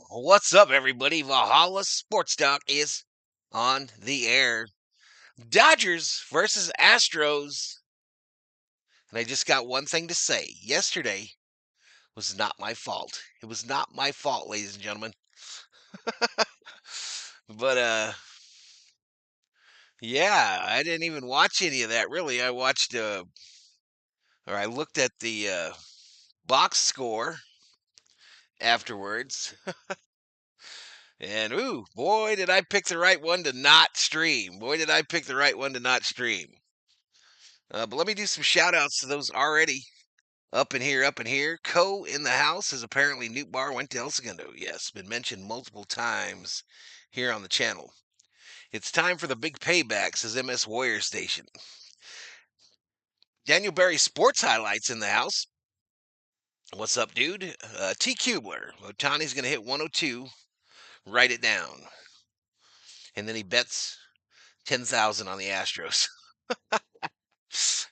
What's up, everybody? Valhalla Sports Talk is on the air. Dodgers versus Astros. And I just got one thing to say. Yesterday was not my fault. It was not my fault, ladies and gentlemen. But, yeah, I didn't even watch any of that, really. I watched, or I looked at the box score afterwards. And ooh, boy, did I pick the right one to not stream. Boy, did I pick the right one to not stream. But let me do some shout outs to those already up in here, up in here. Co in the house is apparently Newt Bar went to El Segundo. Yes, been mentioned multiple times here on the channel. It's time for the big payback, says MS Warrior Station. Daniel Barry Sports Highlights in the house. What's up, dude? T. Kubler. Otani's going to hit 102. Write it down. And then he bets 10,000 on the Astros.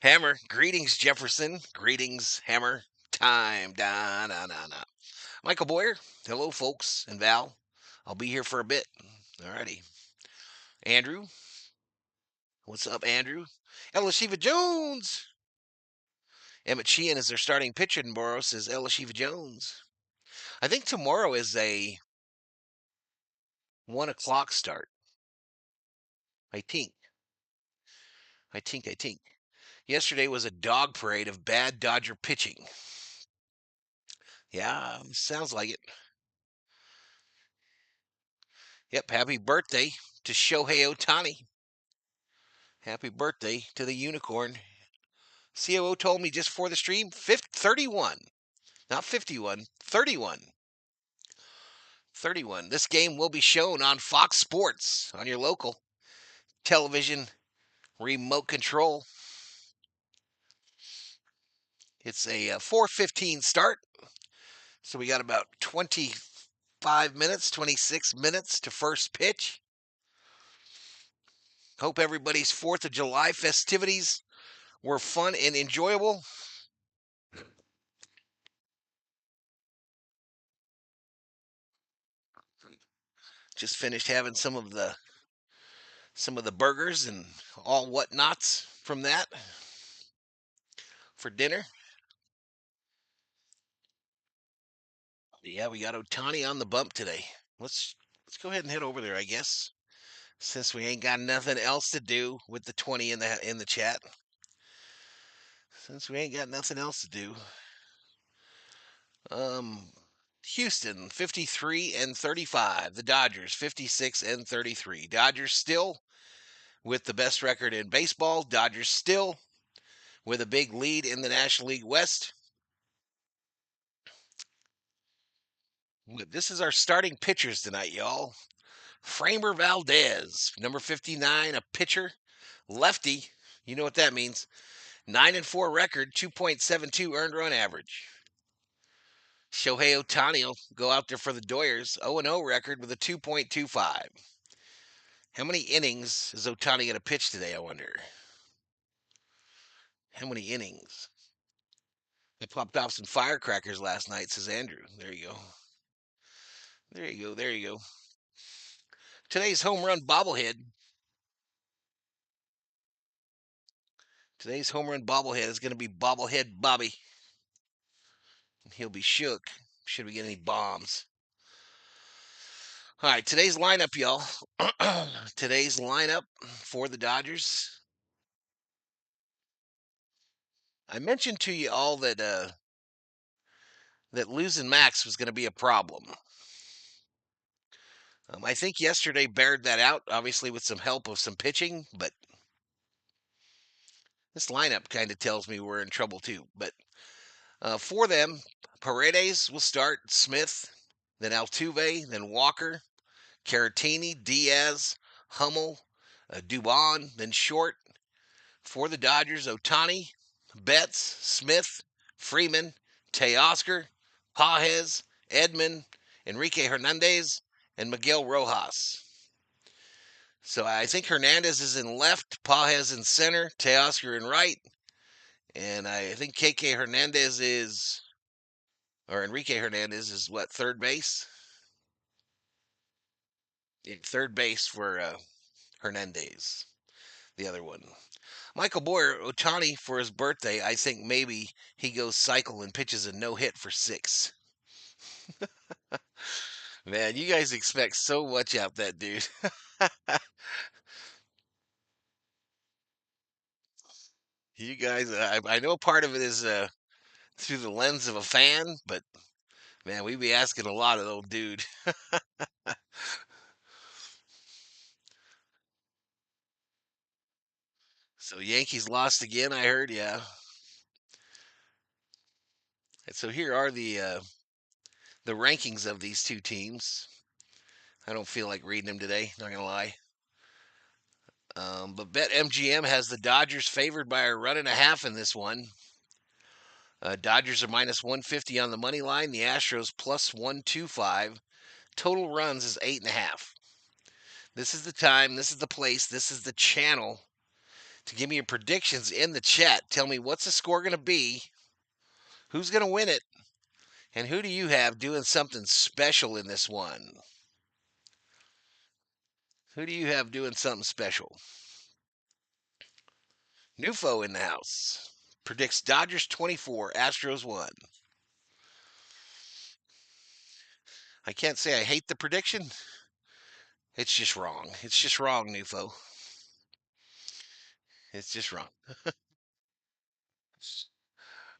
Hammer, greetings, Jefferson. Greetings, Hammer. Time. Da, na, na, na. Michael Boyer, hello, folks, and Val. I'll be here for a bit. Alrighty. Andrew, what's up, Andrew? Elishiva Jones. Emmett Sheehan is their starting pitcher in Borough, says Elishiva Jones. I think tomorrow is a 1 o'clock start. I think. Yesterday was a dog parade of bad Dodger pitching. Yeah, sounds like it. Yep, happy birthday to Shohei Otani. Happy birthday to the unicorn. COO told me just for the stream, 31. Not 51, 31. 31. This game will be shown on Fox Sports on your local television remote control. It's a 4:15 start. So we got about 25 minutes, 26 minutes to first pitch. Hope everybody's 4th of July festivities were fun and enjoyable. Just finished having some of the burgers and all whatnots from that for dinner. Yeah, we got Otani on the bump today. Let's go ahead and head over there, I guess, since we ain't got nothing else to do with the 20 in the chat. Since we ain't got nothing else to do. Houston 53 and 35. The Dodgers 56 and 33. Dodgers still with the best record in baseball. Dodgers still with a big lead in the National League West. This is our starting pitchers tonight, y'all. Framer Valdez, number 59, a pitcher, lefty. You know what that means. 9-4 record, 2.72 earned run average. Shohei Otani will go out there for the Doyers, 0-0 record with a 2.25. How many innings is Otani going to pitch today, I wonder? How many innings? I popped off some firecrackers last night, says Andrew. There you go. There you go. Today's home run bobblehead. Today's home run bobblehead is going to be Bobblehead Bobby. He'll be shook. Should we get any bombs? All right, today's lineup, y'all. Today's lineup for the Dodgers. I mentioned to you all that that losing Max was going to be a problem. I think yesterday bared that out, obviously with some help of some pitching, but this lineup kind of tells me we're in trouble too. But for them, Paredes will start, Smith, then Altuve, then Walker, Caratini, Diaz, Hummel, Dubon, then Short. For the Dodgers, Otani, Betts, Smith, Freeman, Teoscar, Pages, Edman, Enrique Hernandez, and Miguel Rojas. So I think Hernandez is in left, Pages in center, Teoscar in right, and I think KK Hernandez is, or Enrique Hernandez is what, third base? Yeah, third base for Hernandez, the other one. Michael Boyer, Otani for his birthday, I think maybe he goes cycle and pitches a no hit for 6. Man, you guys expect so much out that dude. You guys, I know part of it is through the lens of a fan, but man, we be asking a lot of old dude. So Yankees lost again, I heard. Yeah. And so here are the rankings of these two teams. I don't feel like reading them today. Not gonna lie. But BetMGM has the Dodgers favored by a run and a half in this one. Dodgers are minus 150 on the money line. The Astros plus 125. Total runs is 8.5. This is the time. This is the place. This is the channel to give me your predictions in the chat. Tell me what's the score going to be, who's going to win it, and who do you have doing something special in this one? Who do you have doing something special? Nufo in the house predicts Dodgers 24, Astros 1. I can't say I hate the prediction. It's just wrong. It's just wrong, Nufo. It's just wrong.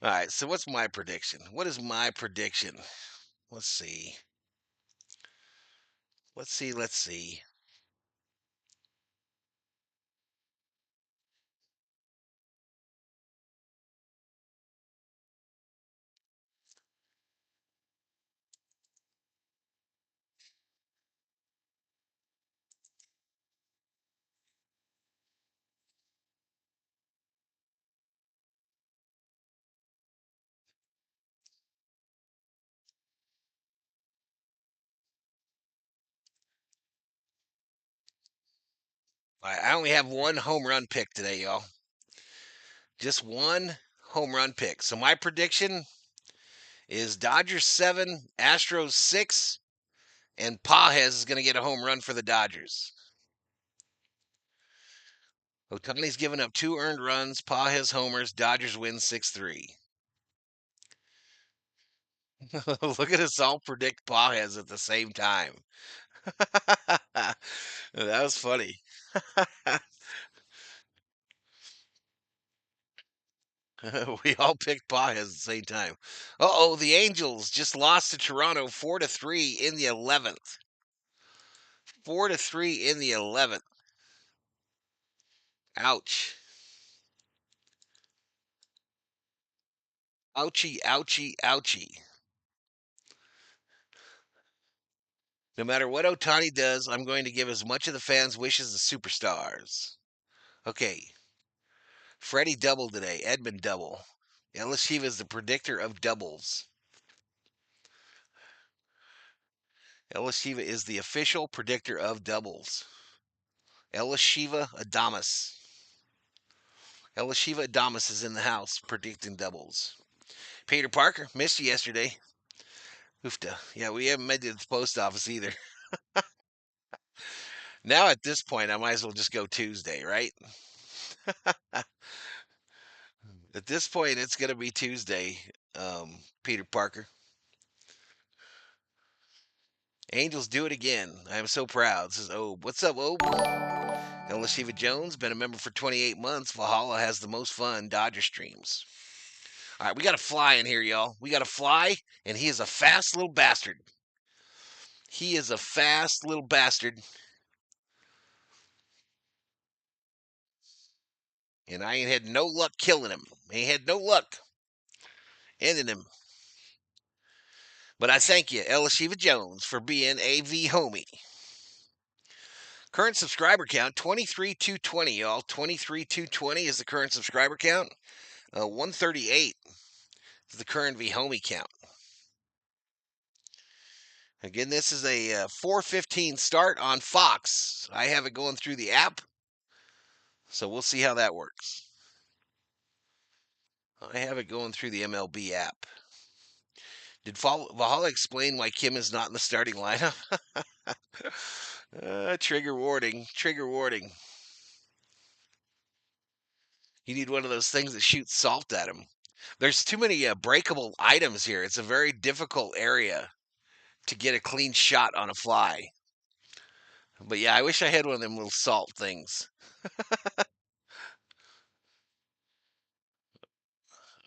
All right, so what's my prediction? What is my prediction? Let's see. Let's see. Let's see. I only have one home run pick today, y'all. Just one home run pick. So my prediction is Dodgers 7, Astros 6, and Pajes is going to get a home run for the Dodgers. Otani's given up 2 earned runs. Pajes homers. Dodgers win 6-3. Look at us all predict Pajes at the same time. That was funny. We all picked Pajes at the same time. Uh-oh, the Angels just lost to Toronto 4-3 in the 11th. 4-3 in the 11th. Ouch. Ouchie, ouchie, ouchie. No matter what Otani does, I'm going to give as much of the fans' wishes as superstars. Okay. Freddie doubled today. Edmund double. Elishiva is the predictor of doubles. Elishiva is the official predictor of doubles. Elishiva Adamas. Elishiva Adamas is in the house predicting doubles. Peter Parker missed you yesterday. Oofta. Yeah, we haven't made it to the post office either. Now at this point, I might as well just go Tuesday, right? At this point, it's going to be Tuesday, Peter Parker. Angels do it again. I am so proud. Says, oh, what's up, Obe? Elishiva Jones, been a member for 28 months. Valhalla has the most fun Dodger streams. All right, we got a fly in here, y'all. We got a fly, and he is a fast little bastard. He is a fast little bastard. And I ain't had no luck killing him. Ain't had no luck ending him. But I thank you, Elishiva Jones, for being a V homie. Current subscriber count 23,220, y'all. 23,220 is the current subscriber count. 138 is the current V homie count. Again, this is a 4:15 start on Fox. I have it going through the app, so we'll see how that works. I have it going through the MLB app. Did Valhalla explain why Kim is not in the starting lineup? Trigger warning. Trigger warning. You need one of those things that shoots salt at him. There's too many breakable items here. It's a very difficult area to get a clean shot on a fly. But yeah, I wish I had one of them little salt things.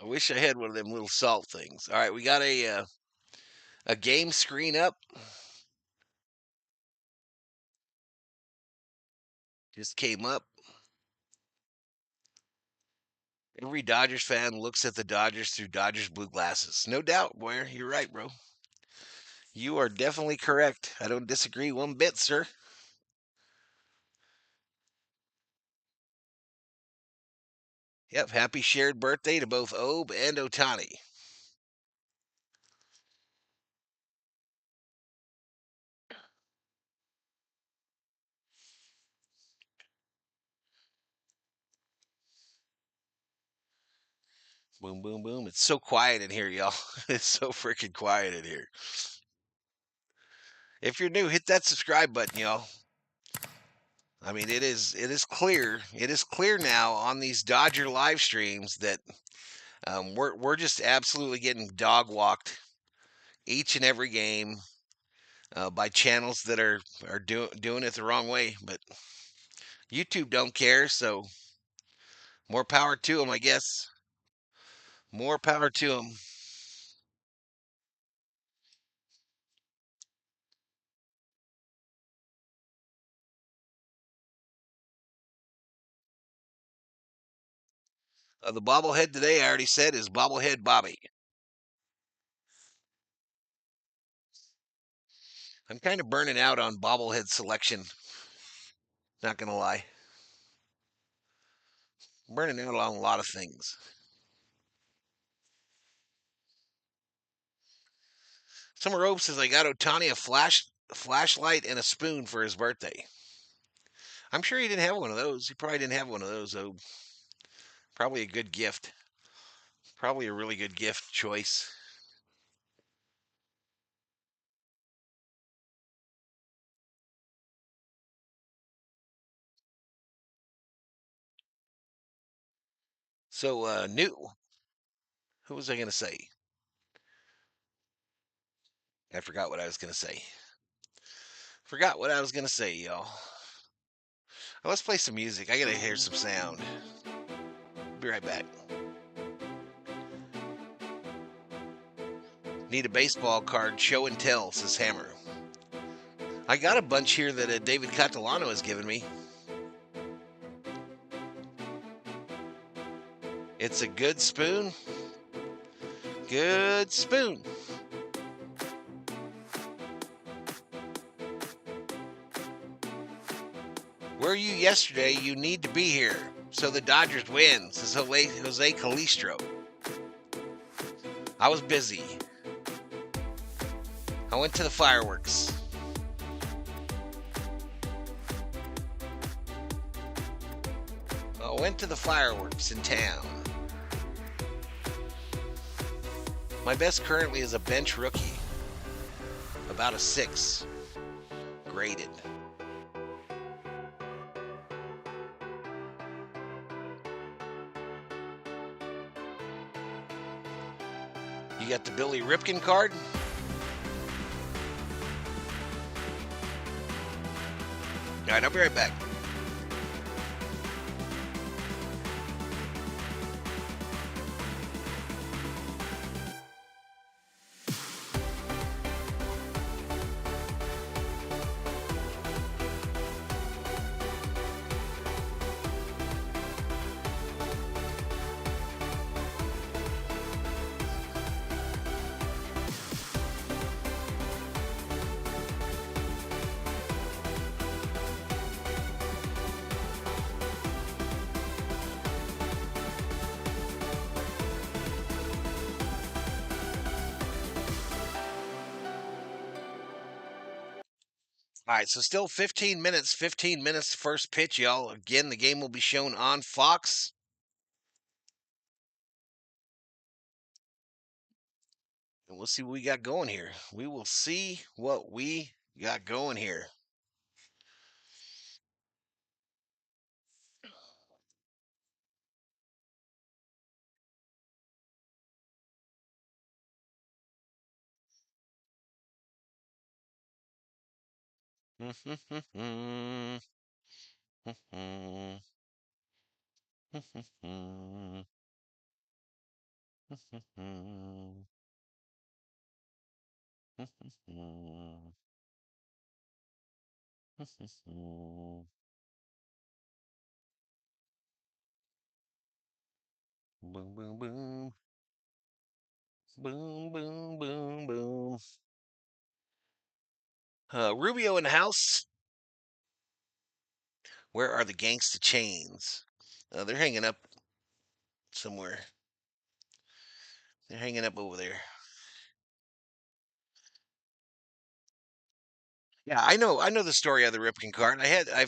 I wish I had one of them little salt things. All right, we got a game screen up. Just came up. Every Dodgers fan looks at the Dodgers through Dodgers blue glasses. No doubt, Boyer. You're right, bro. You are definitely correct. I don't disagree one bit, sir. Yep, happy shared birthday to both Obe and Otani. Boom, boom, boom. It's so quiet in here, y'all. It's so freaking quiet in here. If you're new, hit that subscribe button, y'all. I mean, it is clear. It is clear now on these Dodger live streams that we're just absolutely getting dog walked each and every game by channels that are doing it the wrong way. But YouTube don't care, so more power to them, I guess. More power to them. The bobblehead today, I already said, is bobblehead Bobby. I'm kind of burning out on bobblehead selection. Not gonna lie, burning out on a lot of things. Summer Rope says I got Otani a flashlight and a spoon for his birthday. I'm sure he didn't have one of those. He probably didn't have one of those, though. Probably a good gift. Probably a really good gift choice. So, new. Who was I going to say? I forgot what I was going to say. Forgot what I was going to say, y'all. Let's play some music. I got to hear some sound. Be right back. Need a baseball card. Show and tell, says Hammer. I got a bunch here that David Catalano has given me. It's a good spoon. Good spoon. Were you yesterday? You need to be here. So the Dodgers win, says Jose Calistro. I was busy. I went to the fireworks. I went to the fireworks in town. My best currently is a bench rookie. About a 6. Graded. You got the Billy Ripken card? All right, I'll be right back. All right, so still 15 minutes. 15 minutes first pitch, y'all. Again, the game will be shown on Fox. we'll see what we got going here. We will see what we got going here. Boom, boom, boom. Boom, boom, boom, boom. Rubio in the house. Where are the gangsta chains? They're hanging up somewhere. They're hanging up over there. Yeah, I know. I know the story of the Ripken card. I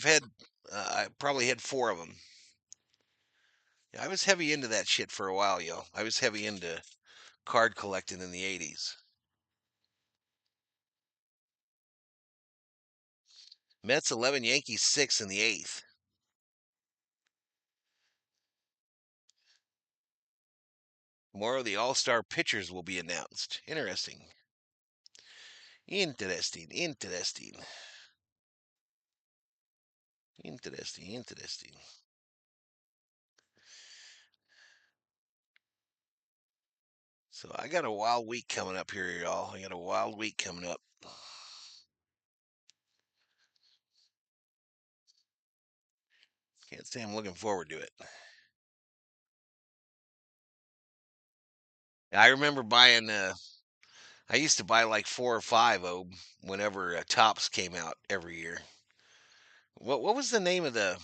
probably had 4 of them. Yeah, I was heavy into that shit for a while, yo. I was heavy into card collecting in the '80s. Mets 11, Yankees 6 in the 8th. Tomorrow, the All-Star pitchers will be announced. Interesting. Interesting. Interesting. Interesting. Interesting. So I got a wild week coming up here, y'all. I got a wild week coming up. Can't say I'm looking forward to it. I remember buying. I used to buy like 4 or 5 whenever Tops came out every year. What was the name of the?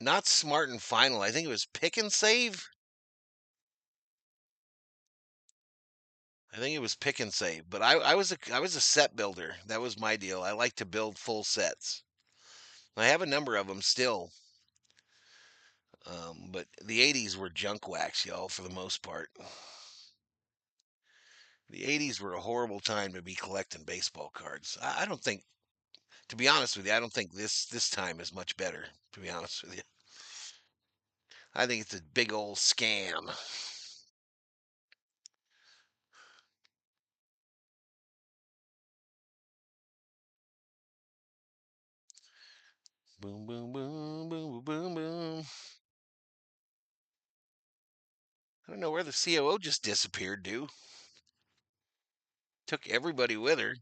Not Smart and Final. I think it was Pick and Save. I think it was Pick and Save. But I was a set builder. That was my deal. I like to build full sets. I have a number of them still. But the '80s were junk wax, y'all, for the most part. The '80s were a horrible time to be collecting baseball cards. I don't think, to be honest with you, I don't think this time is much better. To be honest with you, I think it's a big old scam. Boom, boom, boom, boom, boom, boom. I don't know where the COO just disappeared, dude. Took everybody with her.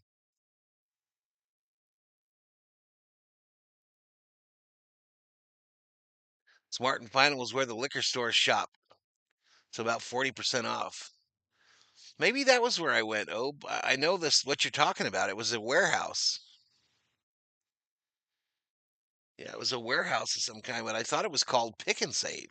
Smart and Final was where the liquor stores shop. So about 40% off. Maybe that was where I went. Oh, I know this. What you're talking about? It was a warehouse. Yeah, it was a warehouse of some kind, but I thought it was called Pick and Save.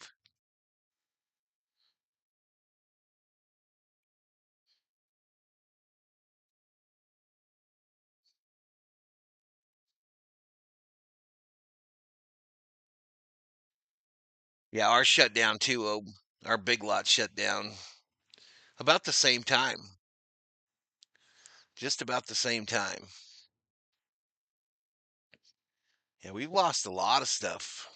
Yeah, ours shut down too. Oh, our big lot shut down about the same time. Just about the same time. Yeah, we've lost a lot of stuff.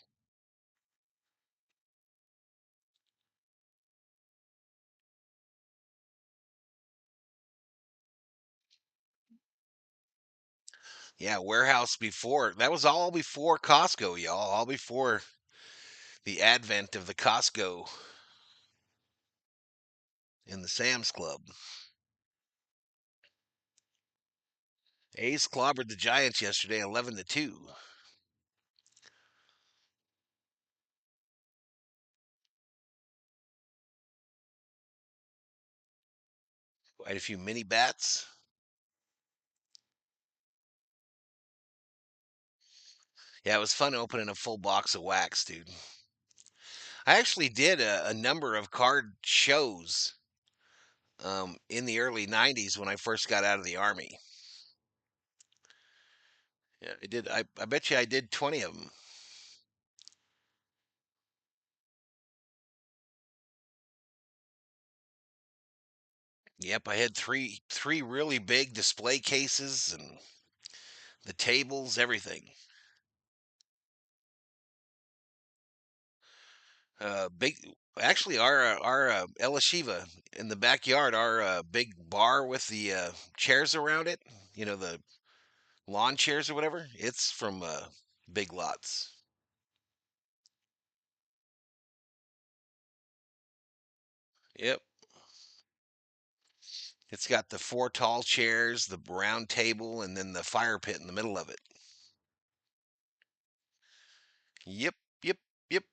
Yeah, warehouse before. That was all before Costco, y'all. All before the advent of the Costco and the Sam's Club. A's clobbered the Giants yesterday, 11-2. Quite a few mini bats. Yeah, it was fun opening a full box of wax, dude. I actually did a number of card shows in the early '90s when I first got out of the army. Yeah, I did. I bet you I did 20 of them. Yep, I had three really big display cases and the tables, everything. Big. Actually, our El Shiva in the backyard, our big bar with the chairs around it. You know, the lawn chairs or whatever. It's from Big Lots. Yep. It's got the four tall chairs, the round table, and then the fire pit in the middle of it. Yep, yep, yep.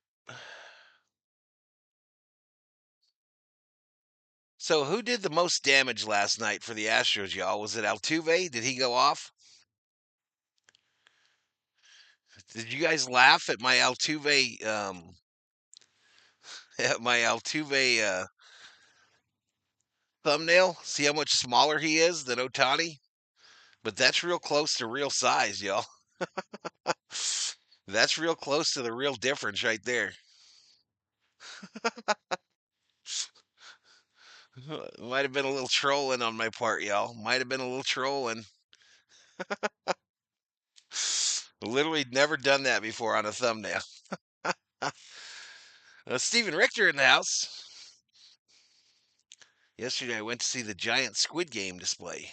So, who did the most damage last night for the Astros, y'all? Was it Altuve? Did he go off? Did you guys laugh at my Altuve? At my Altuve thumbnail? See how much smaller he is than Otani? But that's real close to real size, y'all. That's real close to the real difference right there. Might have been a little trolling on my part, y'all. Might have been a little trolling. Literally never done that before on a thumbnail. Stephen Richter in the house. Yesterday I went to see the giant Squid Game display.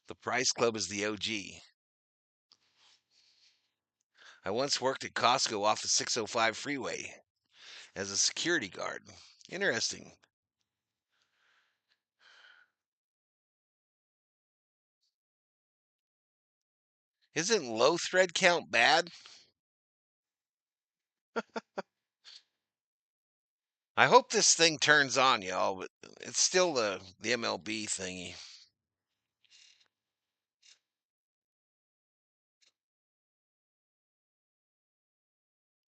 The Price Club is the OG. I once worked at Costco off the 605 freeway as a security guard. Interesting. Isn't low thread count bad? I hope this thing turns on, y'all, but it's still the MLB thingy.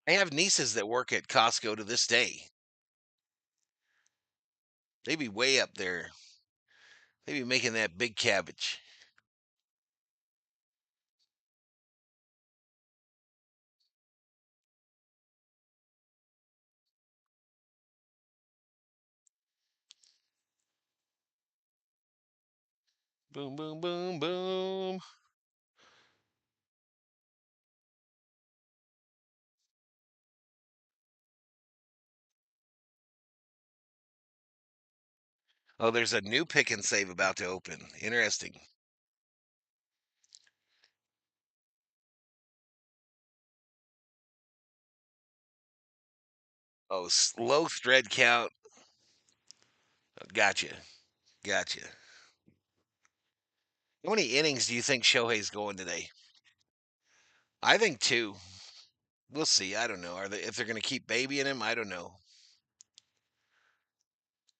I have nieces that work at Costco to this day. They be way up there. They be making that big cabbage. Boom, boom, boom, boom. Oh, there's a new pick and save about to open. Interesting. Oh, slow thread count. Gotcha. Gotcha. How many innings do you think Shohei's going today? I think two. We'll see. I don't know. Are they if they're going to keep babying him? I don't know.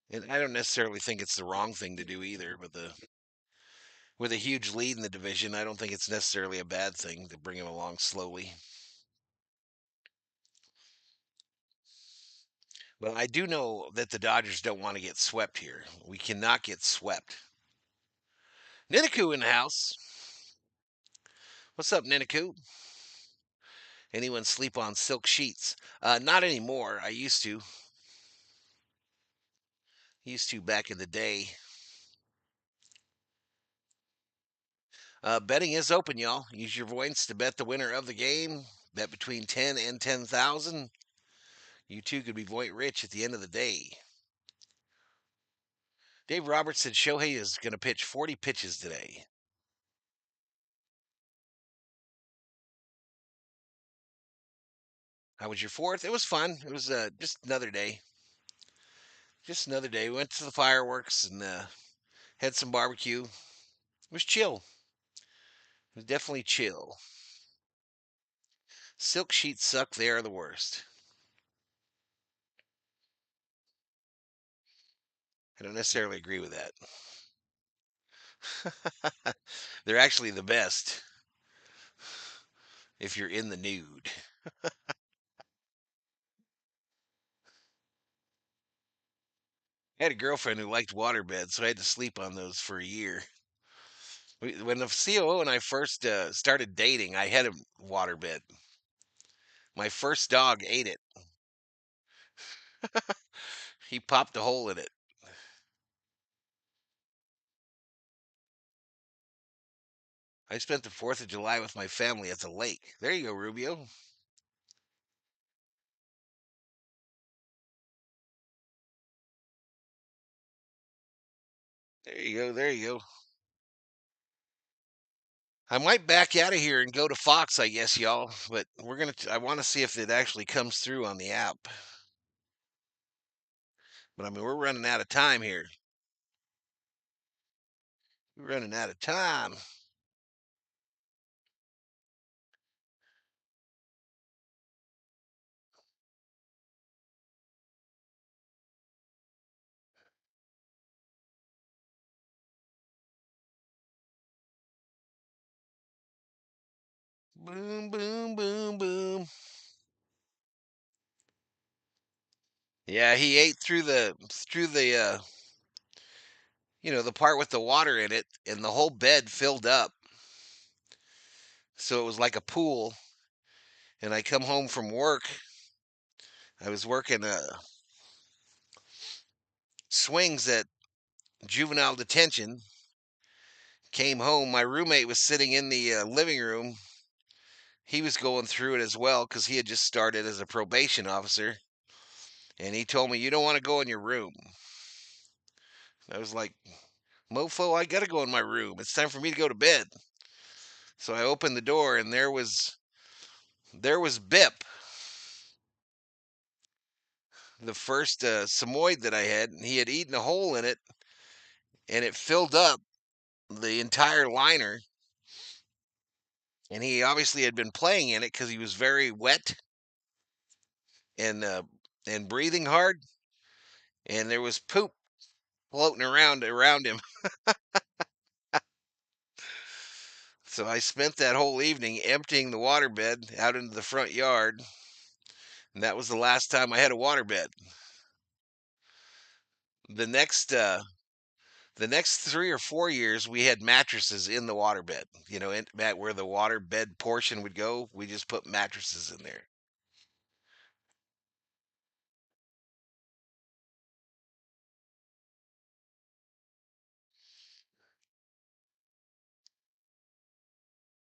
And I don't necessarily think it's the wrong thing to do either. But the with a huge lead in the division, I don't think it's necessarily a bad thing to bring him along slowly. But I do know that the Dodgers don't want to get swept here. We cannot get swept. Ninaku in the house. What's up, Ninaku? Anyone sleep on silk sheets? Not anymore. I used to. Used to back in the day. Betting is open, y'all. Use your voice to bet the winner of the game. Bet between 10 and 10,000. You too could be Voight rich at the end of the day. Dave Roberts said Shohei is going to pitch 40 pitches today. How was your fourth? It was fun. It was just another day. Just another day. We went to the fireworks and had some barbecue. It was chill. It was definitely chill. Silk sheets suck. They are the worst. I don't necessarily agree with that. They're actually the best if you're in the nude. I had a girlfriend who liked waterbeds, so I had to sleep on those for a year. When the COO and I first started dating, I had a waterbed. My first dog ate it. He popped a hole in it. I spent the 4th of July with my family at the lake. There you go, Rubio. There you go. There you go. I might back out of here and go to Fox, I guess, y'all. But I want to see if it actually comes through on the app. But I mean, we're running out of time here. We're running out of time. Boom, boom, boom, boom. Yeah, he ate through the the part with the water in it, and the whole bed filled up. So it was like a pool. And I come home from work. I was working swings at juvenile detention. Came home. My roommate was sitting in the living room. He was going through it as well because he had just started as a probation officer. And he told me, "You don't want to go in your room." I was like, "Mofo, I got to go in my room. It's time for me to go to bed." So I opened the door, and there was Bip, the first Samoyed that I had. And he had eaten a hole in it, and it filled up the entire liner. And he obviously had been playing in it because he was very wet and breathing hard, and there was poop floating around him. So I spent that whole evening emptying the waterbed out into the front yard, and that was the last time I had a waterbed. The next the next 3 or 4 years, we had mattresses in the waterbed. At where the waterbed portion would go, we just put mattresses in there.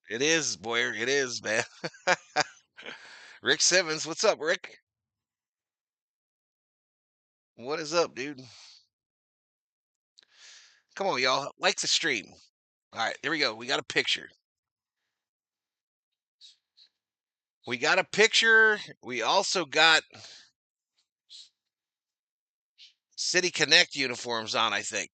It is, Boyer. It is, man. Rick Simmons, what's up, Rick? What is up, dude? Come on, y'all. Like the stream. All right, here we go. We got a picture. We got a picture. We also got City Connect uniforms on, I think.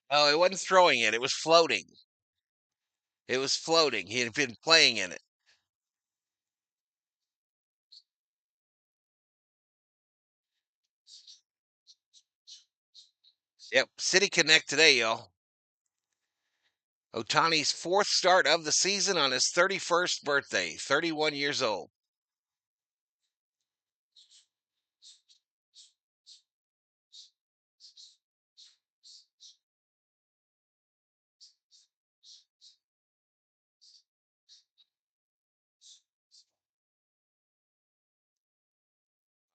Oh, it wasn't throwing it. It was floating. It was floating. He had been playing in it. Yep. City Connect today, y'all. Otani's fourth start of the season on his 31st birthday, 31 years old.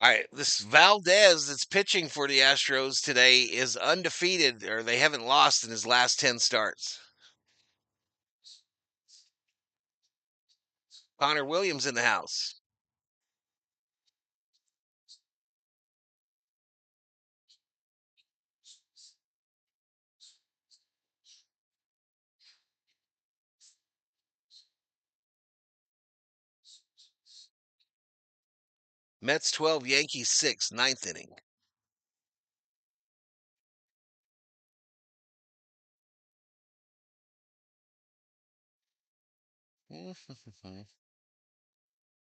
All right, this Valdez that's pitching for the Astros today is undefeated, or they haven't lost in his last 10 starts. Connor Williams in the house. Mets 12, Yankees 6, ninth inning.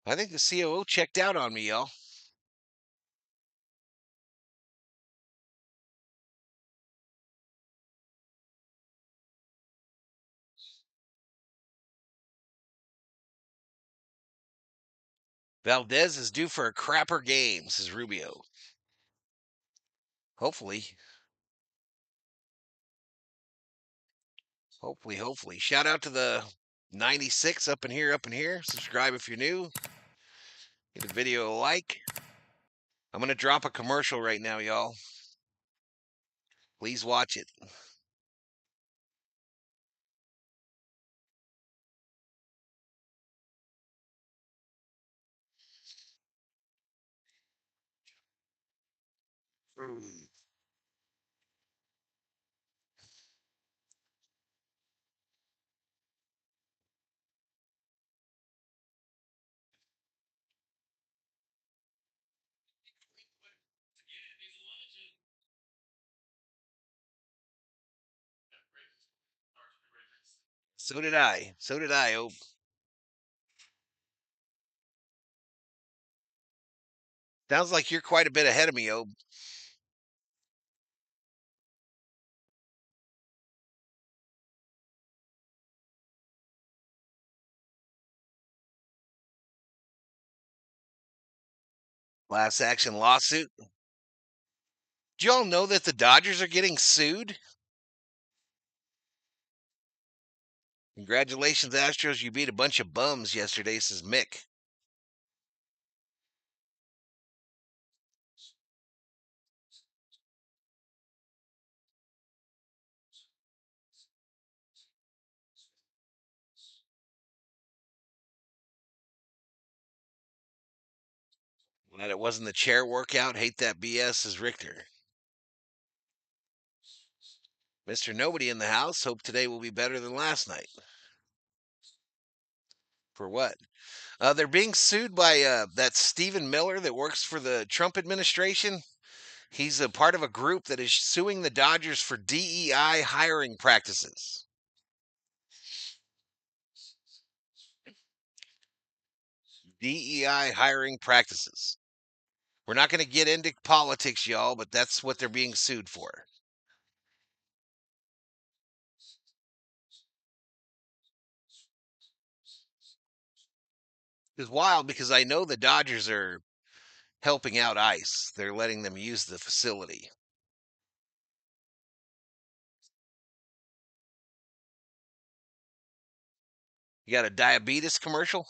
I think the COO checked out on me, y'all. Valdez is due for a crapper game, says Rubio. Hopefully. Hopefully. Shout out to the 96 up in here. Subscribe if you're new. Give the video a like. I'm going to drop a commercial right now, y'all. Please watch it. So did I. Oh, sounds like you're quite a bit ahead of me, oh. Class action lawsuit. Do y'all know that the Dodgers are getting sued? Congratulations, Astros. You beat a bunch of bums yesterday, says Mick. Glad it wasn't the chair workout. Hate that BS, says Richter. Mr. Nobody in the house. Hope today will be better than last night. For what? They're being sued by that Stephen Miller that works for the Trump administration. He's a part of a group that is suing the Dodgers for DEI hiring practices. DEI hiring practices. We're not going to get into politics, y'all, but that's what they're being sued for. It's wild because I know the Dodgers are helping out ICE. They're letting them use the facility. You got a diabetes commercial?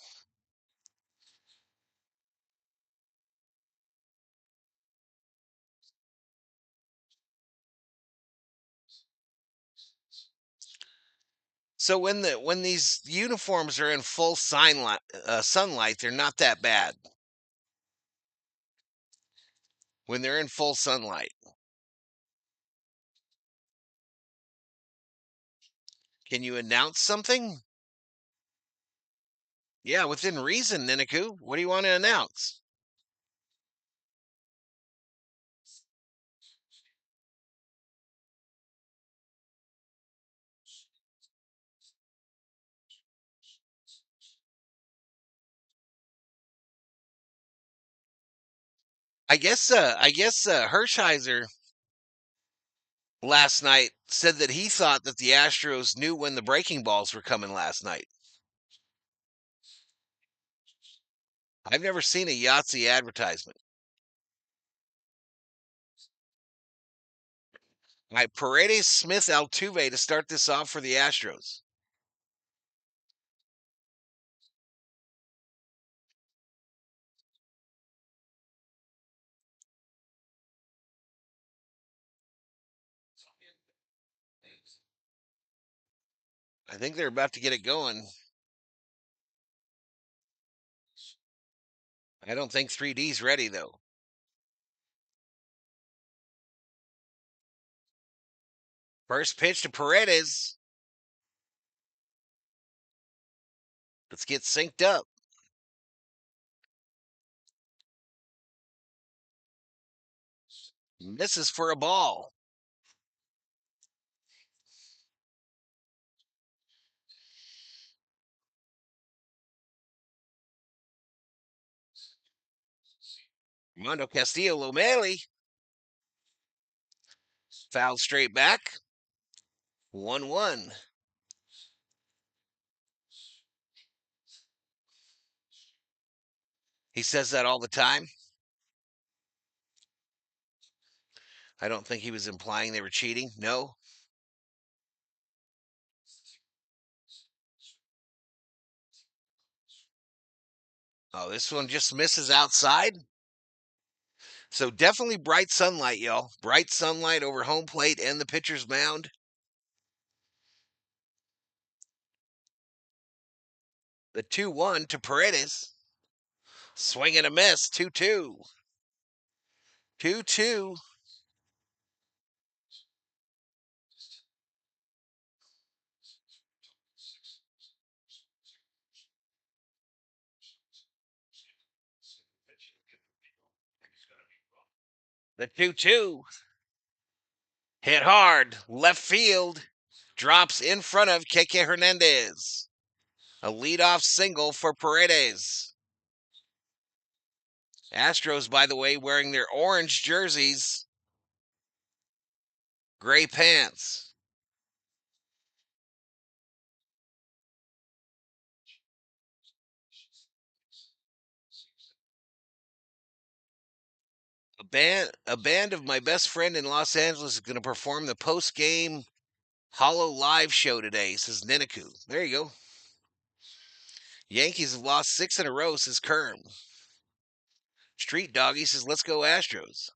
So when these uniforms are in full sunlight, they're not that bad. When they're in full sunlight, can you announce something? Yeah, within reason, Niniku. What do you want to announce? I guess Hershiser last night said that he thought that the Astros knew when the breaking balls were coming last night. I've never seen a Yahtzee advertisement. All right, Paredes, Smith, Altuve to start this off for the Astros. I think they're about to get it going. I don't think 3D's ready though. First pitch to Paredes. Let's get synced up. Misses for a ball. Mondo Castillo Lomeli. Foul straight back. 1-1. He says that all the time. I don't think he was implying they were cheating. No. Oh, this one just misses outside. So definitely bright sunlight, y'all. Bright sunlight over home plate and the pitcher's mound. The 2-1 to Paredes. Swing and a miss. 2-2. 2-2. The 2-2. Hit hard. Left field. Drops in front of Keke Hernandez. A leadoff single for Paredes. Astros, by the way, wearing their orange jerseys, gray pants. A band of my best friend in Los Angeles is going to perform the post-game Hollow Live show today, says Niniku. There you go. Yankees have lost 6 in a row, says Kerm. Street Doggy says, let's go Astros.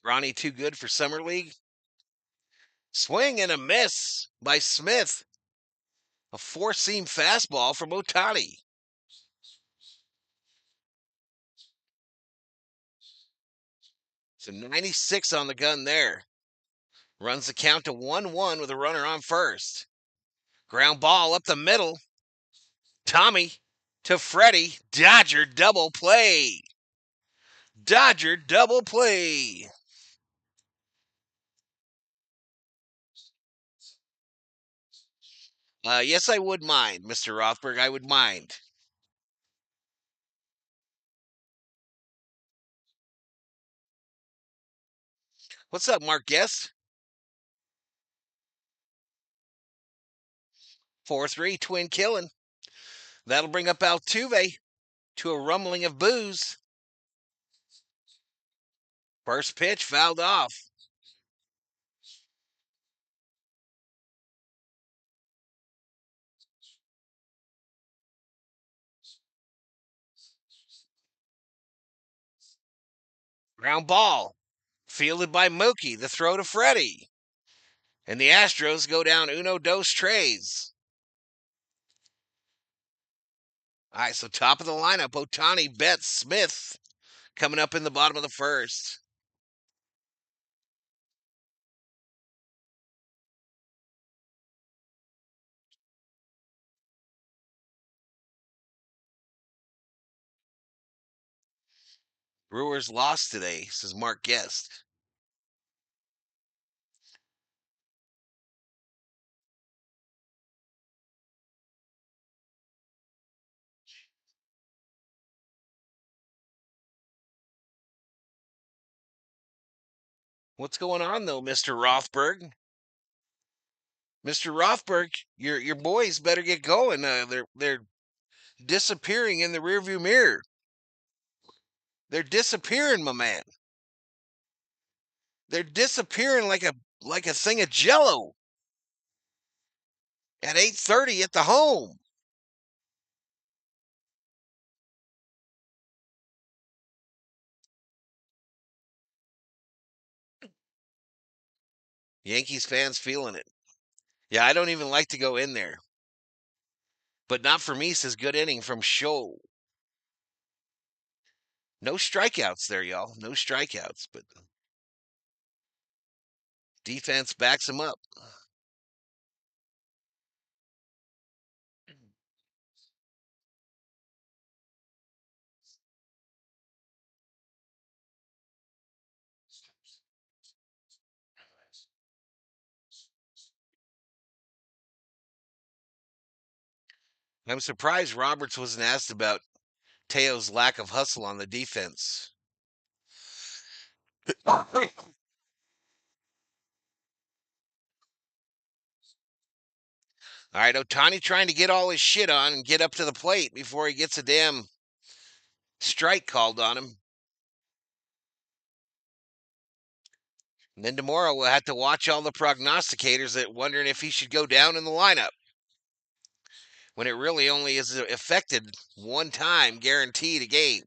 Ronnie too good for Summer League. Swing and a miss by Smith. A four-seam fastball from Otani. So 96 on the gun there. Runs the count to 1-1 with a runner on first. Ground ball up the middle. Tommy to Freddie. Dodger double play. Dodger double play. Yes, I would mind, Mr. Rothberg. I would mind. What's up, Mark Guest? 4-3, twin killing. That'll bring up Altuve to a rumbling of boos. First pitch fouled off. Ground ball. Fielded by Mookie. The throw to Freddie. And the Astros go down uno dos tres. All right, so top of the lineup, Otani, Betts, Smith coming up in the bottom of the first. Brewers lost today, says Mark Guest. What's going on though, Mr. Rothberg? Mr. Rothberg, your boys better get going. They're disappearing in the rearview mirror. They're disappearing, my man. They're disappearing like a thing of jello at 8:30 at the home. Yankees fans feeling it. Yeah, I don't even like to go in there. But not for me, says good inning from Show. No strikeouts there, y'all. No strikeouts, but defense backs him up. I'm surprised Roberts wasn't asked about Teo's lack of hustle on the defense. All right, Otani trying to get all his shit on and get up to the plate before he gets a damn strike called on him. And then tomorrow we'll have to watch all the prognosticators that wondering if he should go down in the lineup when it really only is affected one time guaranteed a game.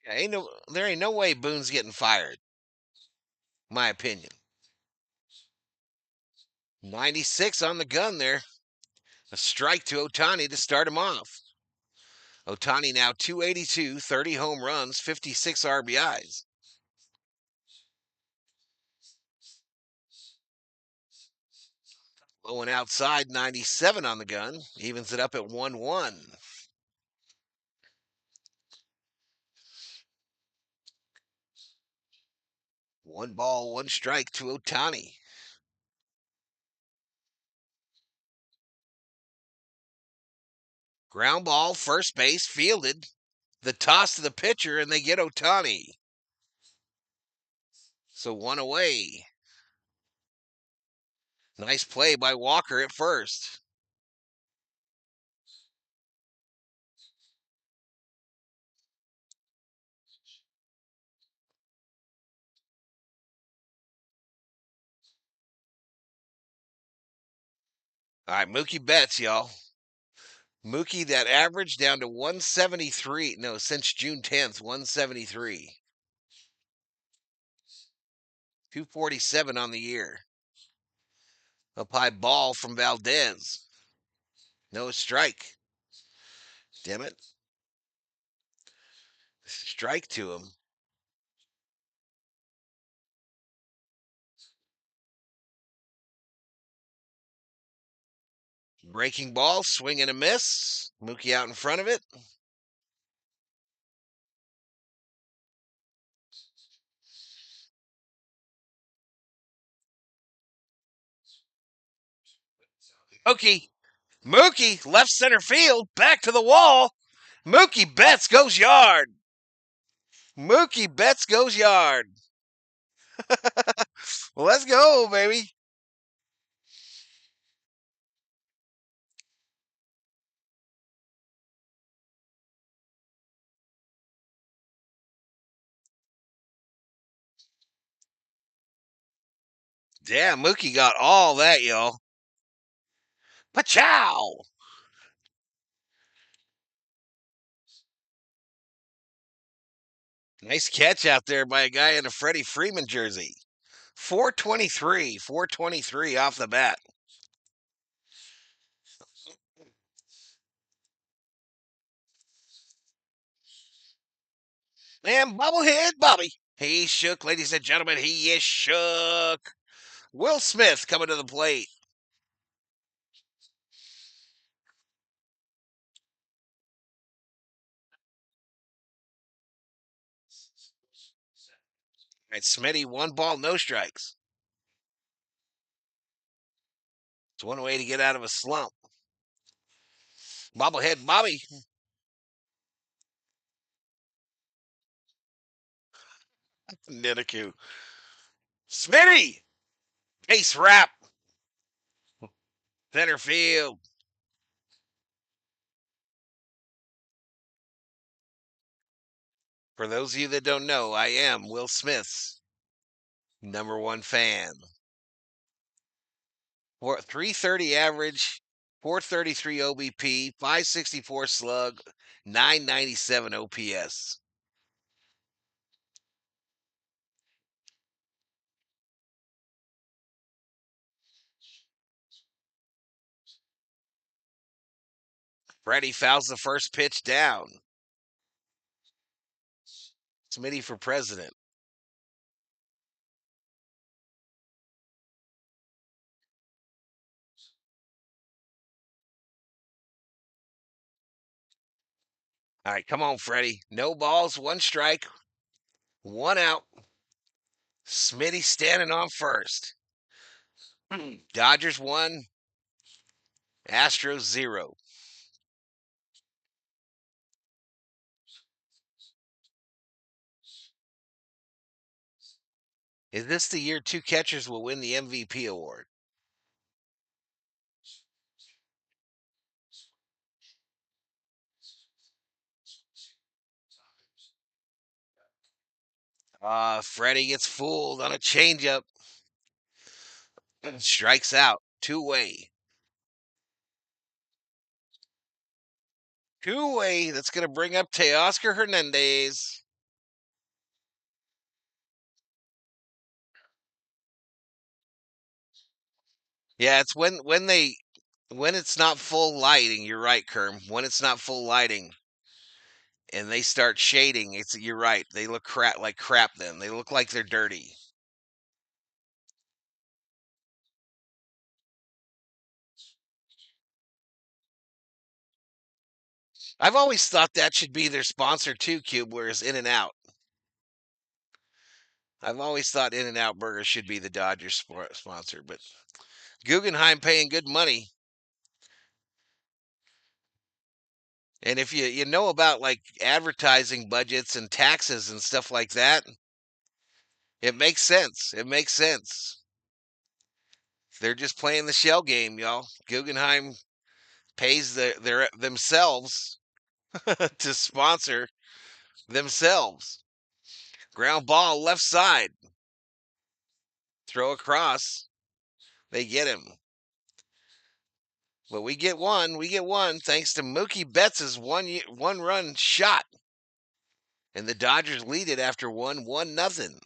There ain't no way Boone's getting fired. My opinion. 96 on the gun there. A strike to Otani to start him off. Otani now 282, 30 home runs, 56 RBIs. Low and outside, 97 on the gun. Evens it up at 1-1. One ball, one strike to Otani. Ground ball, first base, fielded. The toss to the pitcher, and they get Otani. So one away. Nice play by Walker at first. All right, Mookie Betts, y'all. Mookie, that average down to 173. No, since June 10th, 173. 247 on the year. Up high ball from Valdez. No strike. Damn it. Strike to him. Breaking ball, swing and a miss. Mookie out in front of it. Mookie, left center field, back to the wall. Mookie Betts goes yard. Mookie Betts goes yard. Well, let's go, baby. Damn, Mookie got all that, y'all. Pachow! Nice catch out there by a guy in a Freddie Freeman jersey. 423 off the bat. And bobblehead Bobby. He shook, ladies and gentlemen. He is shook. Will Smith coming to the plate. All right, Smitty, one ball, no strikes. It's one way to get out of a slump. Bobblehead Bobby. Nidaku. Smitty! Base wrap. Center field. For those of you that don't know, I am Will Smith's #1 fan. 330 average, 433 OBP, 564 slug, 997 OPS. Freddie fouls the first pitch down. Smitty for president. All right, come on, Freddie. No balls, one strike, one out. Smitty standing on first. Dodgers won. Astros 0. Is this the year two catchers will win the MVP award? Freddie gets fooled on a changeup. Strikes out. Two-way. Two-way. That's going to bring up Teoscar Hernandez. Yeah, it's when it's not full lighting. You're right, Kerm. When it's not full lighting and they start shading, you're right. They look like crap. Then they look like they're dirty. I've always thought that should be their sponsor too, Cube. Whereas In and Out, I've always thought In and Out Burger should be the Dodgers sponsor, but Guggenheim paying good money. And if you know about like advertising budgets and taxes and stuff like that, it makes sense. It makes sense. They're just playing the shell game, y'all. Guggenheim pays their themselves to sponsor themselves. Ground ball left side. Throw across. They get him. But we get one. We get one thanks to Mookie Betts' one run shot. And the Dodgers lead it after 1-1-0.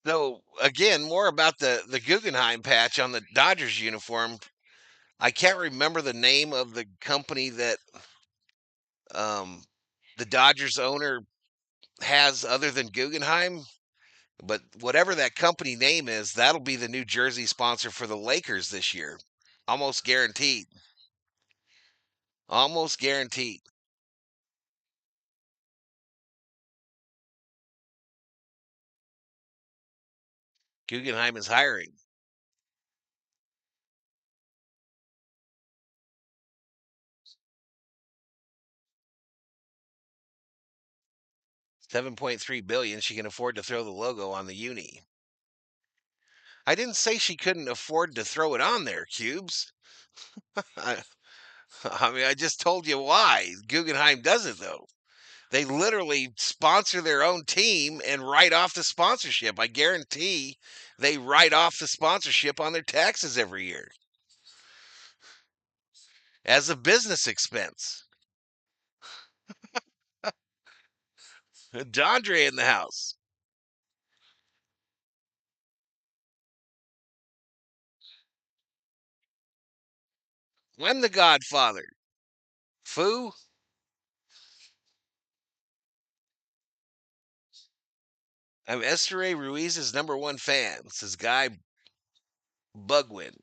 So again, more about the Guggenheim patch on the Dodgers uniform. I can't remember the name of the company that um, the Dodgers owner has other than Guggenheim, but whatever that company name is, that'll be the new jersey sponsor for the Lakers this year. Almost guaranteed. Almost guaranteed. Guggenheim is hiring. 7.3 billion. She can afford to throw the logo on the uni. I didn't say she couldn't afford to throw it on there, Cubes. I, I mean, I just told you why. Guggenheim does it though. They literally sponsor their own team and write off the sponsorship. I guarantee they write off the sponsorship on their taxes every year as a business expense. Dondre in the house. When the Godfather. Foo. I'm Esther Ruiz's #1 fan, says Guy Bugwin.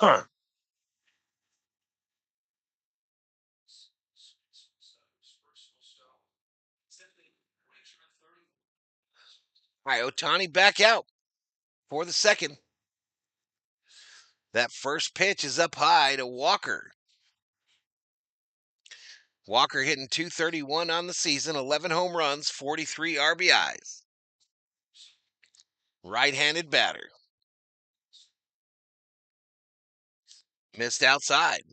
Huh. All right, Otani back out for the second. That first pitch is up high to Walker. Walker hitting 231 on the season, 11 home runs, 43 RBIs. Right-handed batter. Missed outside.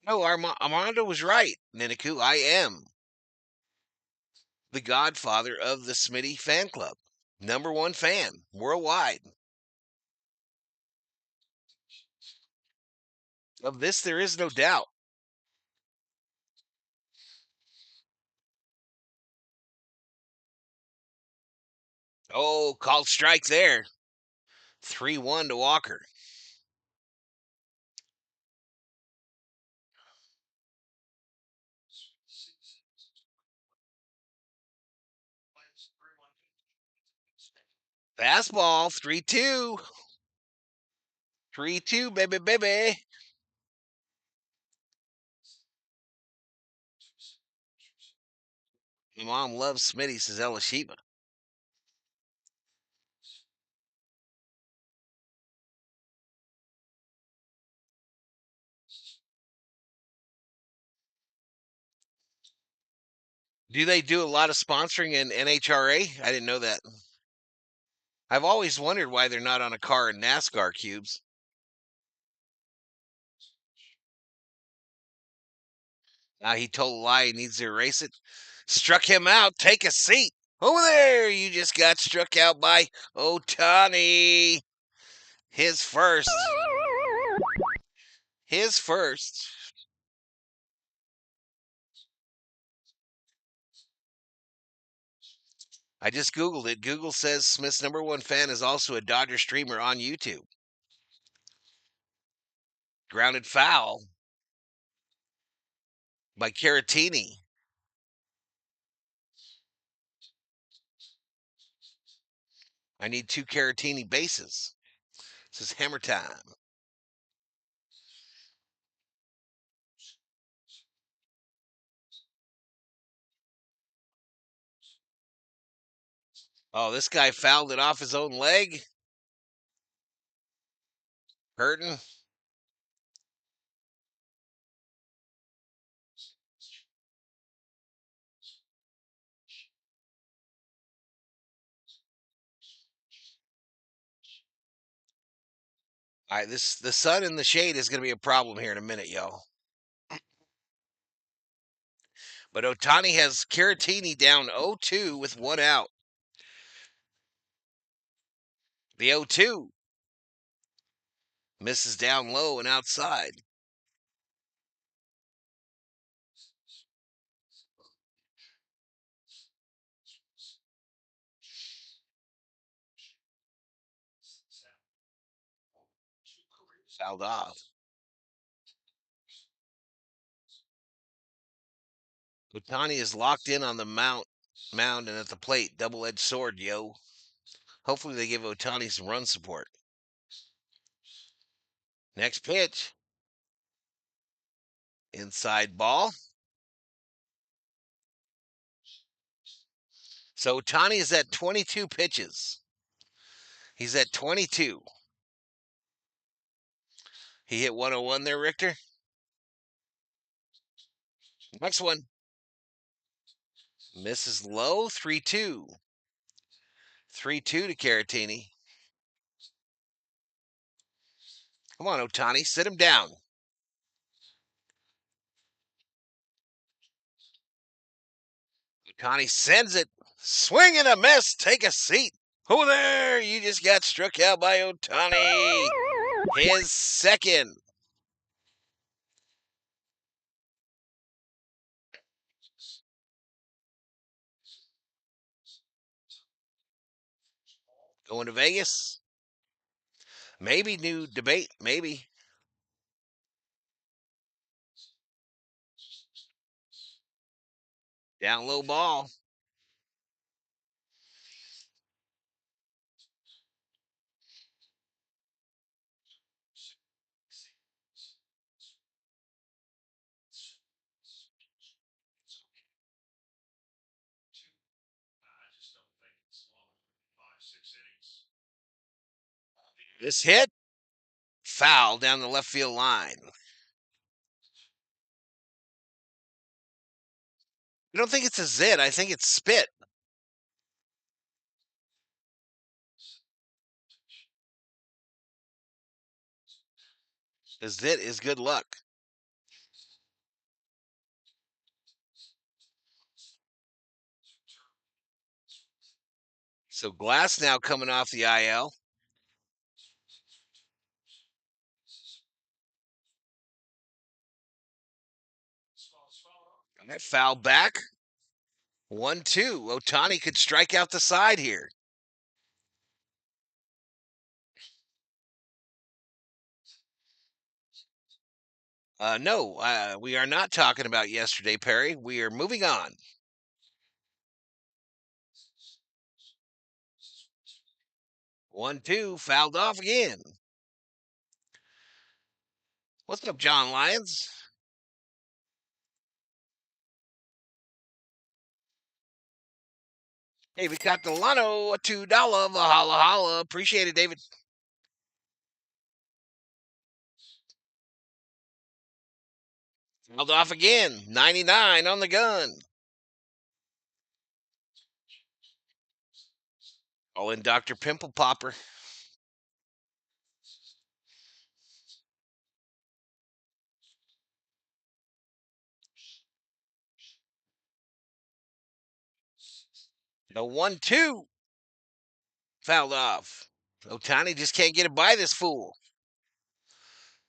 No, Armando was right, Niniku. I am the godfather of the Smitty fan club. #1 fan worldwide. Of this, there is no doubt. Oh, called strike there. 3-1 to Walker. Fastball, 3-2. 3-2, baby, baby. My mom loves Smitty, says Ella Shiva. Do they do a lot of sponsoring in NHRA? I didn't know that. I've always wondered why they're not on a car in NASCAR cubes. Now he told a lie. He needs to erase it. Struck him out. Take a seat. Over there. You just got struck out by Otani. His first. His first. I just Googled it. Google says Smith's #1 fan is also a Dodger streamer on YouTube. Grounded foul by Caratini. I need 2 Caratini bases. This is hammer time. Oh, this guy fouled it off his own leg. Hurting. All right, the sun in the shade is going to be a problem here in a minute, yo. But Otani has Caratini down 0-2 with 1 out. The 0-2 misses down low and outside. Fouled off. Otani is locked in on the mound and at the plate. Double-edged sword, yo. Hopefully they give Otani some run support. Next pitch. Inside ball. So Otani is at 22 pitches. He's at 22. He hit 101 there, Richter. Next one. Misses low, 3-2. 3-2 to Caratini. Come on, Otani, sit him down. Otani sends it. Swing and a miss. Take a seat. Oh, there. You just got struck out by Otani. His second. Going to Vegas? Maybe new debate. Maybe. Down low ball. This hit. Foul down the left field line. I don't think it's a zit. I think it's spit. A zit is good luck. So Glass now coming off the IL. That foul back. 1-2. Otani could strike out the side here. No, we are not talking about yesterday, Perry. We are moving on. 1-2, fouled off again. What's up, John Lyons? Hey, we got Delano, a $2 Valhalla Holla. Appreciate it, David. Fouled off again. 99 on the gun. All in Dr. Pimple Popper. No 1-2. Fouled off. Otani just can't get it by this fool.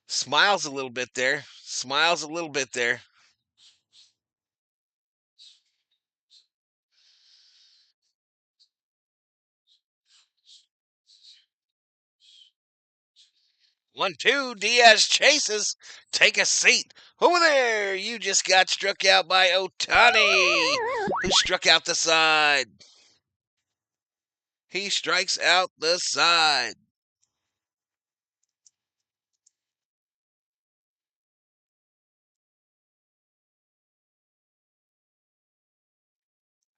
Smiles a little bit there. Smiles a little bit there. One, two. Diaz chases. Take a seat. Over there. You just got struck out by Otani, who struck out the side. He strikes out the side.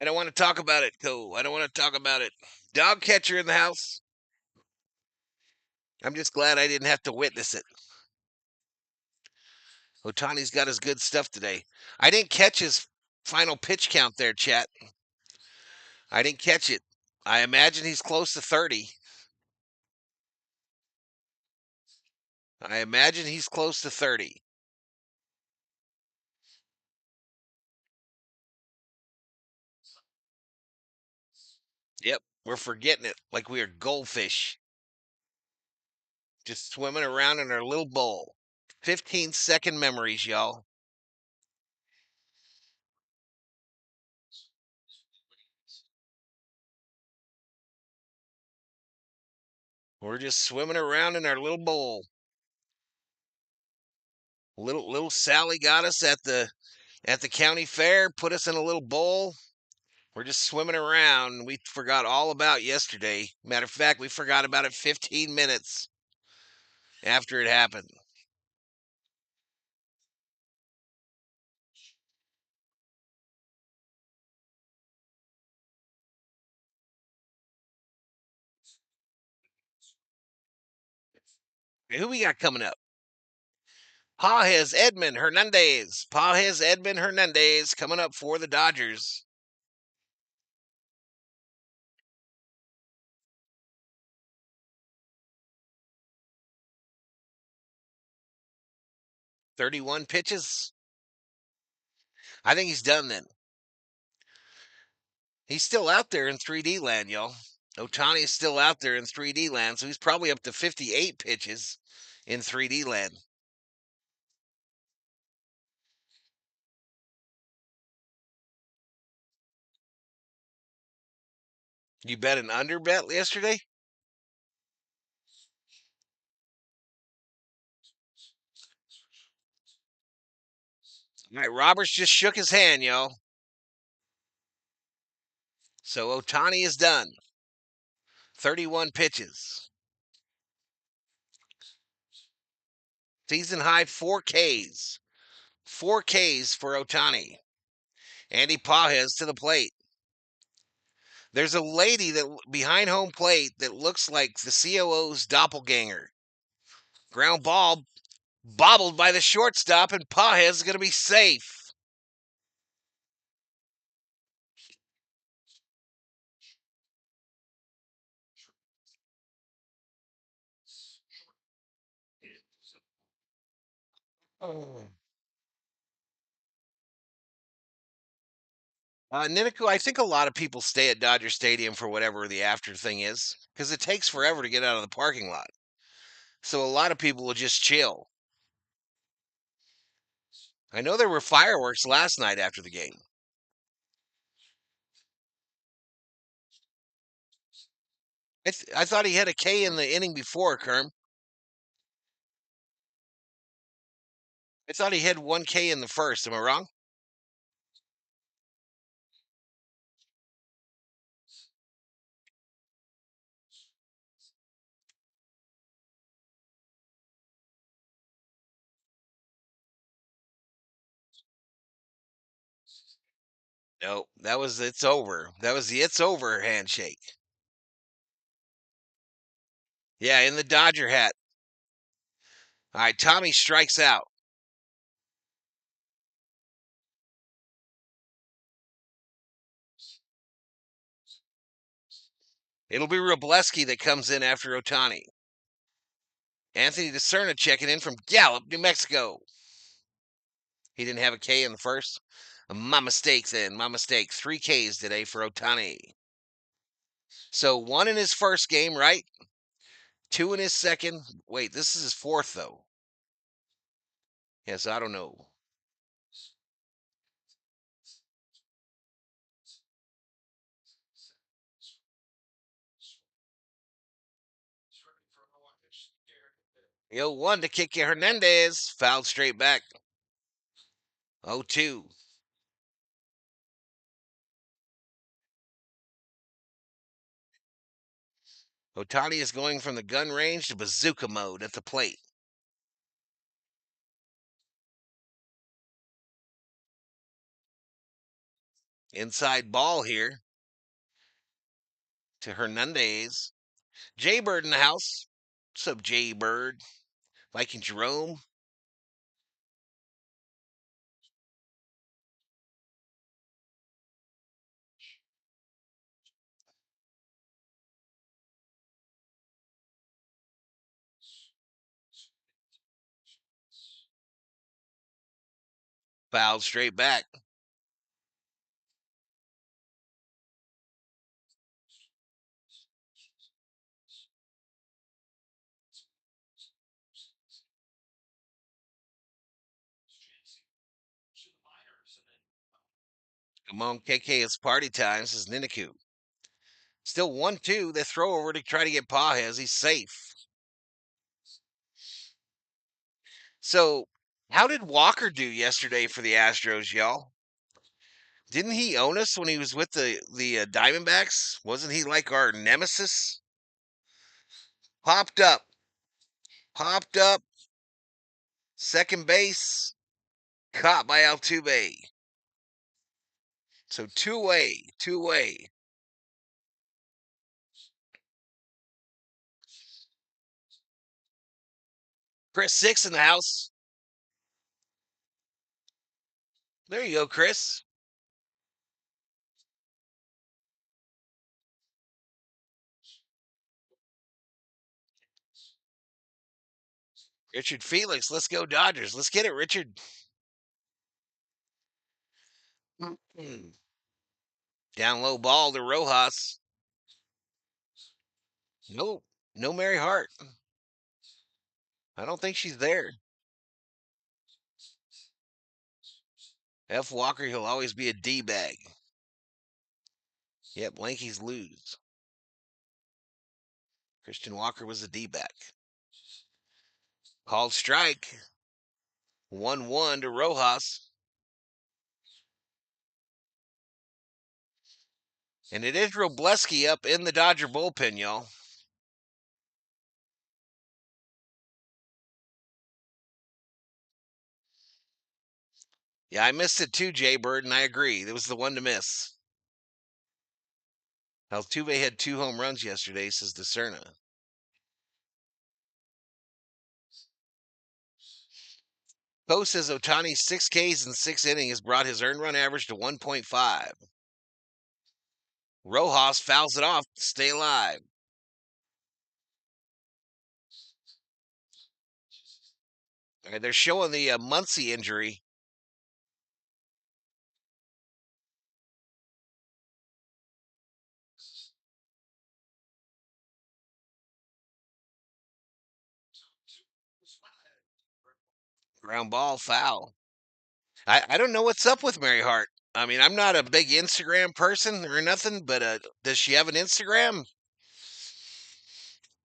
I don't want to talk about it, Cole. I don't want to talk about it. Dog catcher in the house. I'm just glad I didn't have to witness it. Otani's got his good stuff today. I didn't catch his final pitch count there, chat. I didn't catch it. I imagine he's close to 30. I imagine he's close to 30. Yep, we're forgetting it like we are goldfish. Just swimming around in our little bowl. 15-second memories, y'all. We're just swimming around in our little bowl. Little Sally got us at the county fair, put us in a little bowl. We're just swimming around. We forgot all about yesterday. Matter of fact, we forgot about it 15 minutes after it happened. Okay, who we got coming up? Pages Edmund Hernandez. Pages Edmund Hernandez coming up for the Dodgers. "31 pitches." I think he's done then. He's still out there in 3D land, y'all. Otani is still out there in 3D land, so he's probably up to 58 pitches in 3D land. You bet an under bet yesterday? All right, Roberts just shook his hand, y'all. So Otani is done. 31 pitches. Season high 4 Ks. 4 Ks for Otani. Andy Pages to the plate. There's a lady that behind home plate that looks like the COO's doppelganger. Ground ball bobbled by the shortstop, and Pages is going to be safe. Oh. Niniku, I think a lot of people stay at Dodger Stadium for whatever the after thing is, because it takes forever to get out of the parking lot. So a lot of people will just chill. I know there were fireworks last night after the game. I thought he had a K in the inning before, Kerm. I thought he had 1K in the first. Am I wrong? No, that was it's over. That was the it's over handshake. Yeah, in the Dodger hat. All right, Tommy strikes out. It'll be Robleski that comes in after Otani. Anthony DeCerna checking in from Gallup, New Mexico. He didn't have a K in the first. My mistake then. My mistake. 3 Ks today for Otani. So 1 in his first game, right? 2 in his second. Wait, this is his fourth, though. Yes, I don't know. Yo, 1 to Kike Hernandez. Fouled straight back. 0-2. Otani is going from the gun range to bazooka mode at the plate. Inside ball here to Hernandez. Jaybird in the house. What's up, Jaybird? Viking Jerome. Fouled straight back. Come on, KK, it's party time, says Niniku. Still 1-2. They throw over to try to get Pajes. He's safe. So, how did Walker do yesterday for the Astros, y'all? Didn't he own us when he was with the Diamondbacks? Wasn't he like our nemesis? Popped up, popped up, second base, caught by Altuve. So two-way, two-way. Chris Six in the house. There you go, Chris. Richard Felix, let's go Dodgers. Let's get it, Richard. Down low ball to Rojas. Nope, no Mary Hart. I don't think she's there. F. Walker, he'll always be a D bag. Yep, Yankees lose. Christian Walker was a D back. Called strike. 1-1 to Rojas. And it is Robleski up in the Dodger bullpen, y'all. Yeah, I missed it too, Jay Bird, and I agree. It was the one to miss. Altuve had 2 home runs yesterday, says DeCerna. Poe says Otani's 6 Ks in 6 innings has brought his earned run average to 1.5. Rojas fouls it off to stay alive. All right, they're showing the Muncie injury. Ground ball foul. I don't know what's up with Mary Hart. I mean, I'm not a big Instagram person or nothing, but does she have an Instagram?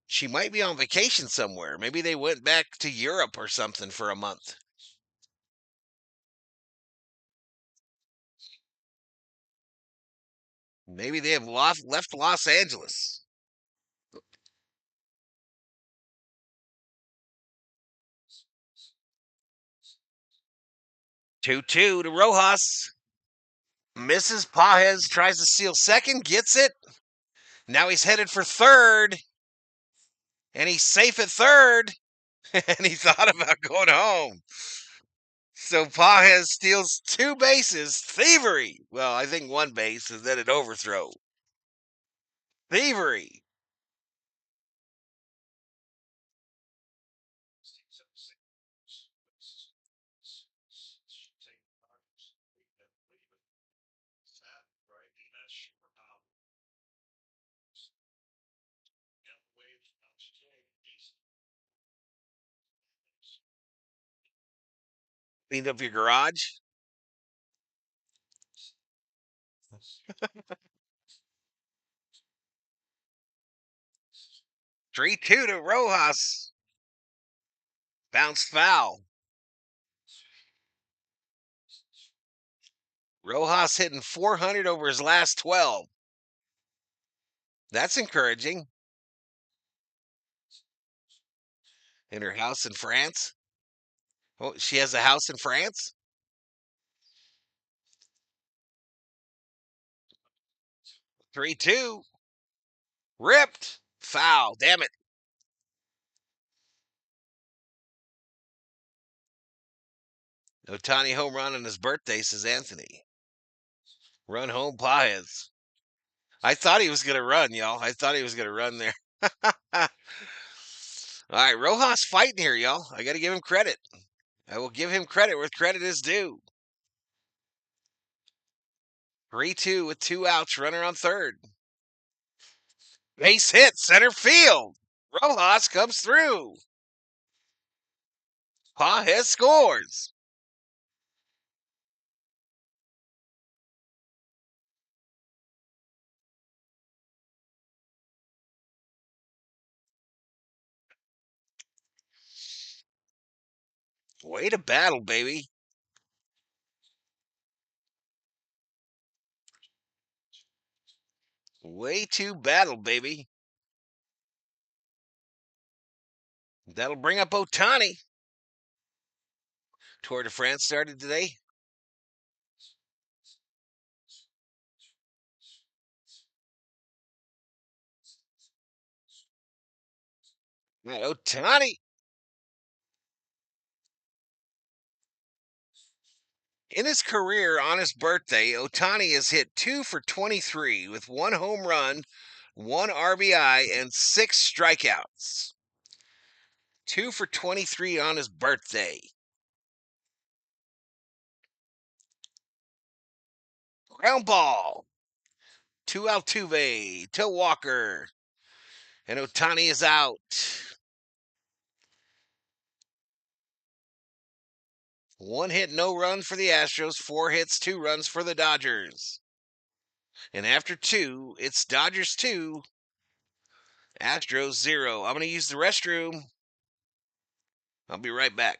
She might be on vacation somewhere. Maybe they went back to Europe or something for a month. Maybe they have left Los Angeles. 2-2 to Rojas. Misses. Pajes tries to steal second, gets it. Now he's headed for third, and he's safe at third, and he thought about going home. So Pajes steals 2 bases. Thievery. Well, I think 1 base, and then an overthrow. Thievery. Cleaned up your garage. 3-2 to Rojas. Bounced foul. Rojas hitting 400 over his last 12. That's encouraging. In her house in France. Oh, she has a house in France? 3-2. Ripped. Foul. Damn it. Otani home run on his birthday, says Anthony. Run home, Paez. I thought he was going to run, y'all. I thought he was going to run there. All right, Rojas fighting here, y'all. I got to give him credit. I will give him credit where credit is due. 3-2 with 2 outs, runner on third. Base hit, center field. Rojas comes through. Paez scores. Way to battle, baby. Way to battle, baby. That'll bring up Otani. Tour de France started today. Otani. In his career on his birthday, Otani has hit 2 for 23 with 1 home run, 1 RBI, and 6 strikeouts. 2 for 23 on his birthday. Ground ball to Altuve, to Walker, and Otani is out. 1 hit, no run for the Astros, 4 hits, 2 runs for the Dodgers. And after 2, it's Dodgers 2, Astros 0. I'm going to use the restroom. I'll be right back.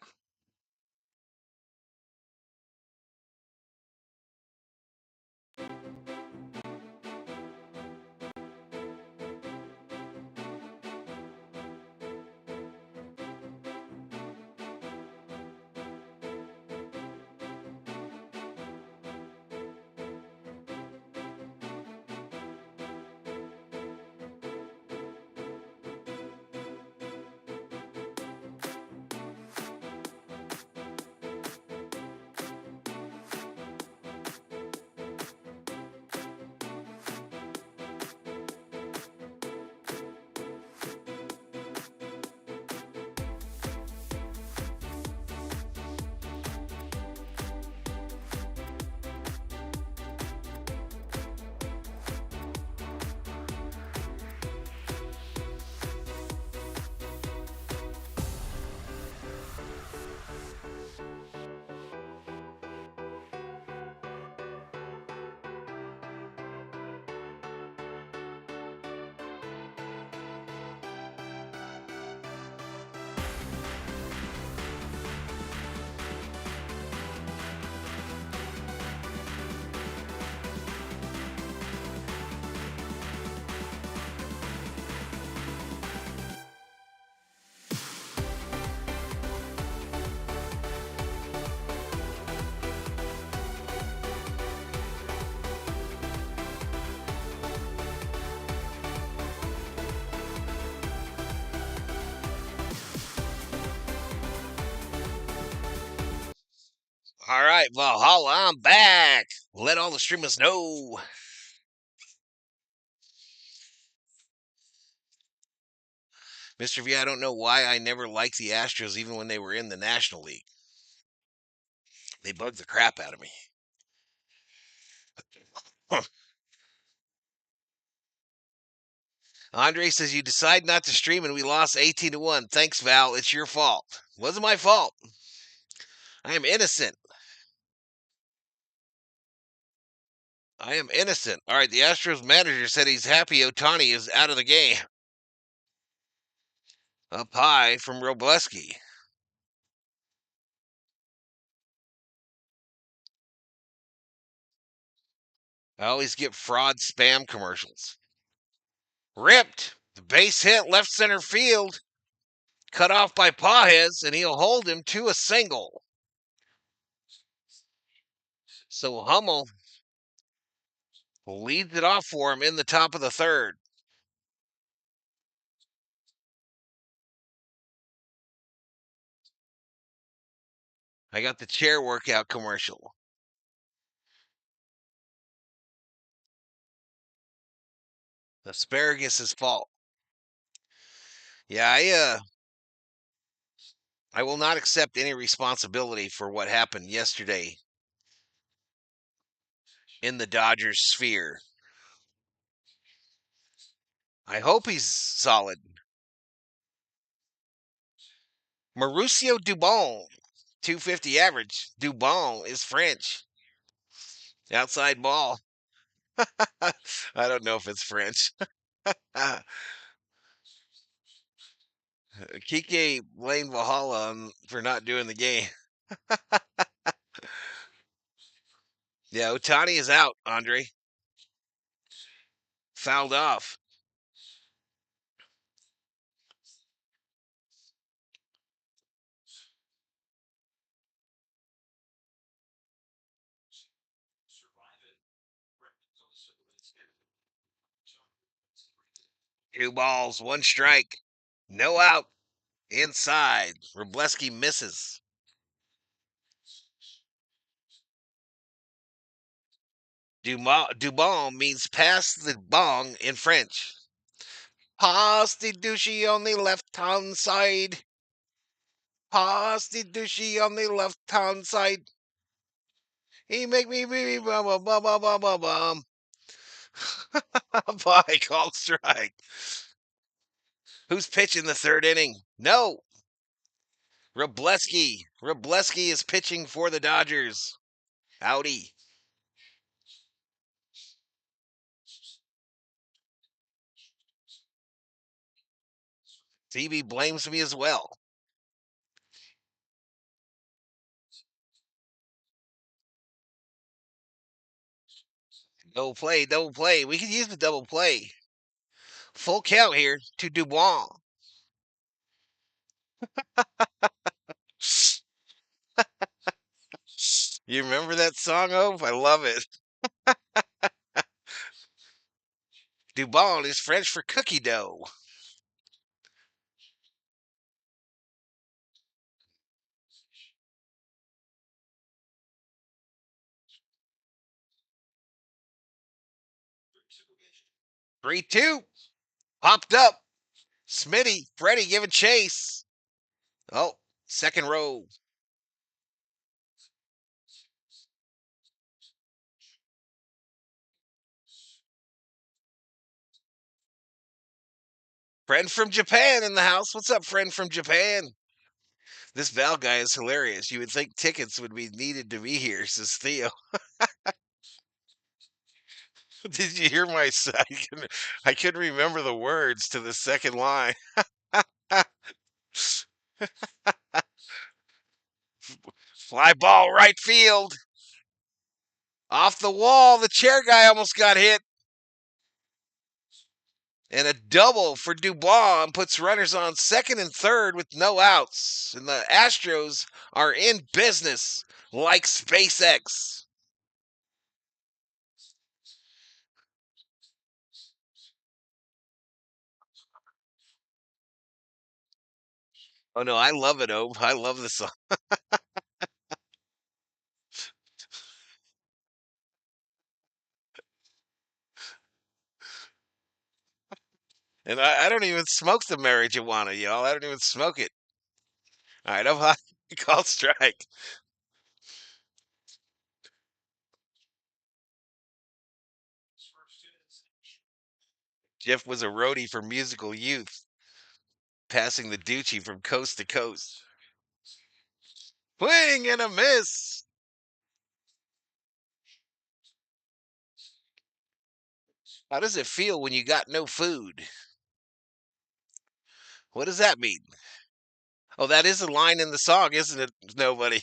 All right, Valhalla, I'm back. Let all the streamers know. Mr. V, I don't know why I never liked the Astros even when they were in the National League. They bugged the crap out of me. Huh. Andre says you decide not to stream and we lost 18-1. Thanks, Val. It's your fault. Wasn't my fault. I am innocent. I am innocent. All right, the Astros manager said he's happy Otani is out of the game. Up high from Robleski. I always get fraud spam commercials. Ripped. The base hit left center field. Cut off by Pajes, and he'll hold him to a single. So Hummel leads it off for him in the top of the third. I got the chair workout commercial. Asparagus' fault. Yeah, I will not accept any responsibility for what happened yesterday in the Dodgers sphere. I hope he's solid. Mauricio Dubon, 250 average. Dubon is French. Outside ball. I don't know if it's French. Kike blamed Valhalla for not doing the game. Yeah, Otani is out, Andre. Fouled off. Two balls, one strike. No out. Inside. Robleski misses. Dubon means pass the bong in French. Pass the douchey on the left hand side. Pass the douchey on the left hand side. He make me baby bum bum bum bum bum bum bum. By call strike. Who's pitching the third inning? No. Robleski. Robleski is pitching for the Dodgers. Howdy. CB blames me as well. Double play, double play. We can use the double play. Full count here to Dubois. You remember that song, Ove? I love it. Dubon is French for cookie dough. Three, two. Popped up. Smitty, Freddie giving chase. Oh, second row. Friend from Japan in the house. What's up, friend from Japan? This Val guy is hilarious. You would think tickets would be needed to be here, says Theo. Did you hear my I couldn't remember the words to the second line. Fly ball right field. Off the wall. The chair guy almost got hit. And a double for Dubois puts runners on second and third with no outs. And the Astros are in business like SpaceX. Oh no, I love it, Ove. I love this song. And I don't even smoke the marijuana, y'all. I don't even smoke it. All right, I'm high. Call strike. Jeff was a roadie for Musical Youth, passing the Ducci from coast to coast. Swing and a miss. How does it feel when you got no food? What does that mean? Oh, that is a line in the song, isn't it? Nobody.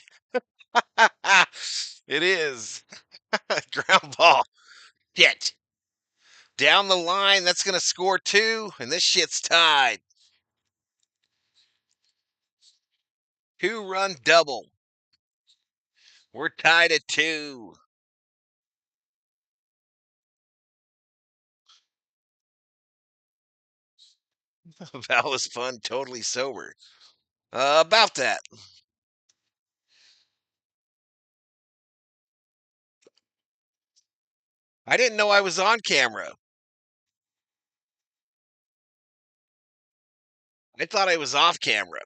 It is. Ground ball. Shit. Down the line, that's going to score two, and this shit's tied. 2-run double. We're tied at 2. That was fun, totally sober. About that. I didn't know I was on camera. I thought I was off camera.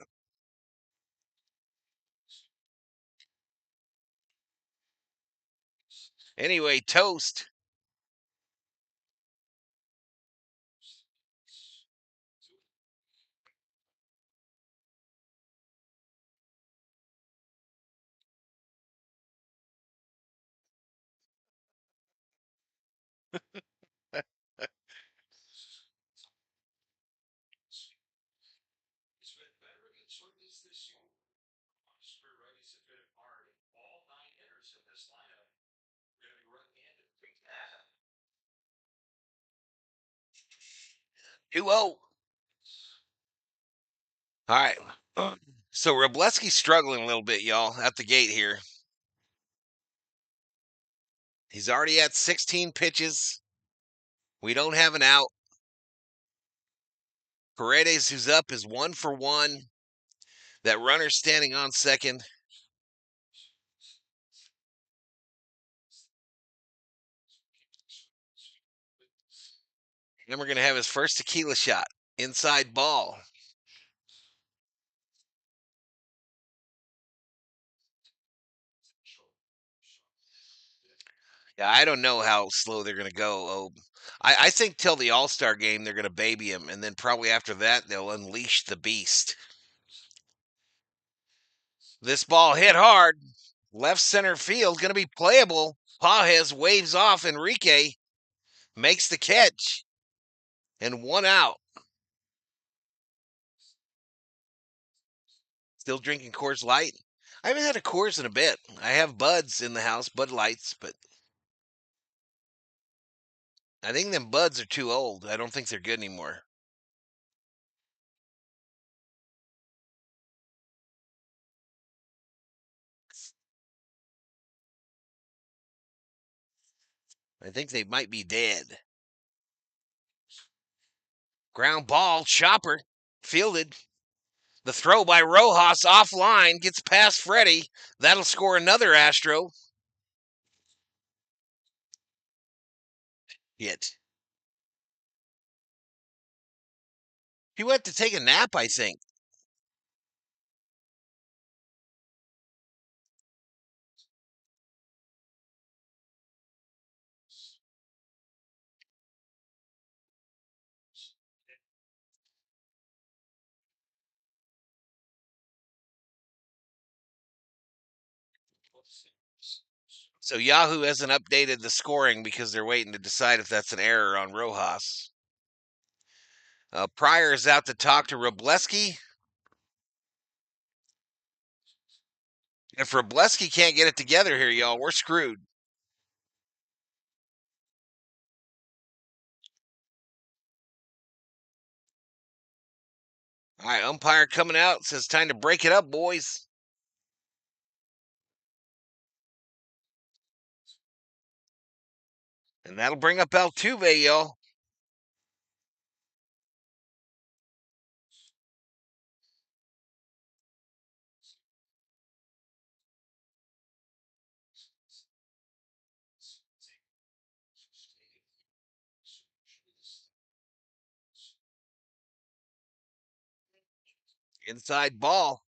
Anyway, toast. Two o. All right. So Robleski's struggling a little bit, y'all, at the gate here. He's already at 16 pitches. We don't have an out. Paredes, who's up, is 1 for 1. That runner standing on second. Then we're going to have his first tequila shot. Inside ball. Yeah, I don't know how slow they're going to go. Oh, I think till the All-Star game they're going to baby him, and then probably after that they'll unleash the beast. This ball hit hard. Left center field going to be playable. Pages waves off Enrique. Makes the catch. And 1 out. Still drinking Coors Light? I haven't had a Coors in a bit. I have Buds in the house, Bud Lights, but I think them Buds are too old. I don't think they're good anymore. I think they might be dead. Ground ball, Chopper, fielded. The throw by Rojas offline gets past Freddie. That'll score another Astro. Hit. He went to take a nap, I think. So Yahoo hasn't updated the scoring because they're waiting to decide if that's an error on Rojas. Pryor is out to talk to Robleski. If Robleski can't get it together here, y'all, we're screwed. All right, umpire coming out says time to break it up, boys. And that'll bring up Altuve, y'all. Inside ball.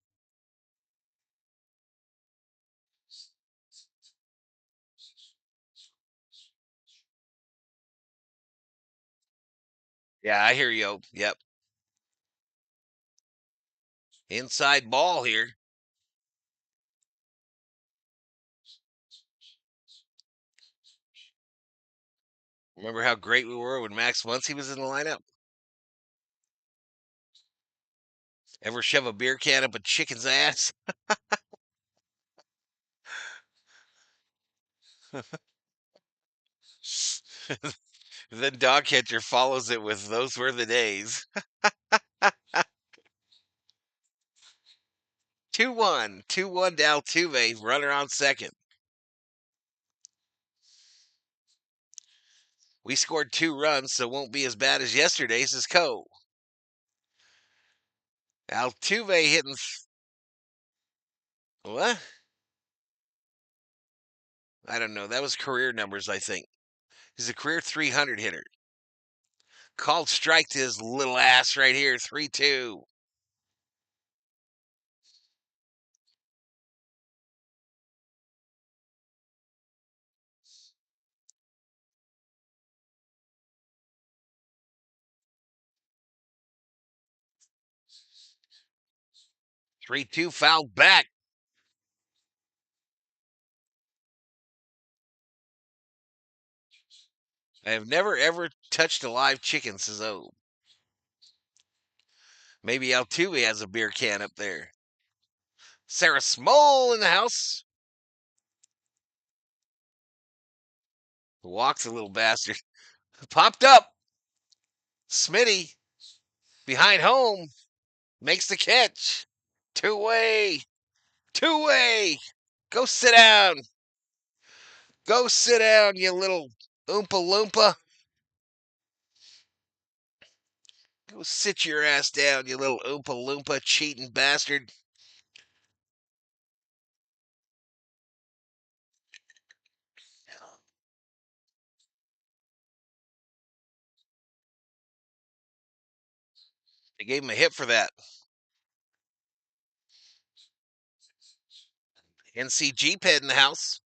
Yeah, I hear you. Yep. Inside ball here. Remember how great we were when Max Muncy was in the lineup? Ever shove a beer can up a chicken's ass? Then dog catcher follows it with "Those were the days." 2-1. 2-1 to Altuve. Runner on second. We scored 2 runs, so it won't be as bad as yesterday's, says Cole. Altuve hitting. What? I don't know. That was career numbers, I think. He's a career 300 hitter. Called strike to his little ass right here. 3-2. Three-two fouled back. I have never ever touched a live chicken, says O. Maybe Altuve has a beer can up there. Sarah Small in the house. Walks a little bastard. Popped up. Smitty behind home makes the catch. Two-way. Two-way. Go sit down. Go sit down, you little Oompa Loompa. Go sit your ass down, you little Oompa Loompa cheating bastard. They gave him a hit for that. NCG Ped in the house.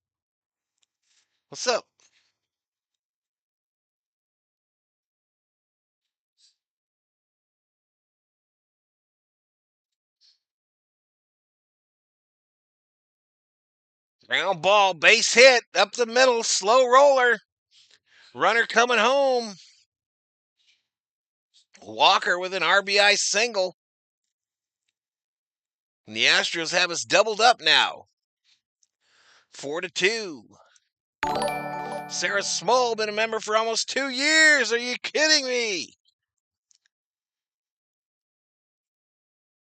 What's up? Ground ball, base hit, up the middle, slow roller. Runner coming home. Walker with an RBI single. And the Astros have us doubled up now. 4-2. Sarah Small been a member for almost 2 years. Are you kidding me?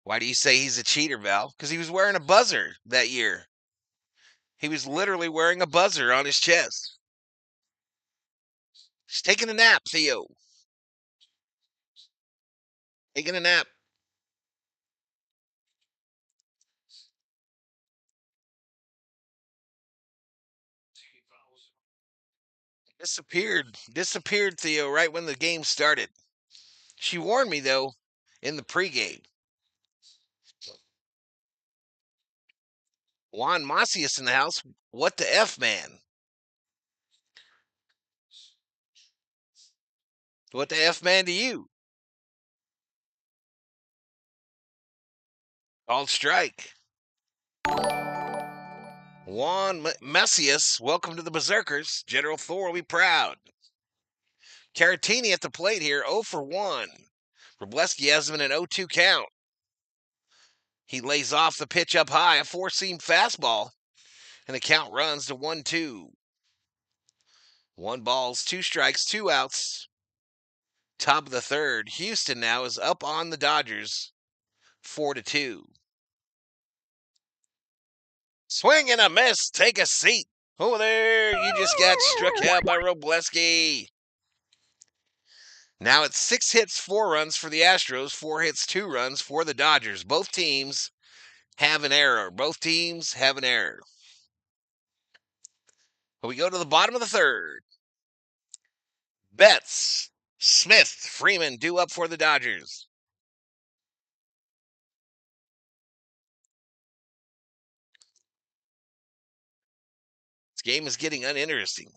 Why do you say he's a cheater, Val? Because he was wearing a buzzer that year. He was literally wearing a buzzer on his chest. He's taking a nap, Theo. Taking a nap. Disappeared, Theo, right when the game started. She warned me, though, in the pregame. Juan Macias in the house. What the F, man? What the F, man, to you? Called strike. Juan Macias, welcome to the Berserkers. General Thor will be proud. Caratini at the plate here, 0 for 1. Robleski has him in an 0-2 count. He lays off the pitch up high, a four-seam fastball, and the count runs to 1-2. 1 balls, 2 strikes, 2 outs. Top of the third. Houston now is up on the Dodgers, 4-2. Swing and a miss. Take a seat. Over there, you just got struck out by Robleski. Now it's 6 hits, 4 runs for the Astros, 4 hits, 2 runs for the Dodgers. Both teams have an error. Both teams have an error. But we go to the bottom of the third. Betts, Smith, Freeman due up for the Dodgers. This game is getting uninteresting.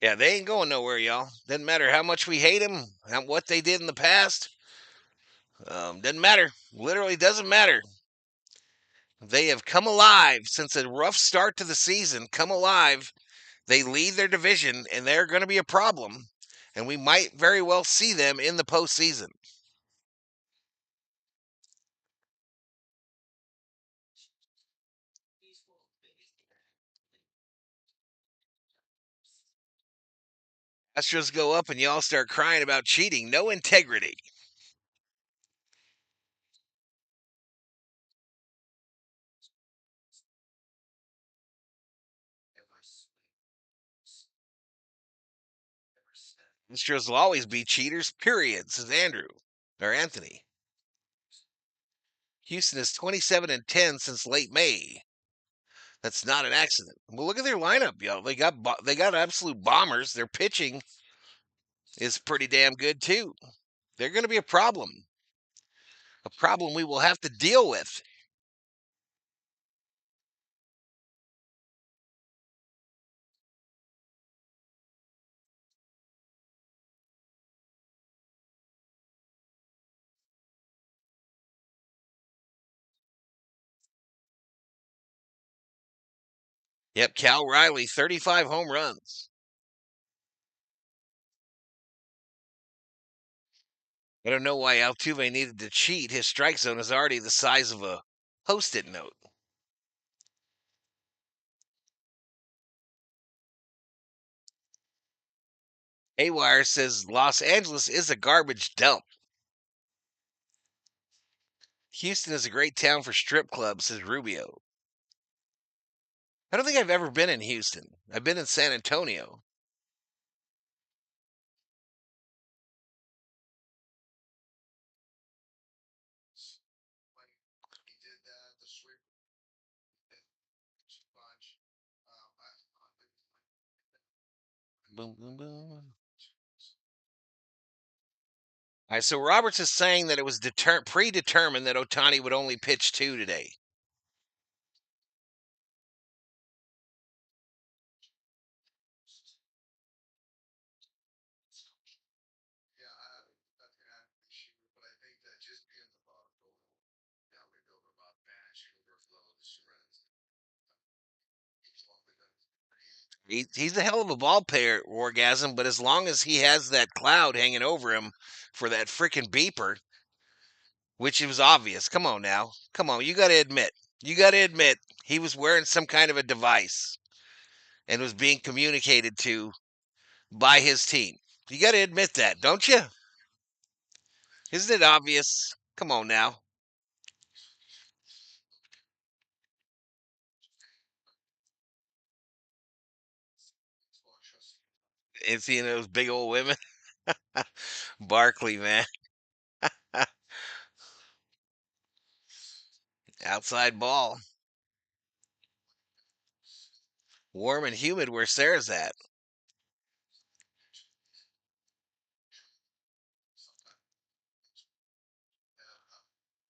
Yeah, they ain't going nowhere, y'all. Doesn't matter how much we hate them, what they did in the past. Doesn't matter. Literally doesn't matter. They have come alive since a rough start to the season. Come alive. They lead their division, and they're going to be a problem. And we might very well see them in the postseason. Astros go up, and y'all start crying about cheating. No integrity. Astros will always be cheaters, period, says Andrew. Or Anthony. Houston is 27-10 since late May. That's not an accident. Well, look at their lineup, yo. They got absolute bombers. Their pitching is pretty damn good too. They're going to be a problem we will have to deal with. Yep, Cal Riley, 35 home runs. I don't know why Altuve needed to cheat. His strike zone is already the size of a post-it note. Haywire says Los Angeles is a garbage dump. Houston is a great town for strip clubs, says Rubio. I don't think I've ever been in Houston. I've been in San Antonio. Boom, boom, boom. All right, so Roberts is saying that it was predetermined that Otani would only pitch two today. He's a hell of a ball player, Orgasm, but as long as he has that cloud hanging over him for that freaking beeper, which was obvious. Come on now. Come on. You got to admit. You got to admit he was wearing some kind of a device and was being communicated to by his team. You got to admit that, don't you? Isn't it obvious? Come on now. Is he those big old women? Barkley, man. Outside ball. Warm and humid where Sarah's at.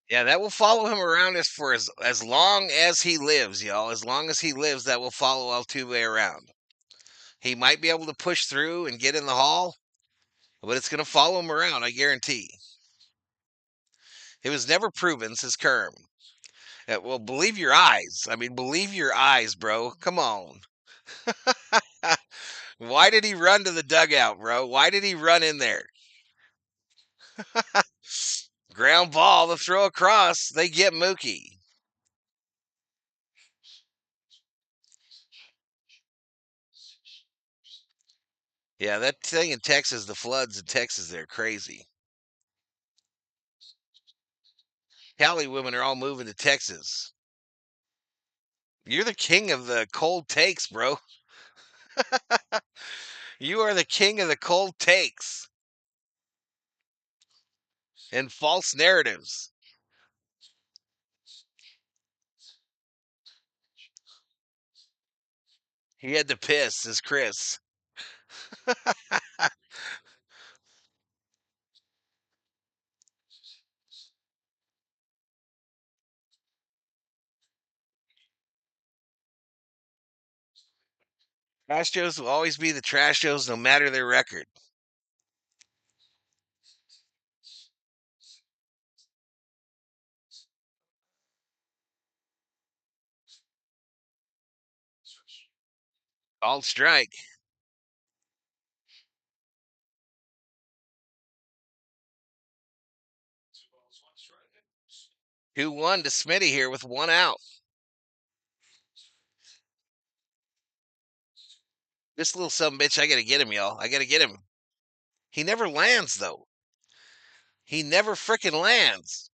Yeah, that will follow him around as long as he lives, y'all. As long as he lives, that will follow Altuve around. He might be able to push through and get in the hall, but it's going to follow him around, I guarantee. It was never proven, says Kerm. Yeah, well, believe your eyes. I mean, believe your eyes, bro. Come on. Why did he run to the dugout, bro? Why did he run in there? Ground ball to throw across. They get Mookie. Yeah, that thing in Texas, the floods in Texas, they're crazy. Cali women are all moving to Texas. You're the king of the cold takes, bro. You are the king of the cold takes and false narratives. He had to piss, says Chris. Astros will always be the Trashos no matter their record. Called strike. 2-1 to Smitty here with 1 out. This little sumbitch, I gotta get him, y'all. I gotta get him. He never lands, though. He never frickin' lands.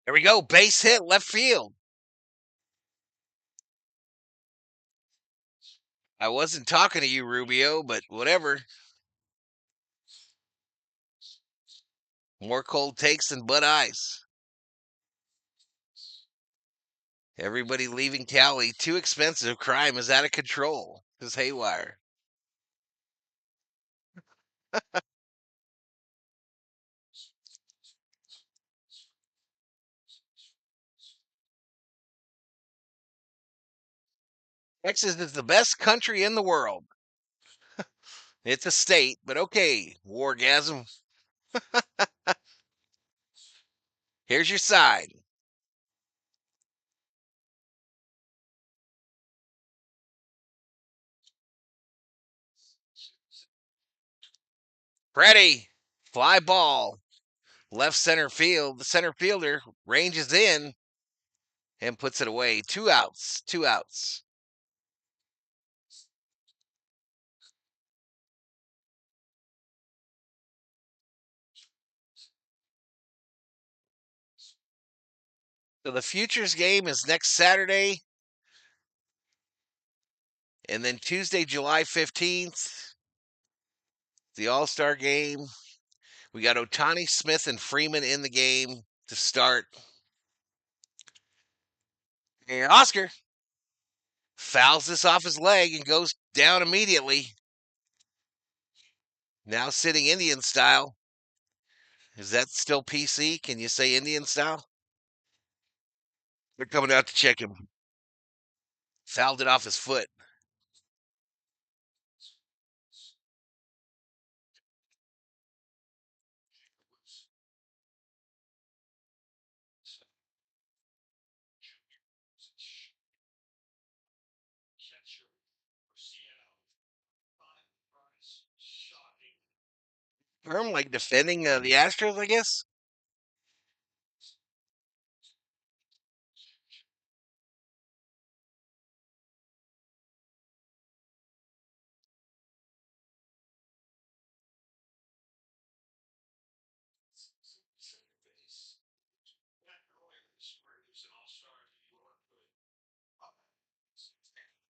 There we go. Base hit, left field. I wasn't talking to you, Rubio, but whatever. More cold takes than Bud Ice. Everybody leaving Cali. Too expensive. Crime is out of control. It's haywire. Texas is the best country in the world. It's a state, but okay. Wargasm. Here's your sign. Freddie. Fly ball. Left center field. The center fielder ranges in and puts it away. 2 outs. 2 outs. So the Futures game is next Saturday. And then Tuesday, July 15th, the All Star game. We got Otani, Smith, and Freeman in the game to start. And Oscar fouls this off his leg and goes down immediately. Now sitting Indian style. Is that still PC? Can you say Indian style? They're coming out to check him. Fouled it off his foot. Herm like defending the Astros, I guess.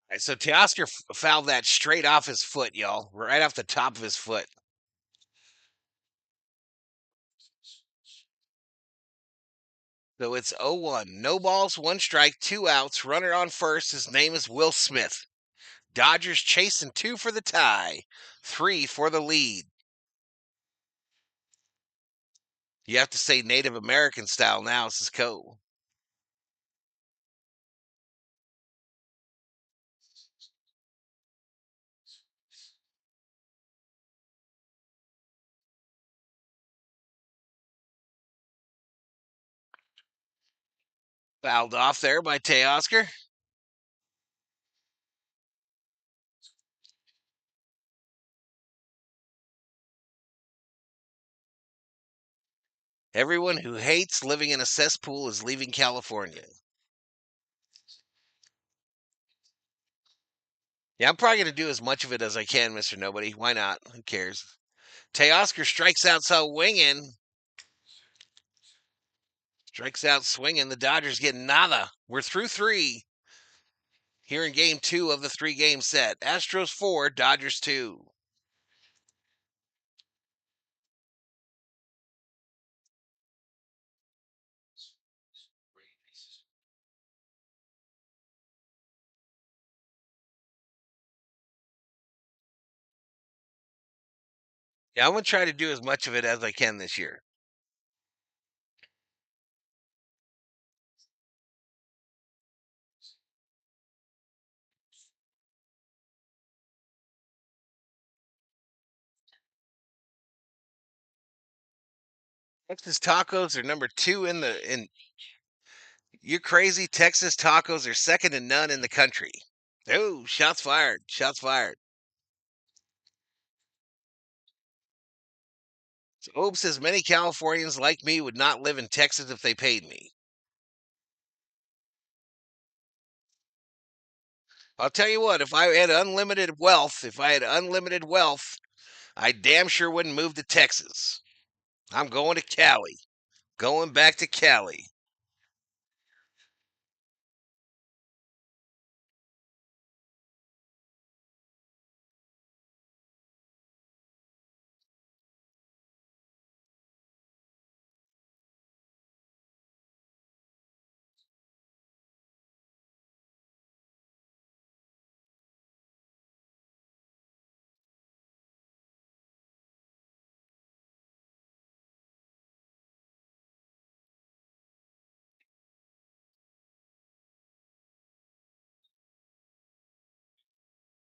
All right, so Teoscar fouled that straight off his foot, y'all. Right off the top of his foot. So it's 0-1. No balls, 1 strike, 2 outs. Runner on first. His name is Will Smith. Dodgers chasing 2 for the tie, 3 for the lead. You have to say Native American style now, says Cole. Fouled off there by Teoscar. Everyone who hates living in a cesspool is leaving California. Yeah, I'm probably going to do as much of it as I can, Mr. Nobody. Why not? Who cares? Teoscar strikes out swinging. Strikes out swinging. The Dodgers get nada. We're through 3 here in game 2 of the 3-game set. Astros 4, Dodgers 2. Yeah, I'm gonna try to do as much of it as I can this year. Texas tacos are number two in. You're crazy. Texas tacos are second to none in the country. Oh, shots fired! Shots fired. So Obe says many Californians like me would not live in Texas if they paid me. I'll tell you what, if I had unlimited wealth, I damn sure wouldn't move to Texas. I'm going to Cali. Going back to Cali.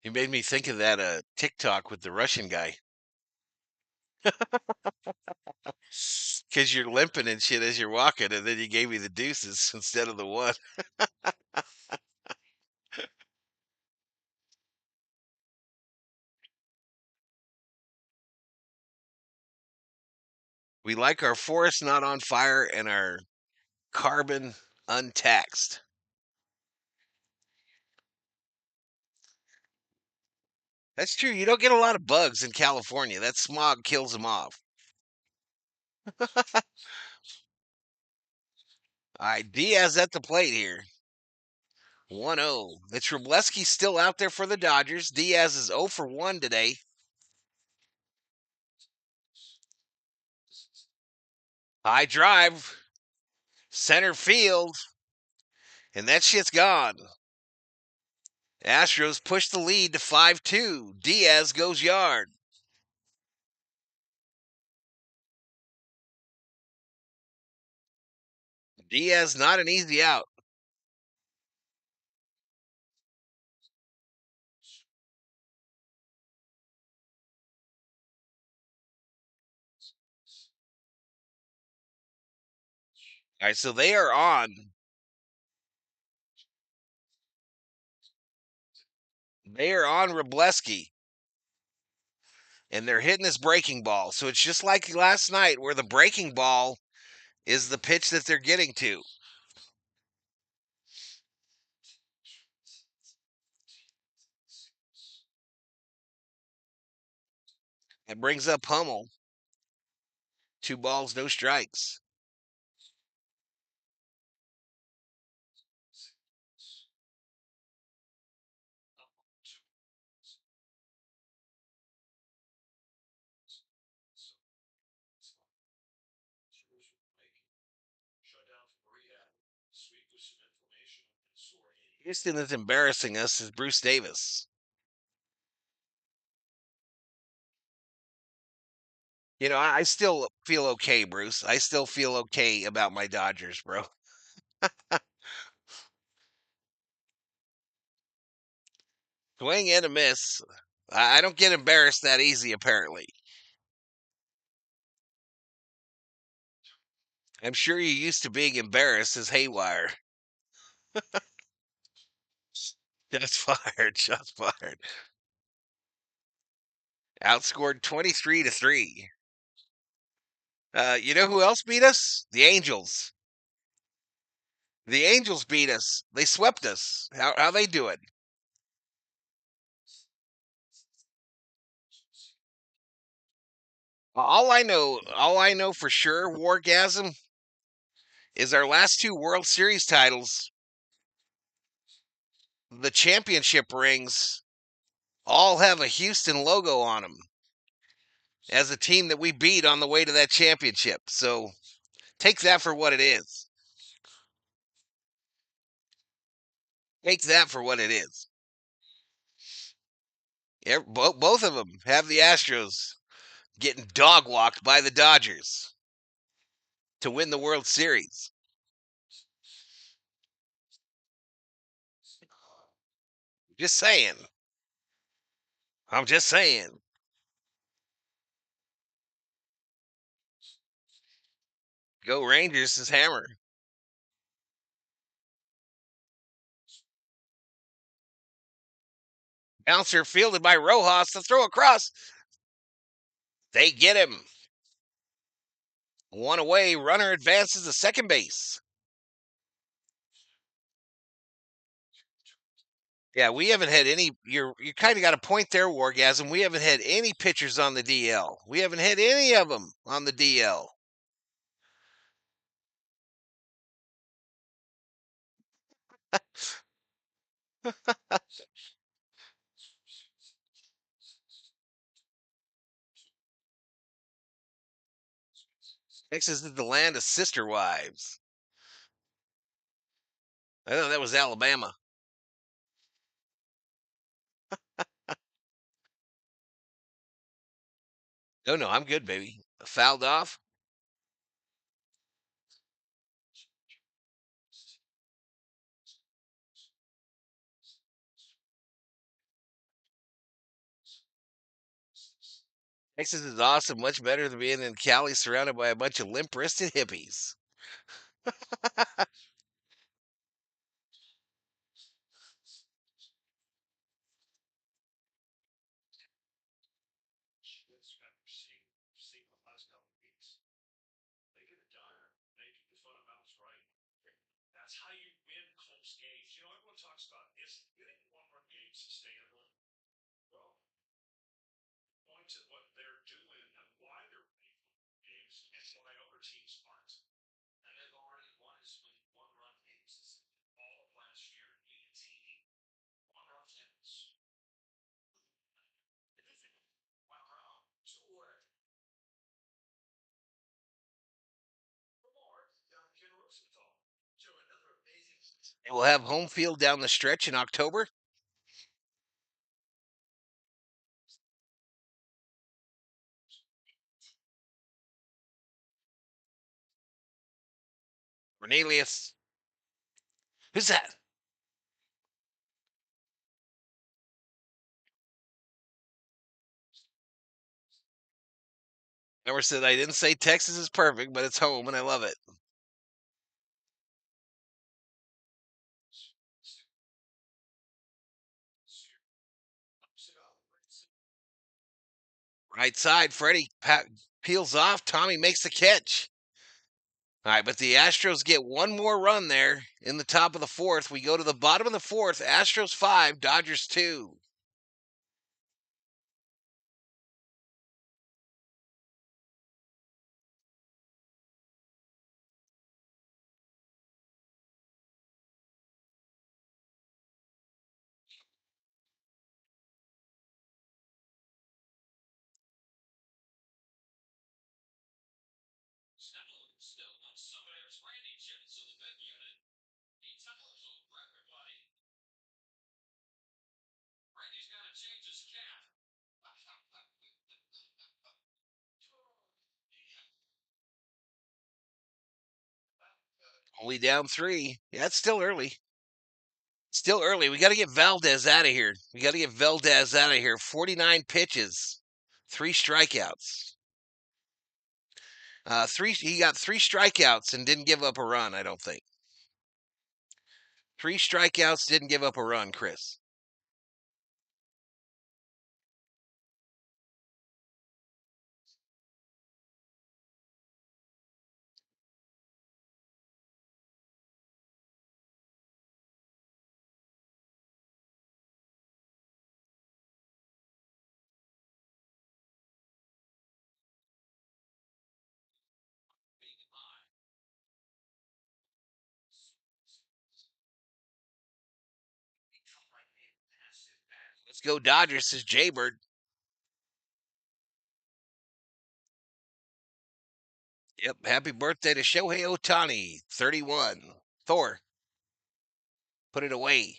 You made me think of that TikTok with the Russian guy. Because you're limping and shit as you're walking, and then you gave me the deuces instead of the one. We like our forest not on fire and our carbon untaxed. That's true. You don't get a lot of bugs in California. That smog kills them off. All right, Diaz at the plate here. 1-0. It's Robleski still out there for the Dodgers. Diaz is 0 for 1 today. High drive, center field, and that shit's gone. Astros push the lead to 5-2. Diaz goes yard. Diaz not an easy out. All right, so they are on. They are on Robleski, and they're hitting this breaking ball. So it's just like last night, where the breaking ball is the pitch that they're getting to. It brings up Hummel. 2 balls, no strikes. Houston is embarrassing us as Bruce Davis. I still feel okay, Bruce. I still feel okay about my Dodgers, bro. Swing and a miss. I don't get embarrassed that easy, apparently. I'm sure you're used to being embarrassed as haywire. Shots fired. Shots fired. Outscored 23-3. You know who else beat us? The Angels. The Angels beat us. They swept us. How they do it? All I know for sure, Wargasm, is our last 2 World Series titles, the championship rings, all have a Houston logo on them as a team that we beat on the way to that championship. So take that for what it is. Take that for what it is. Yeah, both of them have the Astros. getting dog walked by the Dodgers to win the World Series. Just saying. I'm just saying. Go Rangers is hammer. Bouncer fielded by Rojas to throw across. They get him. One away. Runner advances to second base. Yeah, we haven't had any. You kind of got a point there, Wargasm. We haven't had any pitchers on the DL. We haven't had any of them on the DL. Texas is the land of sister wives. I thought that was Alabama. No, no, I'm good, baby. Fouled off. Texas is awesome. Much better than being in Cali surrounded by a bunch of limp wristed hippies. We'll have home field down the stretch in October. Cornelius. Who's that? Never said I didn't say Texas is perfect, but it's home and I love it. Right side, Freddie peels off. Tommy makes the catch. All right, but the Astros get one more run there in the top of the fourth. We go to the bottom of the fourth. Astros 5, Dodgers 2. Only down 3. Yeah, it's still early. Still early. We got to get Valdez out of here. We got to get Valdez out of here. 49 pitches, 3 strikeouts. He got 3 strikeouts and didn't give up a run, I don't think. 3 strikeouts, didn't give up a run, Chris. Let's go Dodgers, says Jaybird. Yep, happy birthday to Shohei Otani, 31. Thor, put it away.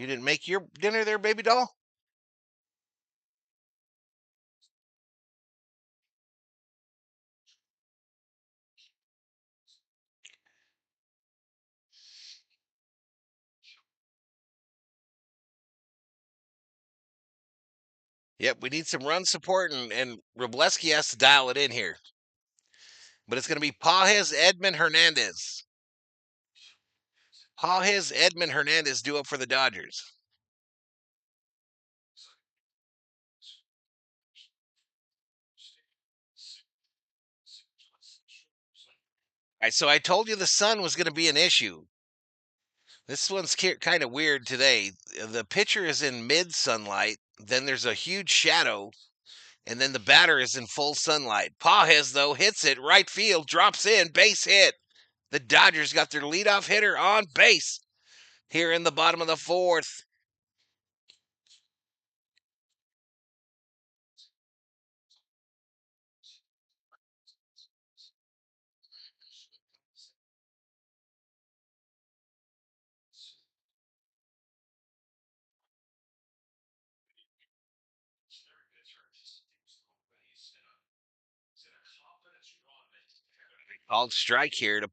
You didn't make your dinner there, baby doll? Yep, we need some run support, and Robleski has to dial it in here. But it's going to be Pages Edmund Hernandez. Pages Edmund Hernandez due up for the Dodgers. All right, so I told you the sun was going to be an issue. This one's kind of weird today. The pitcher is in mid sunlight, then there's a huge shadow, and then the batter is in full sunlight. Pages, though, hits it right field, drops in, base hit. The Dodgers got their leadoff hitter on base here in the bottom of the fourth. Called strike here to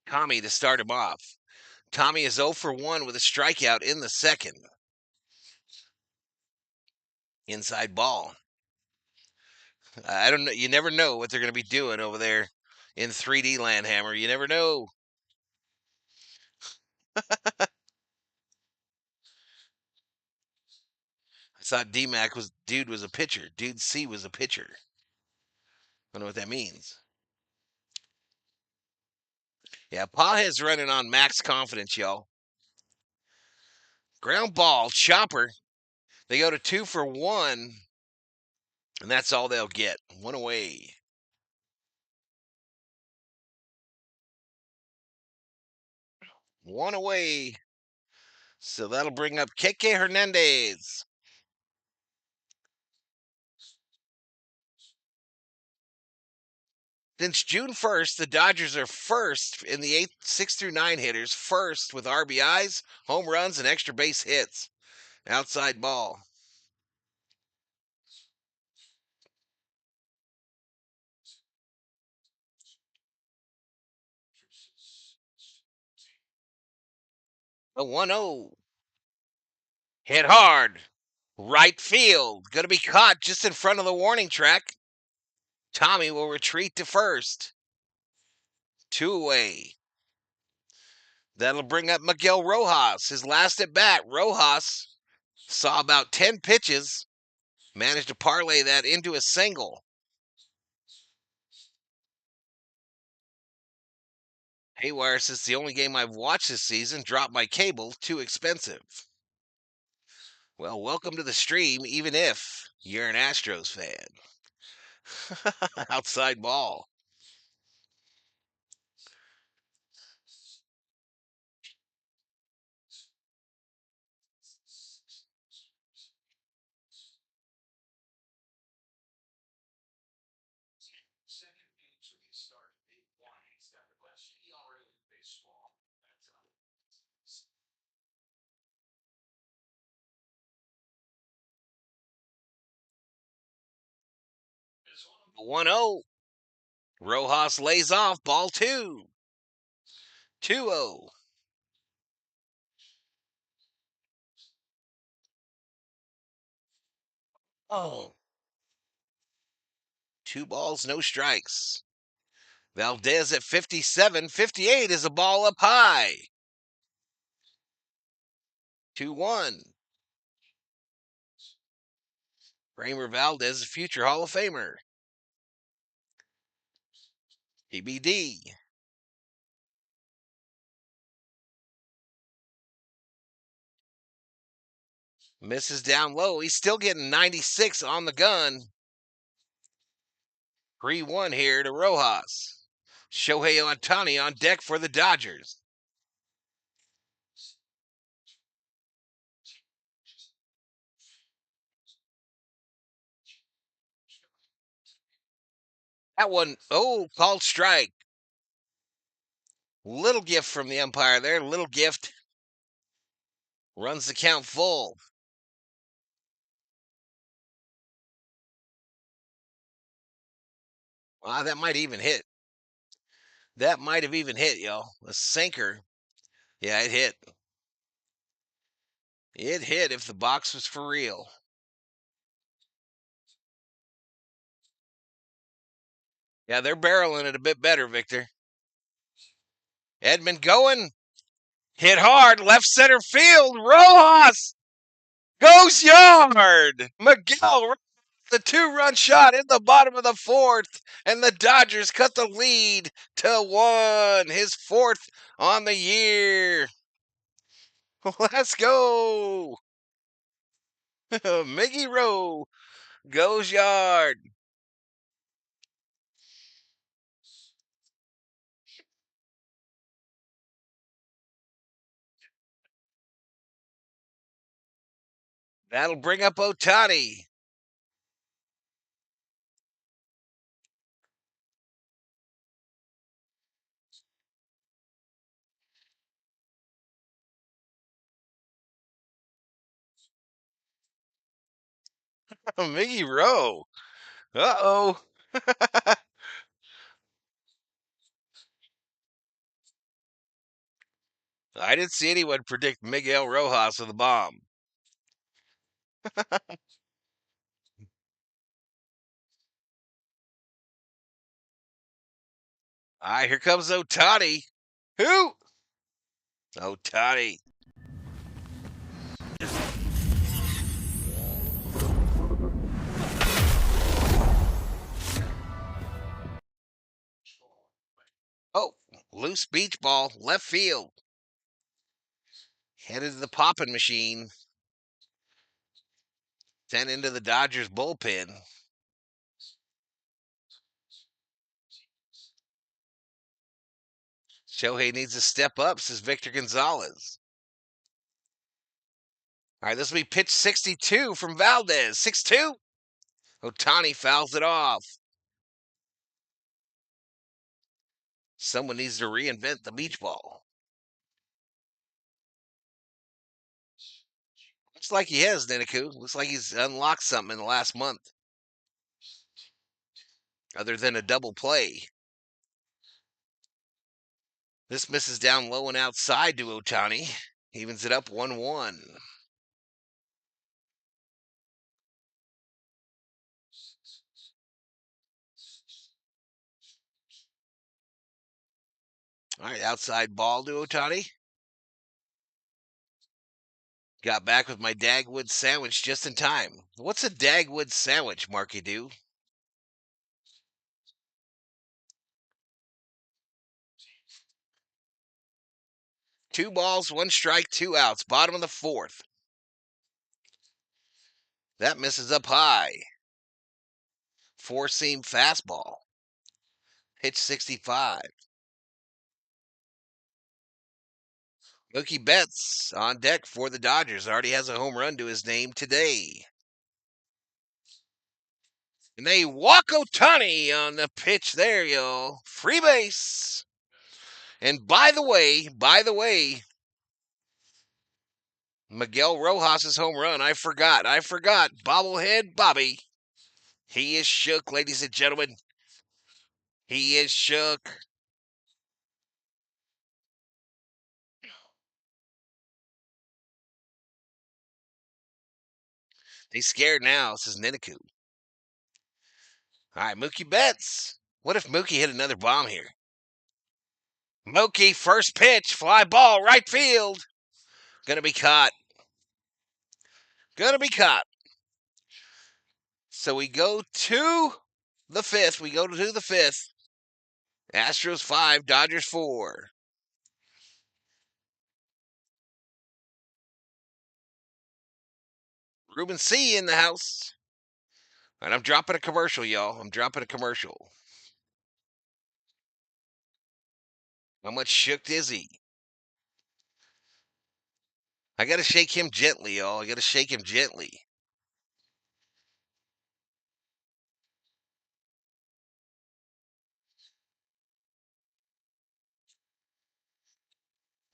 Tommy to start him off. Tommy is 0 for 1 with a strikeout in the second. Inside ball. I don't know. You never know what they're going to be doing over there in 3D Landhammer. You never know. I thought D-Mac was a pitcher. Dude C was a pitcher. I don't know what that means. Yeah, Pages running on max confidence, y'all. Ground ball, chopper. They go to 2 for 1, and that's all they'll get. One away. One away. So that'll bring up Keke Hernandez. Since June 1st, the Dodgers are first in the 6 through 9 hitters, first with RBIs, home runs, and extra base hits. Outside ball. A 1-0. Hit hard. Right field. Going to be caught just in front of the warning track. Tommy will retreat to first. 2 away. That'll bring up Miguel Rojas. His last at bat. Rojas saw about 10 pitches. Managed to parlay that into a single. Haywire says the only game I've watched this season. Dropped my cable. Too expensive. Well, welcome to the stream, even if you're an Astros fan. Outside ball. A 1-0. Rojas lays off. Ball 2. 2-0. Oh. 2 balls, no strikes. Valdez at 57. 58 is a ball up high. 2-1. Kramer Valdez, a future Hall of Famer. TBD. Misses down low. He's still getting 96 on the gun. 3-1 here to Rojas. Shohei Otani on deck for the Dodgers. That one, called strike. Little gift from the umpire there. Little gift. Runs the count full. That might even hit. That might have even hit, y'all. A sinker. Yeah, it hit. It hit if the box was for real. Yeah, they're barreling it a bit better, Victor. Edmund going. Hit hard. Left center field. Rojas goes yard. Miguel, the 2-run shot in the bottom of the fourth. And the Dodgers cut the lead to 1. His 4th on the year. Let's go. Miggy Rowe goes yard. That'll bring up Otani. Miggy Rowe. Uh-oh. I didn't see anyone predict Miguel Rojas with a bomb. All right, here comes Otani. Who? Otani. Oh, loose beach ball, left field. Headed to the popping machine. Sent into the Dodgers bullpen. Shohei needs to step up, says Victor Gonzalez. All right, this will be pitch 62 from Valdez. 6-2. Otani fouls it off. Someone needs to reinvent the beach ball. Looks like he has, Niniku. Looks like he's unlocked something in the last month. Other than a double play. This misses down low and outside to Otani. Evens it up 1-1. All right, outside ball to Otani. Got back with my Dagwood sandwich just in time. What's a Dagwood sandwich, Marky Do? Two balls, one strike, two outs. Bottom of the fourth. That misses up high. Four-seam fastball. Pitch 65. Mookie Betts on deck for the Dodgers. Already has a home run to his name today. And they walk Otani on the pitch there, y'all. Free base. And by the way, Miguel Rojas' home run. I forgot. Bobblehead Bobby. He is shook, ladies and gentlemen. He is shook. He's scared now, says Niniku. All right, Mookie Betts. What if Mookie hit another bomb here? Mookie, first pitch, fly ball, right field. Gonna be caught. Gonna be caught. So we go to the fifth. Astros 5, Dodgers 4. Ruben C in the house. And I'm dropping a commercial, y'all. How much shook is he? I gotta shake him gently, y'all. I gotta shake him gently.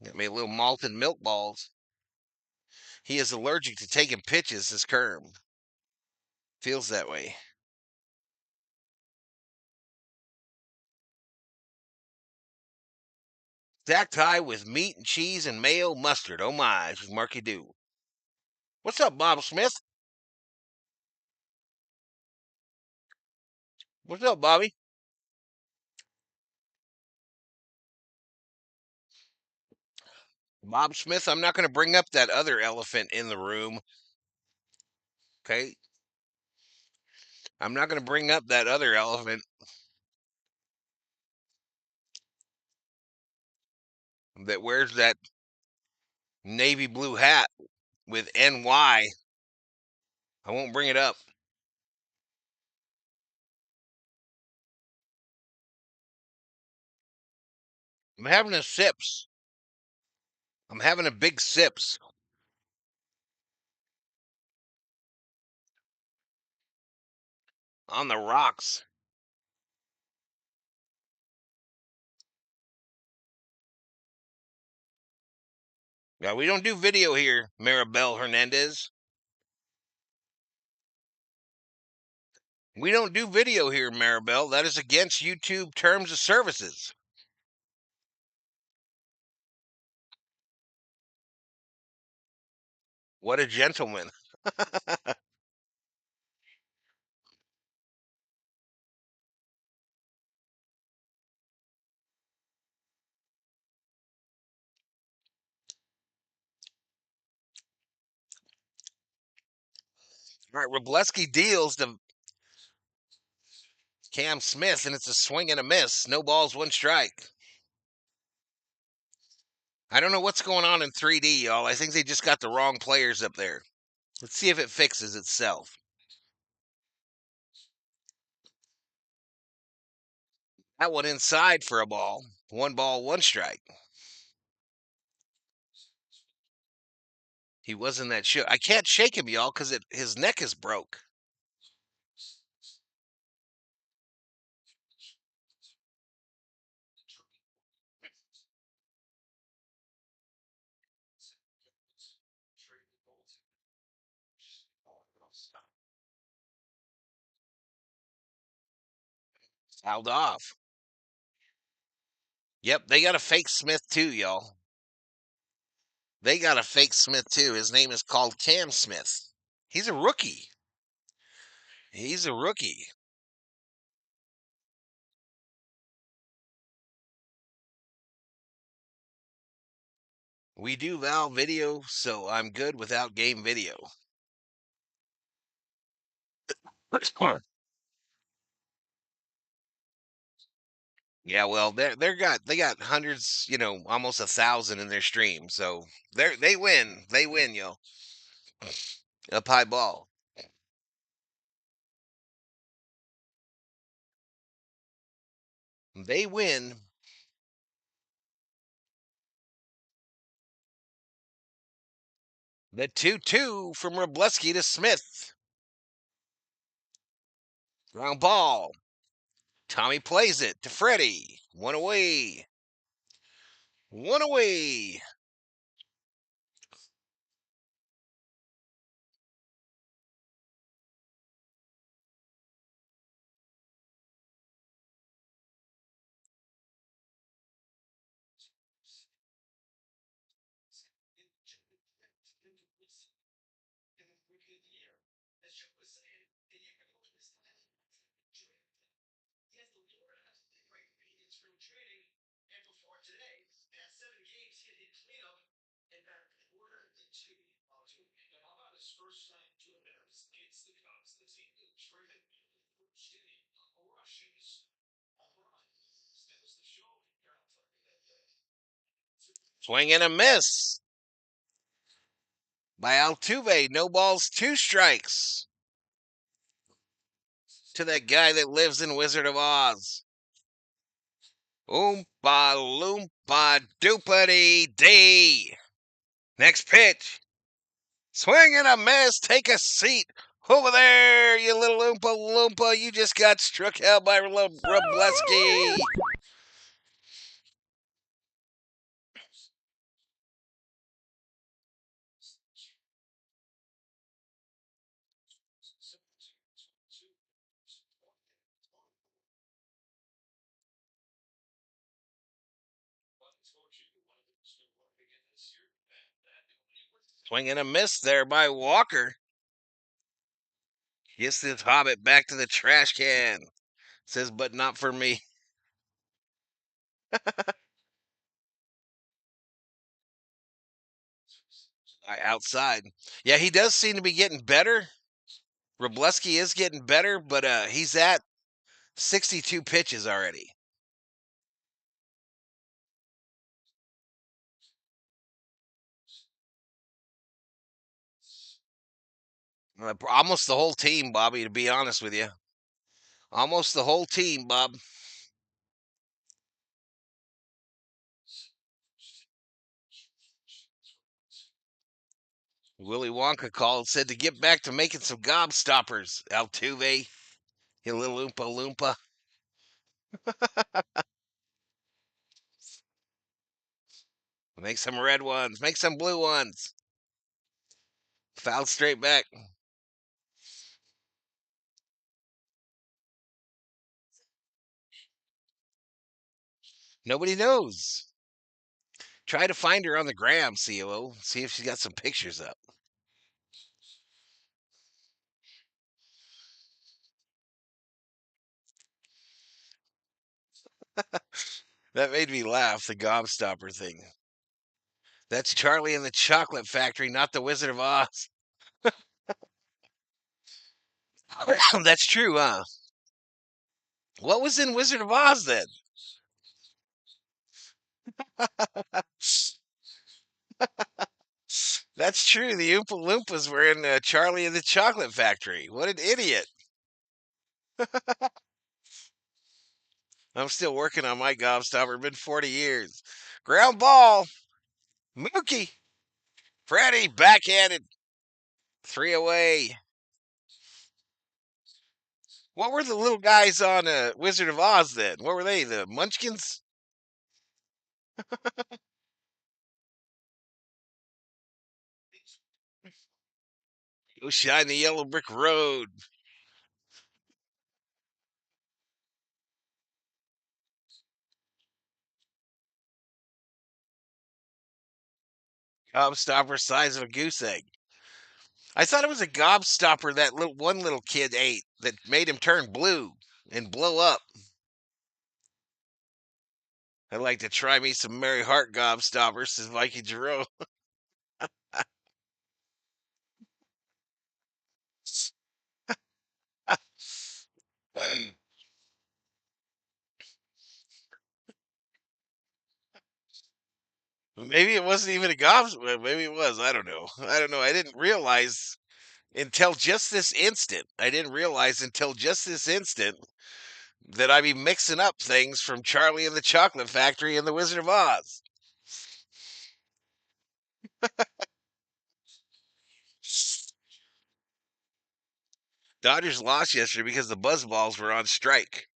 Got me a little malted milk balls. He is allergic to taking pitches, says Kerm. Feels that way. Stacked high with meat and cheese and mayo mustard. Oh my, says Marky Do. What's up, Bob Smith? What's up, Bobby? Bob Smith, I'm not going to bring up that other elephant in the room. Okay? I'm not going to bring up that other elephant that wears that navy blue hat with NY. I won't bring it up. I'm having a sips. I'm having a big sips on the rocks. Yeah, we don't do video here, Maribel Hernandez. We don't do video here, Maribel. That is against YouTube terms of services. What a gentleman. All right, Robleski deals to Cam Smith, and it's a swing and a miss. No balls, one strike. I don't know what's going on in 3D, y'all. I think they just got the wrong players up there. Let's see if it fixes itself. That one inside for a ball. One ball, one strike. He was in that show. I can't shake him, y'all, because his neck is broke. Fouled off. Yep, they got a fake Smith too, y'all. They got a fake Smith too. His name is called Cam Smith. He's a rookie. He's a rookie. We do Val video, so I'm good without game video. Yeah, well, they got hundreds, almost 1,000 in their stream, so they win. They win, yo. Up high ball. They win. The 2-2 from Robleski to Smith. Ground ball. Tommy plays it to Freddie. One away. One away. Swing and a miss by Altuve. No balls, two strikes to that guy that lives in Wizard of Oz. Oompa loompa doopity dee. Next pitch. Swing and a miss. Take a seat over there, you little Oompa Loompa. You just got struck out by Robleski. Swing and a miss there by Walker. Gets this hobbit back to the trash can. Says, but not for me. Outside. Yeah, he does seem to be getting better. Robleski is getting better, but he's at 62 pitches already. Almost the whole team, Bobby, to be honest with you. Almost the whole team, Bob. Willy Wonka called, said to get back to making some gobstoppers. Altuve, you little Oompa Loompa. Make some red ones. Make some blue ones. Foul straight back. Nobody knows. Try to find her on the gram, COO. See if she's got some pictures up. That made me laugh, the gobstopper thing. That's Charlie and the Chocolate Factory, not the Wizard of Oz. That's true, huh? What was in Wizard of Oz then? That's true. The Oompa Loompas were in Charlie and the Chocolate Factory. What an idiot. I'm still working on my gobstopper. Been 40 years. Ground ball. Mookie. Freddie backhanded. 3 away. What were the little guys on Wizard of Oz then? What were they? The Munchkins? Go shine the yellow brick road. Gobstopper size of a goose egg. I thought it was a gobstopper that one little kid ate that made him turn blue and blow up. I'd like to try me some Mary Hart gobstoppers, says Mikey Jerome. Maybe it wasn't even a gobstopper. Maybe it was. I don't know. I don't know. I didn't realize until just this instant. I didn't realize until just this instant that I'd be mixing up things from Charlie and the Chocolate Factory and the Wizard of Oz. Dodgers lost yesterday because the Buzzballs were on strike.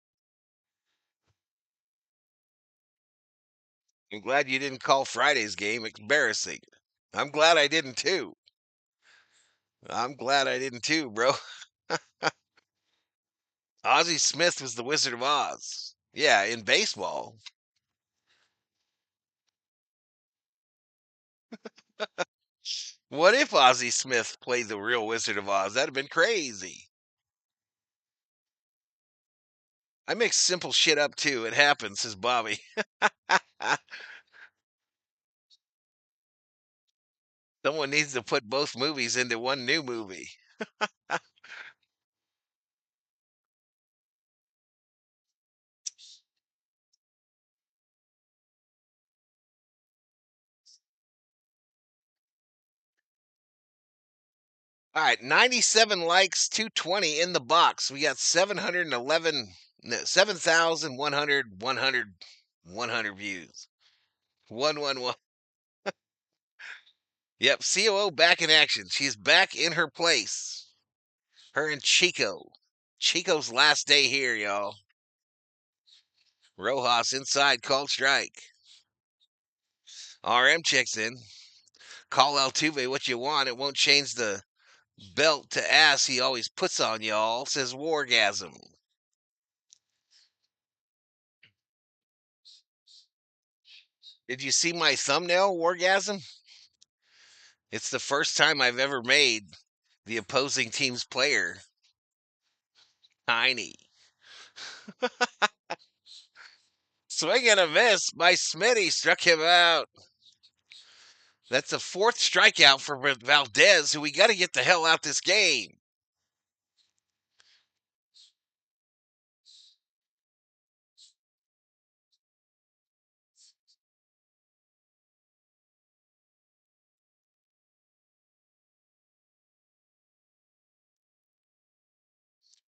I'm glad you didn't call Friday's game embarrassing. I'm glad I didn't too. I'm glad I didn't too, bro. Ozzie Smith was the Wizard of Oz. Yeah, in baseball. What if Ozzie Smith played the real Wizard of Oz? That'd have been crazy. I mix simple shit up too. It happens, says Bobby. Someone needs to put both movies into one new movie. All right, 97 likes, 220 in the box. We got 711, no, 7,100, 100 views. 111. Yep, COO back in action. She's back in her place. Her and Chico. Chico's last day here, y'all. Rojas inside, called strike. RM checks in. Call Altuve what you want. It won't change the belt to ass he always puts on y'all, says Wargasm. Did you see my thumbnail, Wargasm? It's the first time I've ever made the opposing team's player tiny. Swing and a miss by Smitty. Struck him out. That's a fourth strikeout for Valdez, who we got to get the hell out this game.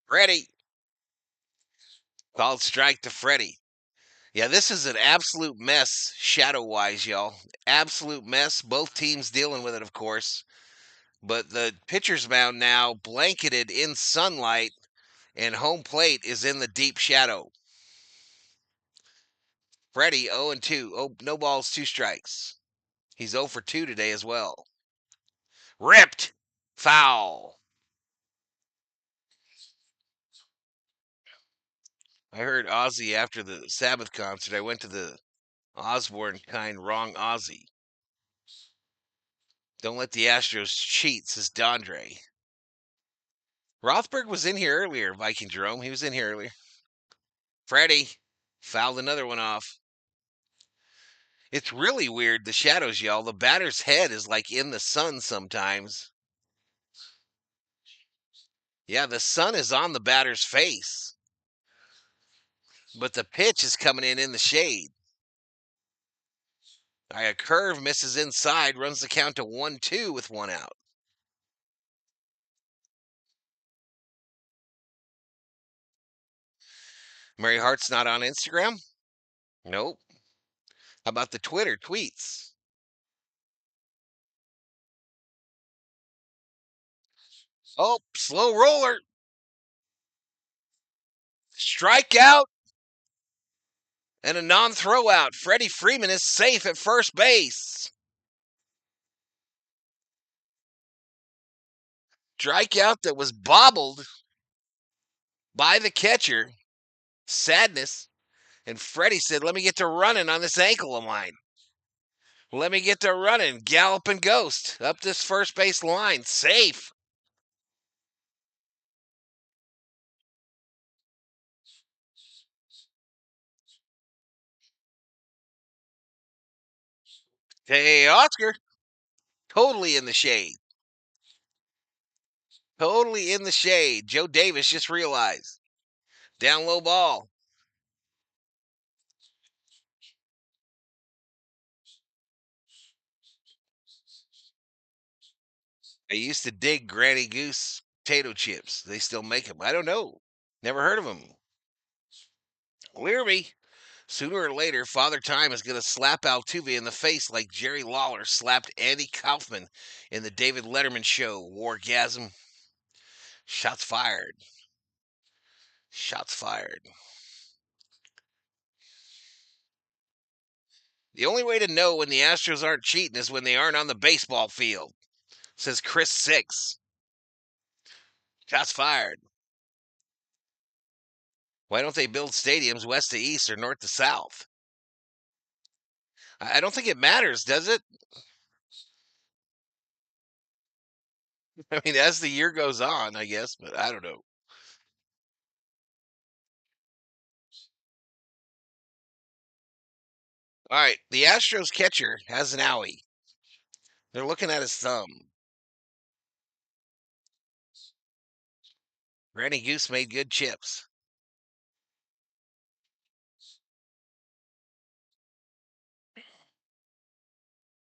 Freddie. Called strike to Freddie. Yeah, this is an absolute mess shadow-wise, y'all. Absolute mess. Both teams dealing with it, of course. But the pitcher's mound now blanketed in sunlight, and home plate is in the deep shadow. Freddie 0-2. Oh, no balls, 2 strikes. He's 0 for 2 today as well. Ripped. Foul. I heard Ozzy after the Sabbath concert. I went to the Osborne kind wrong Ozzy. Don't let the Astros cheat, says Dondre. Rothberg was in here earlier, Viking Jerome. He was in here earlier. Freddie fouled another one off. It's really weird, the shadows, y'all. The batter's head is like in the sun sometimes. Yeah, the sun is on the batter's face. But the pitch is coming in the shade. A curve misses inside, runs the count to 1-2 with 1 out. Mary Hart's not on Instagram? Nope. How about the Twitter tweets? Oh, slow roller. Strikeout and a non-throw out. Freddie Freeman is safe at first base. Strikeout that was bobbled by the catcher. Sadness. And Freddie said, let me get to running on this ankle of mine. Let me get to running, galloping ghost up this first base line. Safe. Hey, Oscar. Totally in the shade. Totally in the shade. Joe Davis just realized. Down low ball. I used to dig Granny Goose potato chips. They still make them. I don't know. Never heard of them. Learby. Sooner or later, Father Time is going to slap Altuve in the face like Jerry Lawler slapped Andy Kaufman in the David Letterman show. Wargasm. Shots fired. Shots fired. The only way to know when the Astros aren't cheating is when they aren't on the baseball field, says Chris Six. Shots fired. Why don't they build stadiums west to east or north to south? I don't think it matters, does it? I mean, as the year goes on, I guess, but I don't know. All right, the Astros catcher has an owie. They're looking at his thumb. Granny Goose made good chips.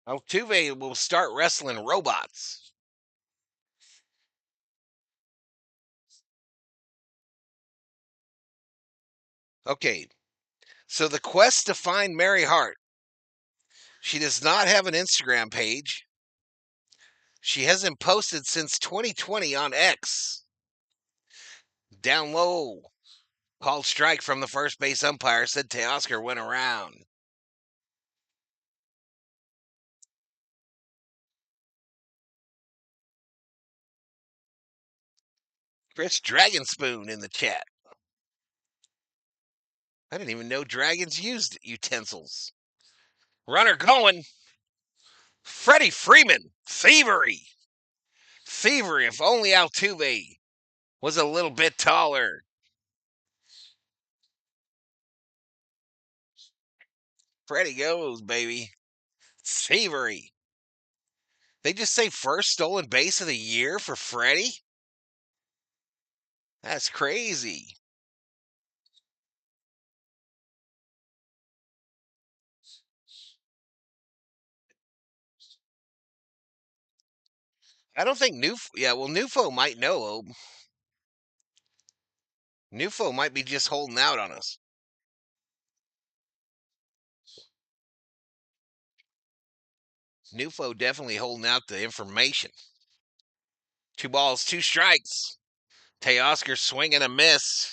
Altuve will start wrestling robots. Okay, so the quest to find Mary Hart. She does not have an Instagram page. She hasn't posted since 2020 on X. Down low. Called strike from the first base umpire, said Teoscar went around. Chris Dragonspoon in the chat. I didn't even know dragons used utensils. Runner going. Freddie Freeman, thievery. Thievery, if only Altuve was a little bit taller. Freddie goes, baby. Thievery. They just say first stolen base of the year for Freddie? That's crazy. I don't think Nufo might know. Nufo might be just holding out on us. Nufo definitely holding out the information. 2 balls, 2 strikes. Teoscar swinging a miss,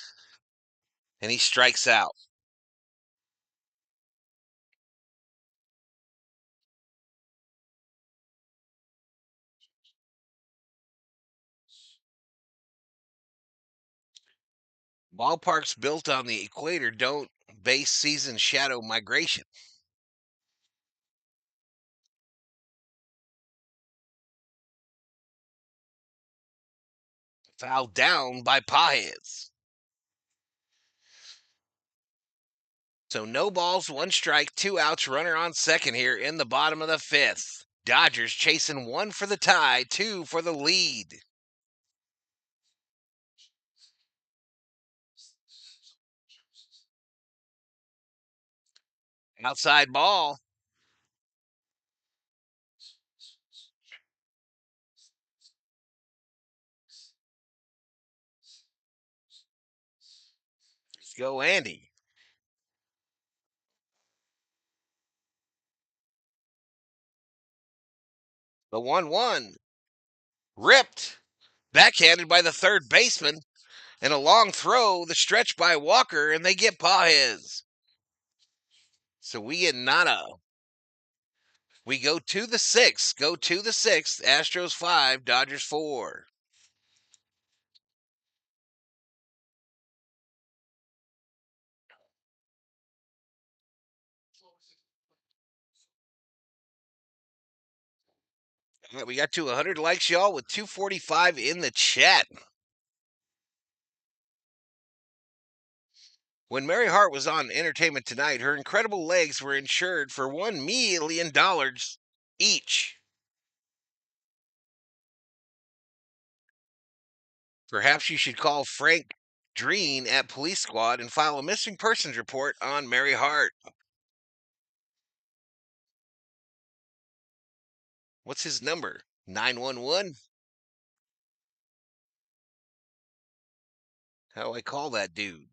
and he strikes out. Ballparks built on the equator don't base season shadow migration. Fouled down by Paez. So no balls, 1 strike, 2 outs, runner on second here in the bottom of the 5th. Dodgers chasing 1 for the tie, 2 for the lead. Outside ball. Let's go, Andy. The 1-1. Ripped. Backhanded by the third baseman. And a long throw, the stretch by Walker, and they get Paez. So we get nada. We go to the 6th. Astros 5, Dodgers 4. All right, we got to 100 likes, y'all, with 245 in the chat. When Mary Hart was on Entertainment Tonight, her incredible legs were insured for $1 million each. Perhaps you should call Frank Dreen at Police Squad and file a missing persons report on Mary Hart. What's his number? 911? How do I call that dude?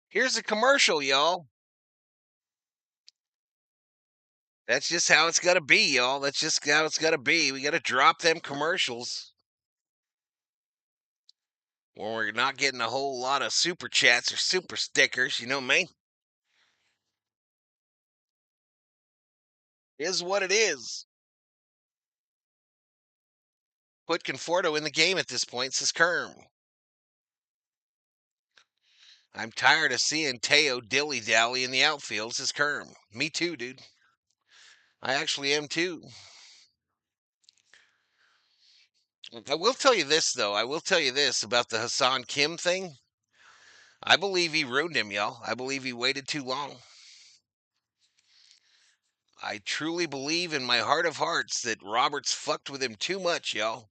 Here's a commercial, y'all. That's just how it's got to be, y'all. That's just how it's got to be. We got to drop them commercials when we're not getting a whole lot of super chats or super stickers. You know what I mean? Is what it is. Put Conforto in the game at this point, says Kerm. I'm tired of seeing Teo dilly-dally in the outfield, says Kerm. Me too, dude. I actually am too. I will tell you this, though. I will tell you this about the Hassan Kim thing. I believe he ruined him, y'all. I believe he waited too long. I truly believe in my heart of hearts that Roberts fucked with him too much, y'all.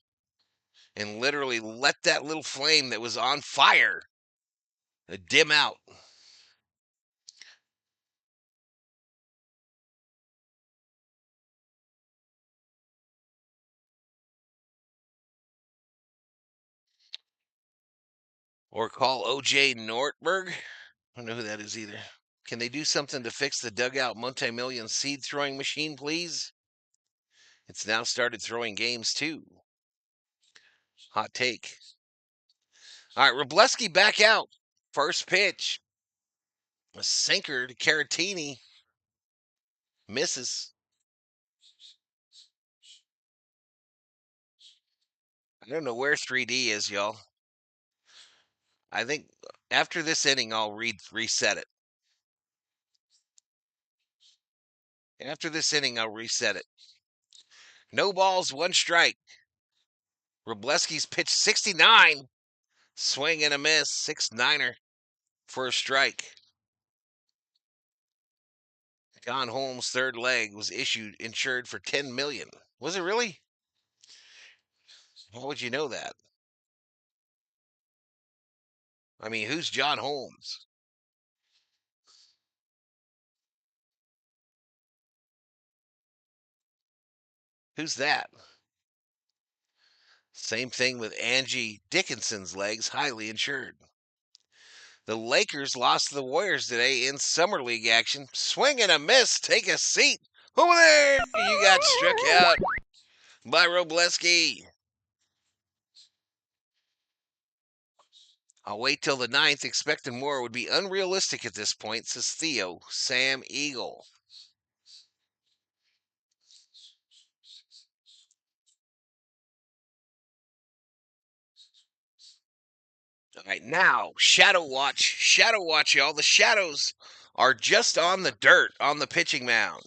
And literally let that little flame that was on fire dim out. Or call OJ Nortberg. I don't know who that is either. Can they do something to fix the dugout multi-million seed throwing machine, please? It's now started throwing games too. Hot take. All right, Robleski back out. First pitch. A sinker to Caratini. Misses. I don't know where 3D is, y'all. I think after this inning, I'll reset it. After this inning, I'll reset it. No balls, one strike. Robleski's pitch 69. Swing and a miss. 6-9er for a strike. John Holmes' third leg was insured for $10 million. Was it really? How would you know that? I mean, who's John Holmes? Who's that? Same thing with Angie Dickinson's legs, highly insured. The Lakers lost to the Warriors today in Summer League action. Swing and a miss. Take a seat. Over there. You got struck out by Robleski. I'll wait till the ninth. Expecting more would be unrealistic at this point, says Theo Sam Eagle. All right, now, Shadow Watch. Shadow Watch, y'all. The shadows are just on the dirt on the pitching mound.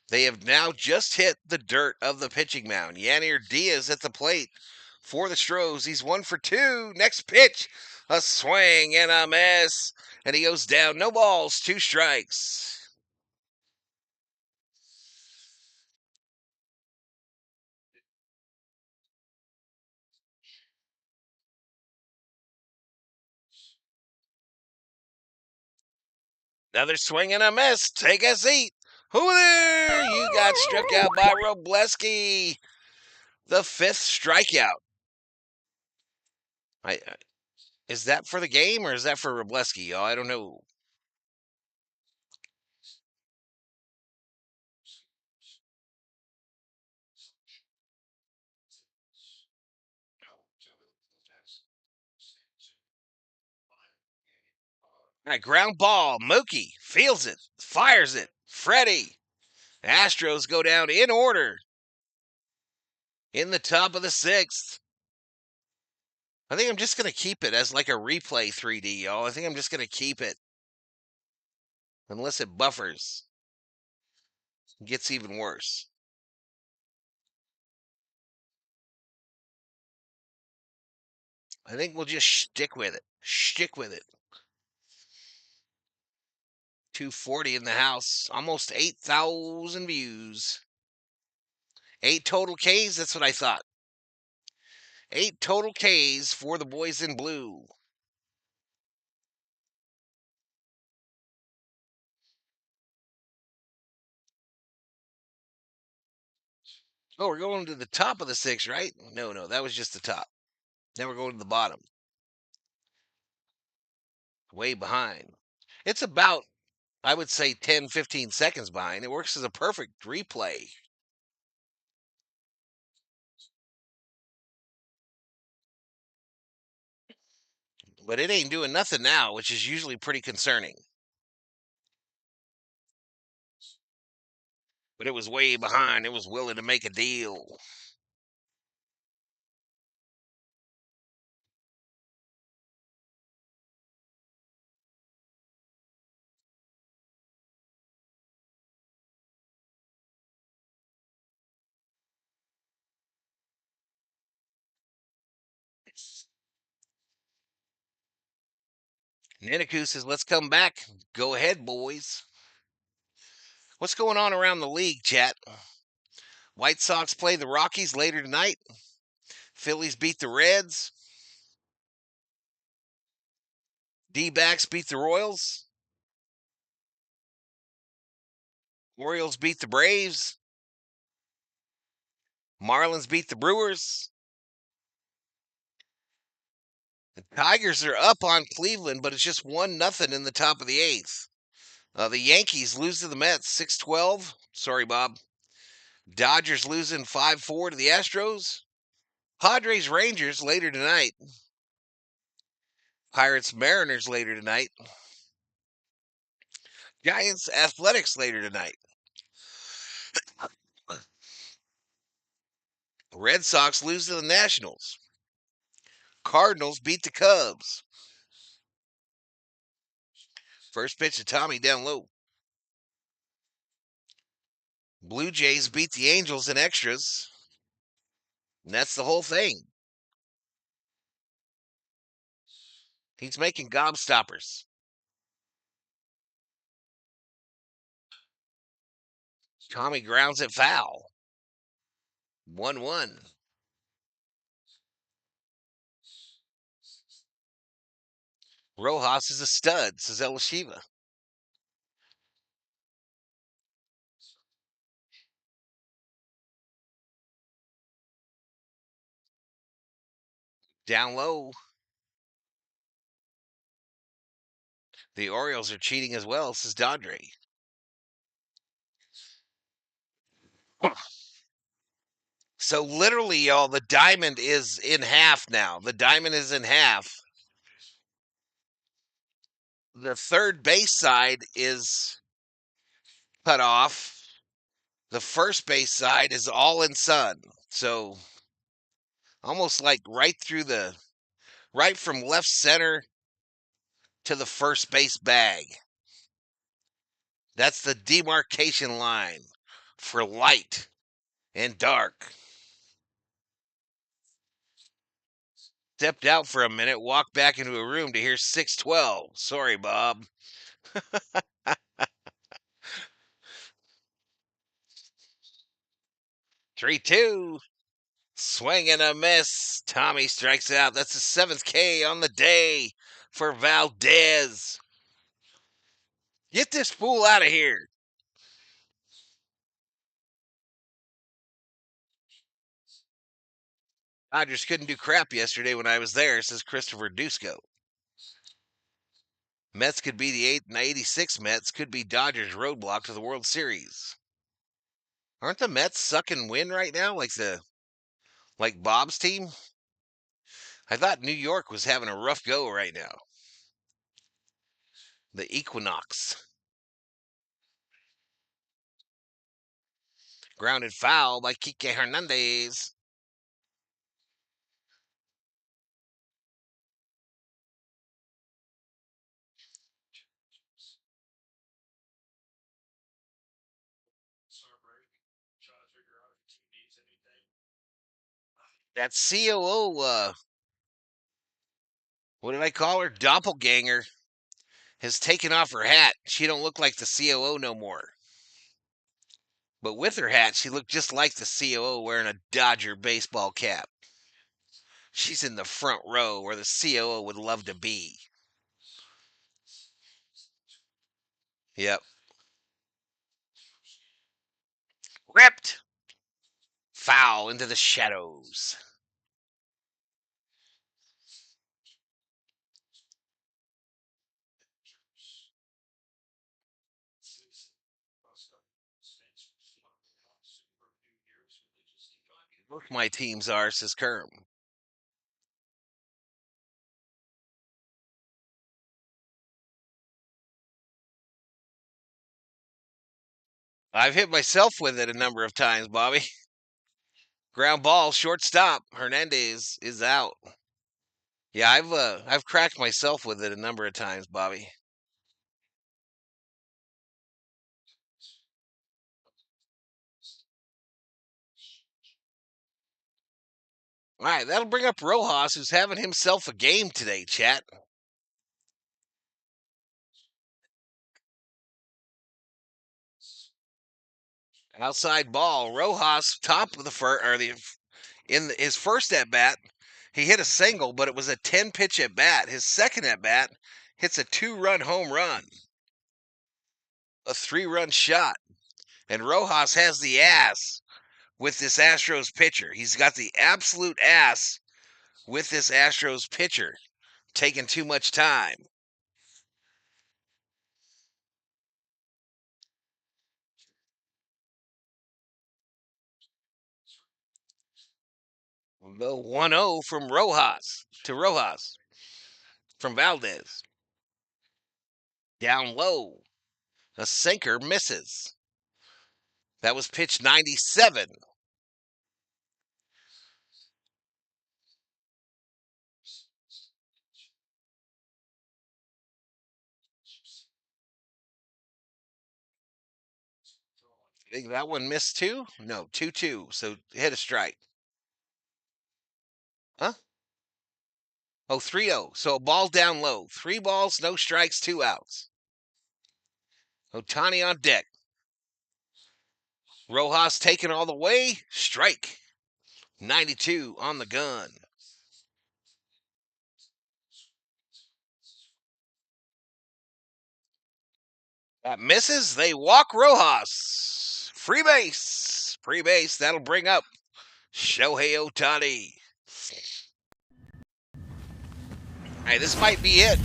They have now just hit the dirt of the pitching mound. Yannier Diaz at the plate for the Stros. He's 1 for 2. Next pitch, a swing and a miss. And he goes down. No balls, 2 strikes. Another swing and a miss. Take a seat. Who there? You got struck out by Robleski. The 5th strikeout. Is that for the game or is that for Robleski? Oh, I don't know. All right, ground ball. Mookie fields it, fires it. Freddie. Astros go down in order in the top of the 6th. I think I'm just going to keep it as like a replay 3D, y'all. I think I'm just going to keep it. Unless it buffers. It gets even worse. I think we'll just stick with it. Stick with it. 240 in the house. Almost 8,000 views. 8 total Ks. That's what I thought. 8 total Ks for the boys in blue. Oh, we're going to the top of the 6th, right? No, that was just the top. Now we're going to the bottom. Way behind. It's about, I would say, 10, 15 seconds behind. It works as a perfect replay. But it ain't doing nothing now, which is usually pretty concerning. But it was way behind. It was willing to make a deal. Niniku says, let's come back. Go ahead, boys. What's going on around the league, chat? White Sox play the Rockies later tonight. Phillies beat the Reds. D-backs beat the Royals. Orioles beat the Braves. Marlins beat the Brewers. The Tigers are up on Cleveland, but it's just 1-0 in the top of the 8th. The Yankees lose to the Mets 6-12. Sorry, Bob. Dodgers losing 5-4 to the Astros. Padres Rangers later tonight. Pirates Mariners later tonight. Giants Athletics later tonight. Red Sox lose to the Nationals. Cardinals beat the Cubs. First pitch to Tommy down low. Blue Jays beat the Angels in extras. And that's the whole thing. He's making gobstoppers. Tommy grounds it foul. 1-1. Rojas is a stud, says El Shiva. Down low. The Orioles are cheating as well, says Dondre. So literally, y'all, the diamond is in half now. The diamond is in half. The third base side is cut off. The first base side is all in sun. So almost like right from left center to the first base bag. That's the demarcation line for light and dark. Stepped out for a minute, walked back into a room to hear 612. Sorry, Bob. 3-2. Swing and a miss. Tommy strikes out. That's the 7th K on the day for Valdez. Get this fool out of here. Dodgers couldn't do crap yesterday when I was there, says Christopher Dusko. Mets could be the 86 Mets, could be Dodgers' roadblock to the World Series. Aren't the Mets sucking wind right now, like Bob's team? I thought New York was having a rough go right now. The Equinox. Grounded foul by Kike Hernandez. That COO, what did I call her? Doppelganger has taken off her hat. She don't look like the COO no more. But with her hat, she looked just like the COO wearing a Dodger baseball cap. She's in the front row where the COO would love to be. Yep. Ripped. Foul into the shadows. Both my teams are, says Kerm. I've hit myself with it a number of times, Bobby. Ground ball, shortstop. Hernandez is out. Yeah, I've cracked myself with it a number of times, Bobby. All right, that'll bring up Rojas, who's having himself a game today, chat. Outside ball. Rojas, top of the first, his first at bat, he hit a single, but it was a 10-pitch at bat. His second at bat hits a 2-run home run, a 3-run shot, and Rojas has the ass with this Astros pitcher. He's got the absolute ass with this Astros pitcher, taking too much time. The 1-0 from Rojas to Rojas from Valdez. Down low. A sinker misses. That was pitch 97. think that one missed two? No, 2-2. So hit a strike. Huh? Oh, 3-0. So a ball down low. 3 balls, no strikes, 2 outs. Otani on deck. Rojas taken all the way. Strike. 92 on the gun. That misses. They walk Rojas. Free base. Free base. That'll bring up Shohei Otani. Hey, this might be it.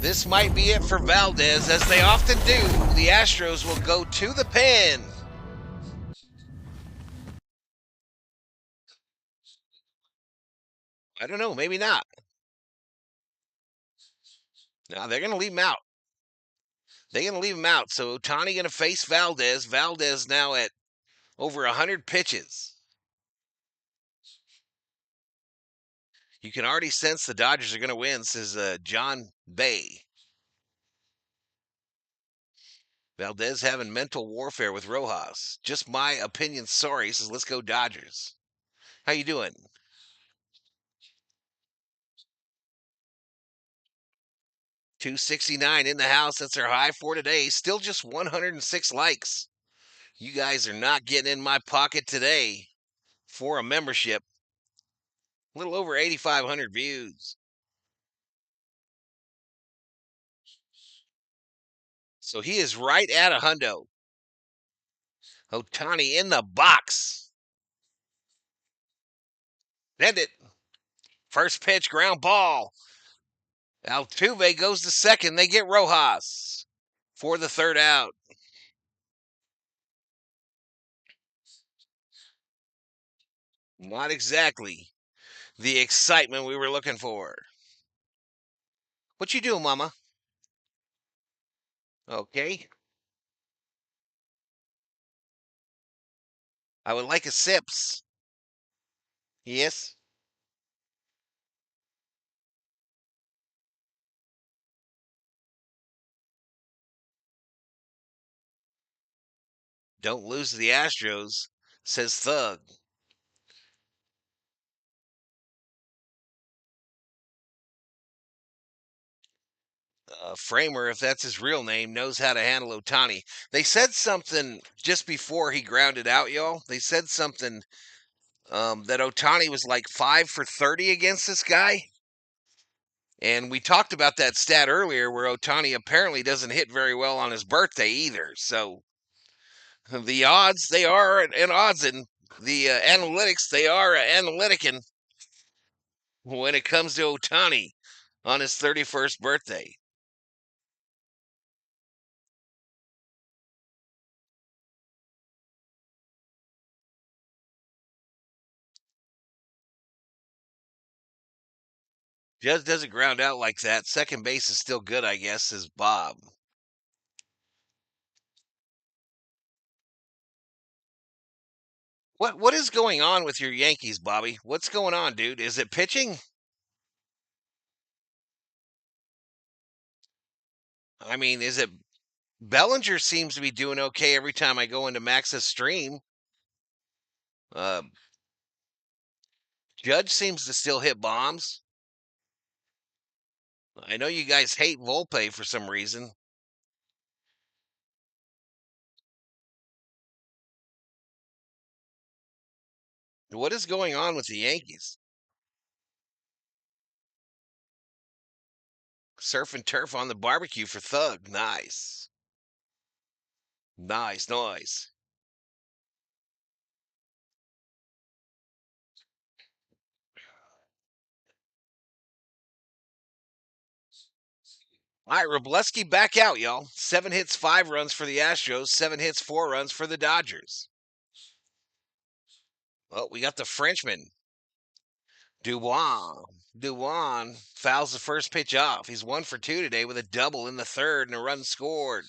This might be it for Valdez. As they often do, the Astros will go to the pen. I don't know. Maybe not. No, they're going to leave him out. They're going to leave him out. So Otani going to face Valdez. Valdez now at over 100 pitches. You can already sense the Dodgers are going to win, says John Bay. Valdez having mental warfare with Rojas. Just my opinion. Sorry, says let's go Dodgers. How you doing? 269 in the house. That's our high for today. Still just 106 likes. You guys are not getting in my pocket today for a membership. A little over 8,500 views. So he is right at a hundo. Otani in the box. Send it. First pitch, ground ball. Altuve goes to second. They get Rojas for the third out. Not exactly the excitement we were looking for. What you doing, Mama? Okay. I would like a sips. Yes. Don't lose to the Astros, says Thug. Framer, if that's his real name, knows how to handle Otani. They said something just before he grounded out, y'all. They said something that Otani was like 5 for 30 against this guy. And we talked about that stat earlier where Otani apparently doesn't hit very well on his birthday either. So the odds, they are an odds, and the analytics, they are analyticing when it comes to Otani on his 31st birthday. Just doesn't ground out like that. Second base is still good, I guess, says Bob. What is going on with your Yankees, Bobby? What's going on, dude? Is it pitching? I mean, is it Bellinger seems to be doing okay every time I go into Max's stream. Uh, Judge seems to still hit bombs. I know you guys hate Volpe for some reason. What is going on with the Yankees? Surf and turf on the barbecue for Thug. Nice. Nice, nice. All right, Robleski back out, y'all. 7 hits, 5 runs for the Astros. 7 hits, 4 runs for the Dodgers. Well, we got the Frenchman. Dubois. Dubois fouls the first pitch off. He's 1 for 2 today with a double in the third and a run scored.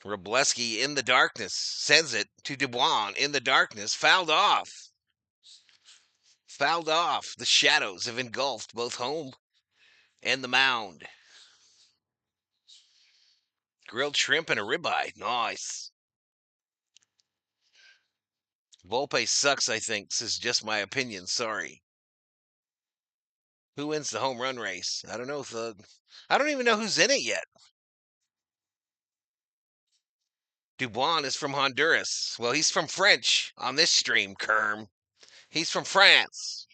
Robleski in the darkness sends it to Dubois in the darkness. Fouled off. Fouled off. The shadows have engulfed both home and the mound. Grilled shrimp and a ribeye. Nice. Volpe sucks, I think. This is just my opinion. Sorry. Who wins the home run race? I don't know, Thug. I don't even know who's in it yet. Dubois is from Honduras. Well, he's from French on this stream, Kerm. He's from France.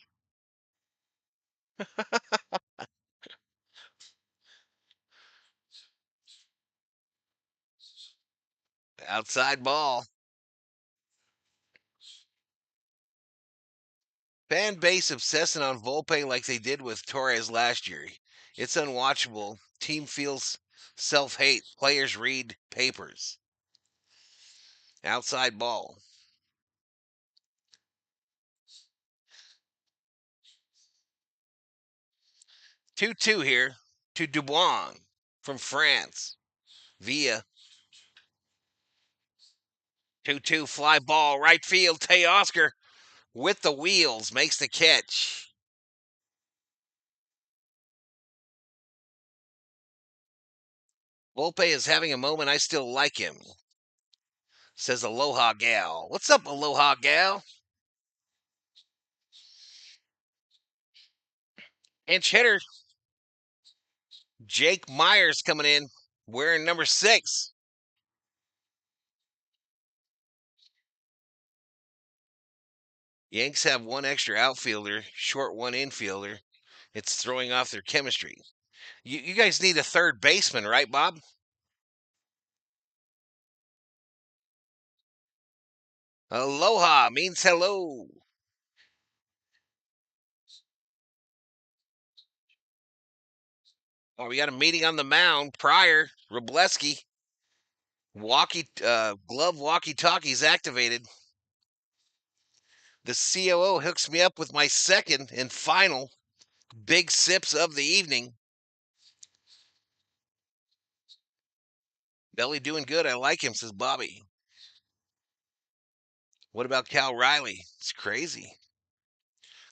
Outside ball. Fan base obsessing on Volpe like they did with Torres last year. It's unwatchable. Team feels self-hate. Players read papers. Outside ball. 2-2 here to Dubois from France. Via 2-2 fly ball right field. Teoscar with the wheels makes the catch. Volpe is having a moment. I still like him, says Aloha Gal. What's up, Aloha Gal? Inch hitter Jake Myers coming in wearing number 6. Yanks have one extra outfielder, short one infielder. It's throwing off their chemistry. You guys need a third baseman, right, Bob? Aloha means hello. Oh, we got a meeting on the mound. Pryor, Robleski, glove walkie-talkies activated. The COO hooks me up with my second and final big sips of the evening. Belly doing good. I like him, says Bobby. What about Cal Riley? It's crazy.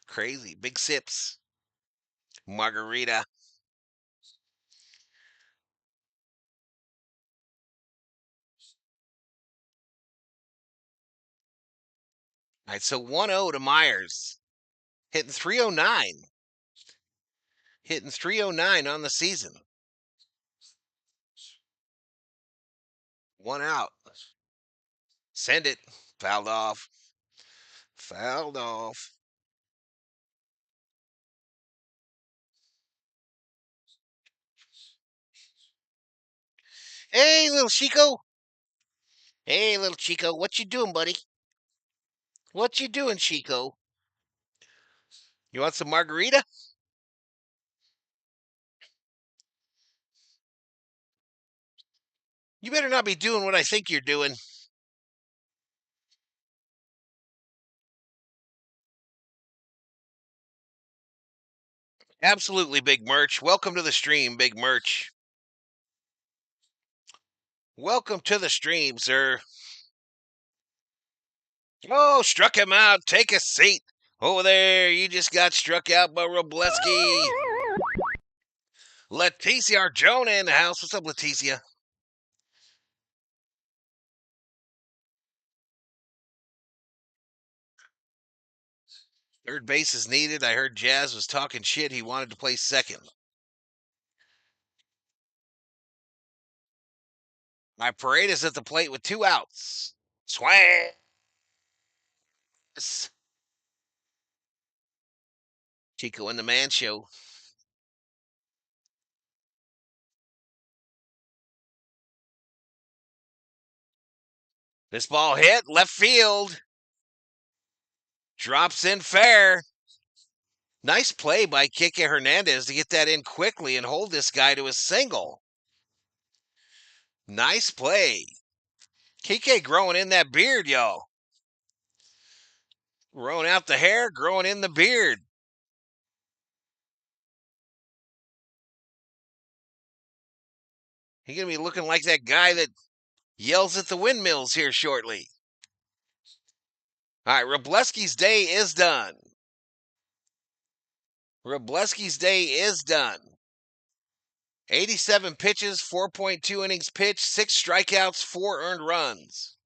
Crazy. Big sips. Margarita. All right, so 1-0 to Myers. Hitting 309. Hitting 309 on the season. One out. Send it. Fouled off. Fouled off. Hey, little Chico. Hey, little Chico. What you doing, buddy? What you doing, Chico? You want some margarita? You better not be doing what I think you're doing. Absolutely, Big Merch. Welcome to the stream, Big Merch. Welcome to the stream, sir. Oh, struck him out. Take a seat. Over there, you just got struck out by Robleski. Leticia Arjona in the house. What's up, Leticia? Third base is needed. I heard Jazz was talking shit. He wanted to play second. My parade is at the plate with 2 outs. Swing. Chico and the Man Show. This ball hit left field. Drops in fair. Nice play by Kike Hernandez to get that in quickly and hold this guy to a single. Nice play. Kike growing in that beard, y'all. Growing out the hair, growing in the beard. He's going to be looking like that guy that yells at the windmills here shortly. All right, Robleski's day is done. Robleski's day is done. 87 pitches, 4.2 innings pitched, 6 strikeouts, 4 earned runs.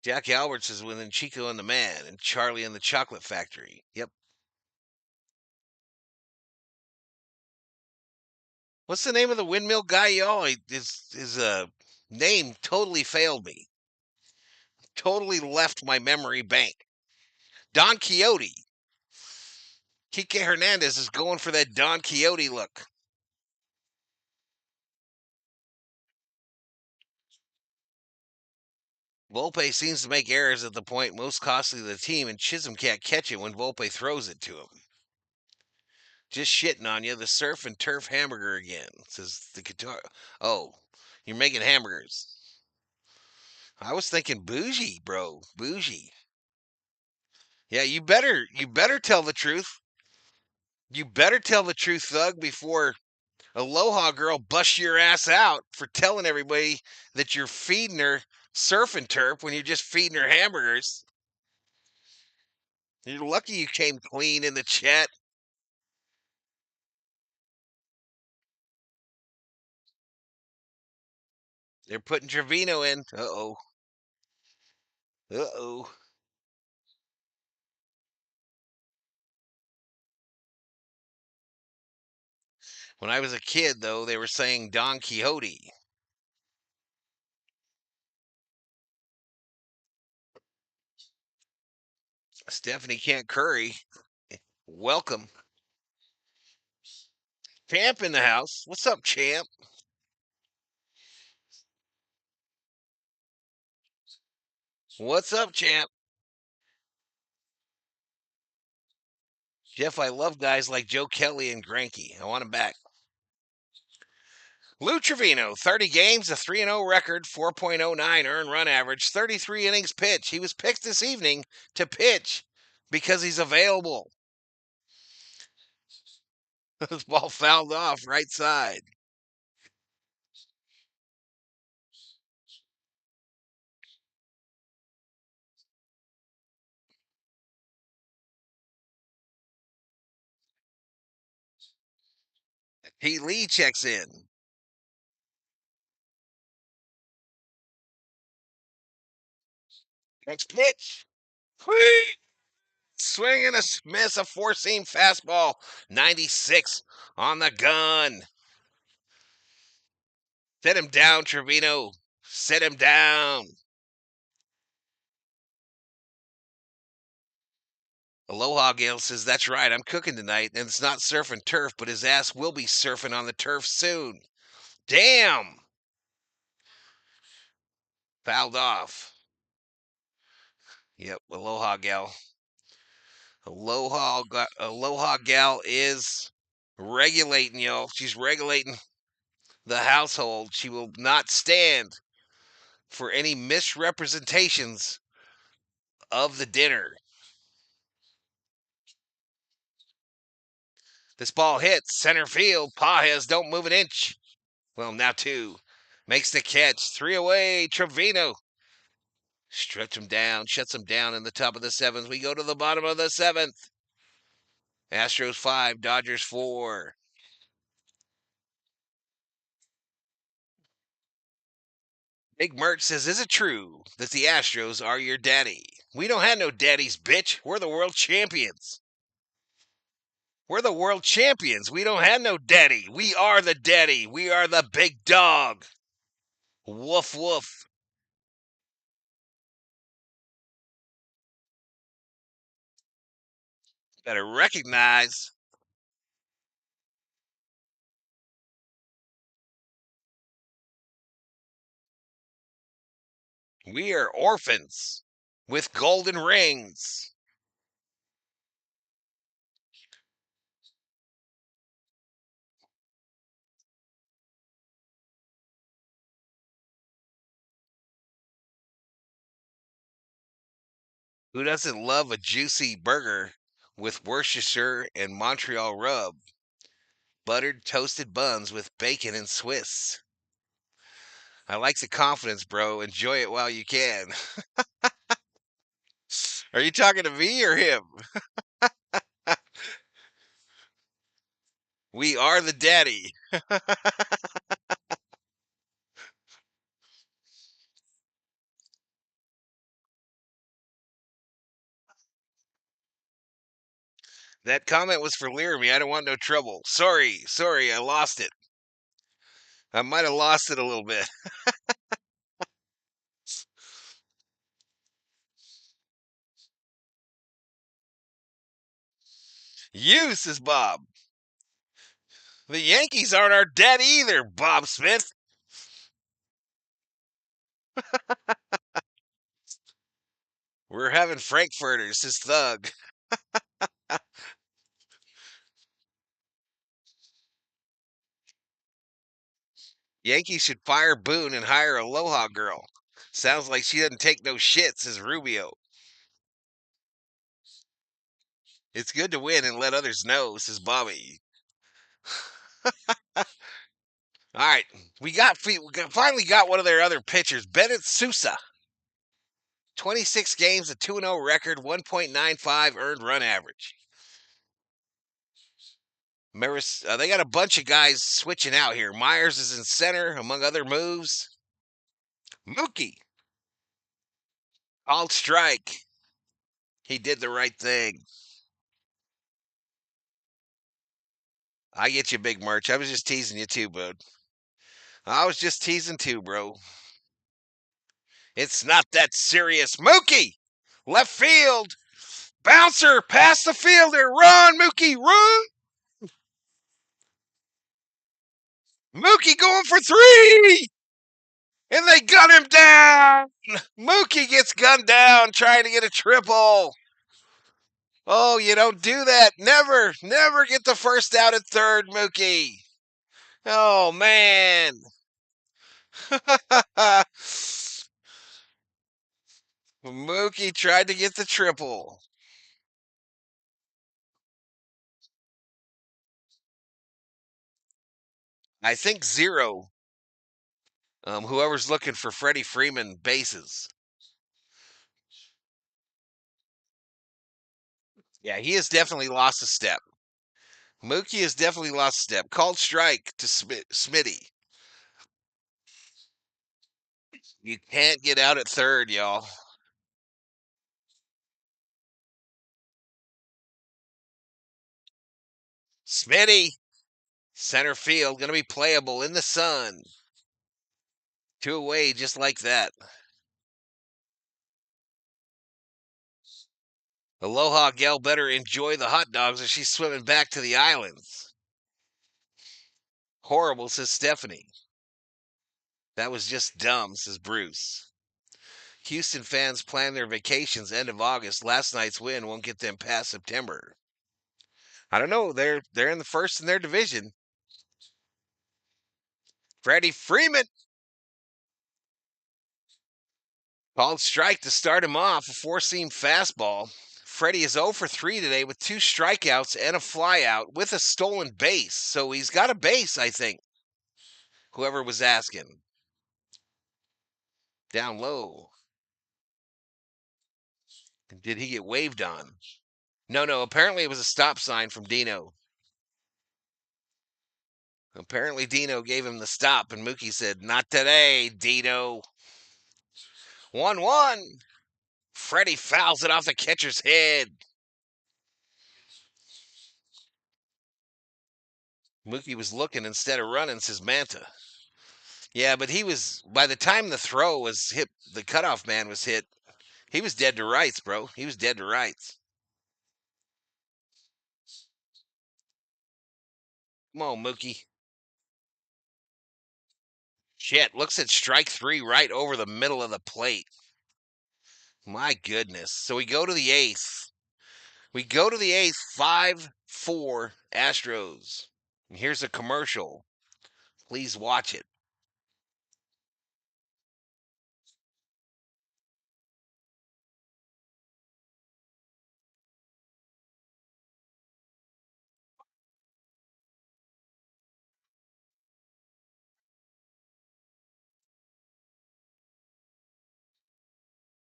Jack Alberts is within Chico and the Man and Charlie and the Chocolate Factory. Yep. What's the name of the windmill guy, y'all? His name totally failed me. Totally left my memory bank. Don Quixote. Kike Hernandez is going for that Don Quixote look. Volpe seems to make errors at the point most costly to the team, and Chisholm can't catch it when Volpe throws it to him. Just shitting on you, the surf and turf hamburger again, says the guitar. Oh, you're making hamburgers. I was thinking bougie, bro. Bougie. Yeah, you better tell the truth. You better tell the truth, Thug, before Aloha Girl busts your ass out for telling everybody that you're feeding her surf and turf when you're just feeding her hamburgers. You're lucky you came clean in the chat. They're putting Trevino in. Uh-oh. Uh-oh. When I was a kid, though, they were saying Don Quixote. Stephanie can't curry. Welcome. Champ in the house. What's up, Champ? What's up, Champ? Jeff, I love guys like Joe Kelly and Granky. I want him back. Lou Trevino, 30 games, a 3-0 record, 4.09 earned run average, 33 innings pitched. He was picked this evening to pitch because he's available. This ball fouled off right side. Pete Lee checks in. Next pitch. Whee! Swing and a miss, a four-seam fastball. 96 on the gun. Set him down, Trevino. Set him down. Aloha Gale says, that's right, I'm cooking tonight, and it's not surf and turf, but his ass will be surfing on the turf soon. Damn! Fouled off. Yep, Aloha Gal. Aloha Gal is regulating, y'all. She's regulating the household. She will not stand for any misrepresentations of the dinner. This ball hits center field. Pajes don't move an inch. Well, now two. Makes the catch. 3 away. Trevino. Stretch him down. Shuts him down in the top of the seventh. We go to the bottom of the seventh. Astros 5. Dodgers 4. Big Mert says, is it true that the Astros are your daddy? We don't have no daddies, bitch. We're the world champions. We're the world champions. We don't have no daddy. We are the daddy. We are the big dog. Woof, woof. Better recognize we are orphans with golden rings. Who doesn't love a juicy burger with Worcestershire and Montreal rub? Buttered toasted buns with bacon and Swiss. I like the confidence, bro. Enjoy it while you can. Are you talking to me or him? We are the daddy. That comment was for Leary. I don't want no trouble. Sorry, I lost it. I might have lost it a little bit. You, says Bob. The Yankees aren't our daddy either, Bob Smith. We're having Frankfurters, says Thug. Yankees should fire Boone and hire Aloha Girl. Sounds like she doesn't take no shit, says Rubio. It's good to win and let others know, says Bobby. All right, we finally got one of their other pitchers, Bennett Sousa. 26 games, a 2-0 record, 1.95 earned run average. They got a bunch of guys switching out here. Myers is in center, among other moves. Mookie called strike. He did the right thing. I get you, big merch. I was just teasing you too, bud. I was just teasing too, bro. It's not that serious. Mookie, left field, bouncer past the fielder. Run, Mookie, run. Mookie going for 3. And they gun him down. Mookie gets gunned down trying to get a triple. Oh, you don't do that. Never get the first out at third, Mookie. Oh, man. Mookie tried to get the triple. I think 0. Whoever's looking for Freddie Freeman bases. Yeah, he has definitely lost a step. Mookie has definitely lost a step. Called strike to Smitty. You can't get out at third, y'all. Smitty, center field, going to be playable in the sun. 2 away, just like that. Aloha gal better enjoy the hot dogs or she's swimming back to the islands. Horrible, says Stephanie. That was just dumb, says Bruce. Houston fans plan their vacations end of August. Last night's win won't get them past September. I don't know. They're in the first in their division. Freddie Freeman called strike to start him off. A 4-seam fastball. Freddie is 0 for 3 today with 2 strikeouts and a flyout with a stolen base. So he's got a base, I think. Whoever was asking. Down low. Did he get waved on? No. Apparently it was a stop sign from Dino. Apparently Dino gave him the stop, and Mookie said, "Not today, Dino." 1-1. Freddie fouls it off the catcher's head. Mookie was looking instead of running, says Manta. Yeah, but he was, by the time the throw was hit, the cutoff man was hit, he was dead to rights, bro. He was dead to rights. Come on, Mookie. Shit, looks at strike 3 right over the middle of the plate. My goodness. So we go to the 8th. 5-4 Astros. And here's a commercial. Please watch it.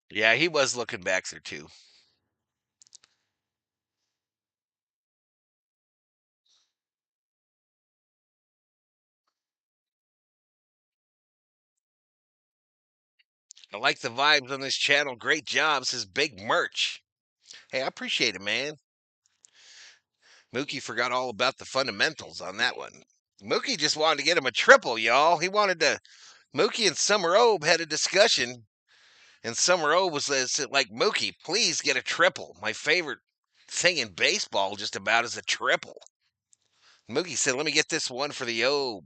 Yeah, he was looking back there too. I like the vibes on this channel. Great job, says Big Merch. Hey, I appreciate it, man. Mookie forgot all about the fundamentals on that one. Mookie just wanted to get him a triple, y'all. He wanted to. Mookie and Summer Obe had a discussion, and Summer Obe was like, Mookie, please get a triple. My favorite thing in baseball just about is a triple. Mookie said, let me get this one for the Obe.